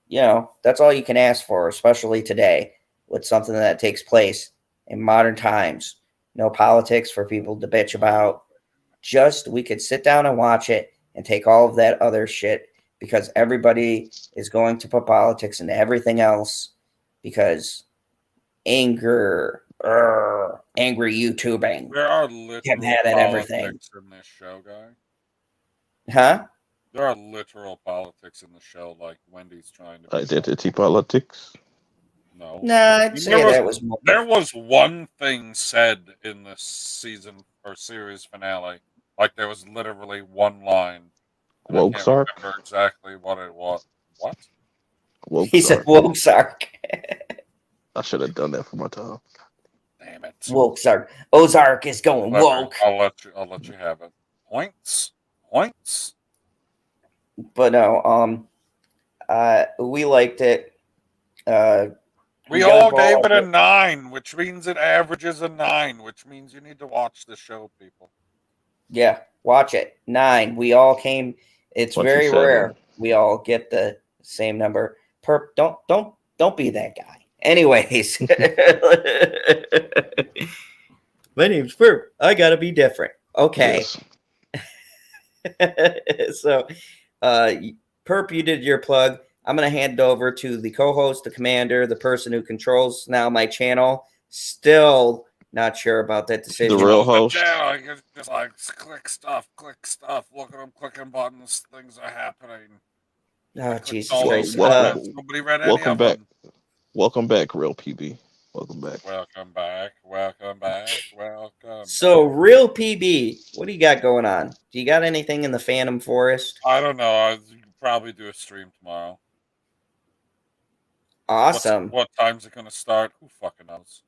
that's all you can ask for, especially today with something that takes place in modern times. No politics for people to bitch about. Just we could sit down and watch it and take all of that other shit because everybody is going to put politics into everything else because angry YouTubing There are get literal mad at everything. politics in this show, guy. Huh? There are literal politics in the show, like Wendy's trying to be Identity politics. No. Nah, I'd say that was more. There was one thing said in this season or series finale. Like there was literally one line. And I can't Ozark. remember exactly what it was. What? He said Ozark. Ozark. I should have done that for my time. Damn it. Ozark. Ozark is going woke. I'll let you have it. Points. But no, we liked it. We all gave it a 9, which means it averages a 9, which means you need to watch the show, people. Yeah, watch it. 9. We all came. It's very rare we all get the same number. Perp, don't be that guy. Anyways, my name's Perp. I gotta be different. Okay. Yes. So, Perp, you did your plug. I'm going to hand it over to the co-host, the commander, the person who controls now my channel. Still not sure about that decision. The real host. I just like click stuff. Look at them clicking buttons. Things are happening. Oh, Jesus Christ. Nobody read any of them. Welcome back, Real PB. Welcome back. Welcome back. So, Real PB, what do you got going on? Do you got anything in the Phantom Forest? I don't know. I'll probably do a stream tomorrow. Awesome. What time's it going to start? Who fucking knows?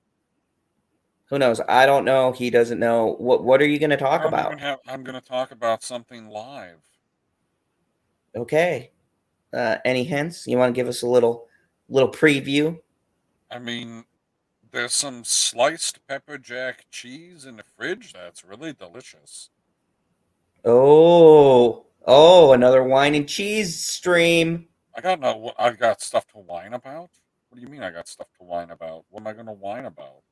Who knows? I don't know. He doesn't know. What are you going to talk about? I'm going to talk about something live. Okay. Any hints? You want to give us a little preview? I mean, there's some sliced pepper jack cheese in the fridge that's really delicious. Oh, another wine and cheese stream. I got stuff to whine about? What do you mean I got stuff to whine about? What am I going to whine about?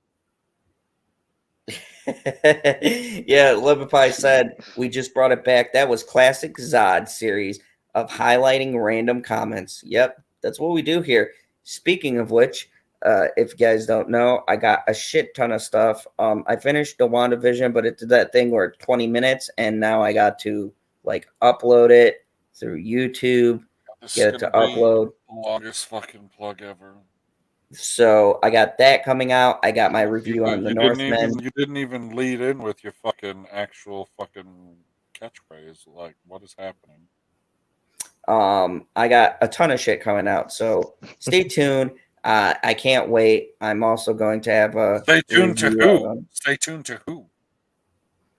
Yeah, Liverpie said we just brought it back. That was classic Zod series of highlighting random comments. Yep, that's what we do here. Speaking of which, if you guys don't know, I got a shit ton of stuff. I finished the WandaVision, but it did that thing where 20 minutes, and now I got to upload it through YouTube. Get it to upload. The longest fucking plug ever. So I got that coming out. I got my review on the Northman. You didn't even lead in with your fucking actual fucking catchphrase. Like, what is happening? I got a ton of shit coming out. So stay tuned. I can't wait. I'm also going to have a Stay tuned to who? Stay tuned to who?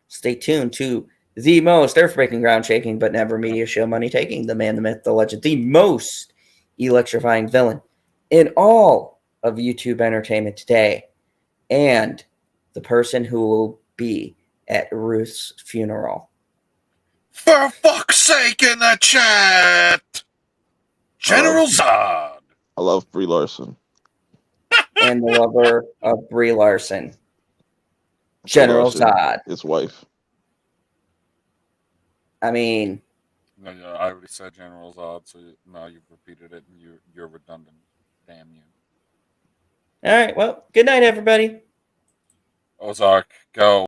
Stay tuned to the most earth-breaking, ground-shaking, but never media show money-taking, the man, the myth, the legend, the most electrifying villain in all of YouTube entertainment today, and the person who will be at Ruth's funeral. For fuck's sake, in the chat! General Zod! I love Brie Larson. And the lover of Brie Larson. General Zod. His wife. I mean... No, I already said General Zod, so now you've repeated it and you're redundant. Damn you. All right, well, good night, everybody. Ozark, go.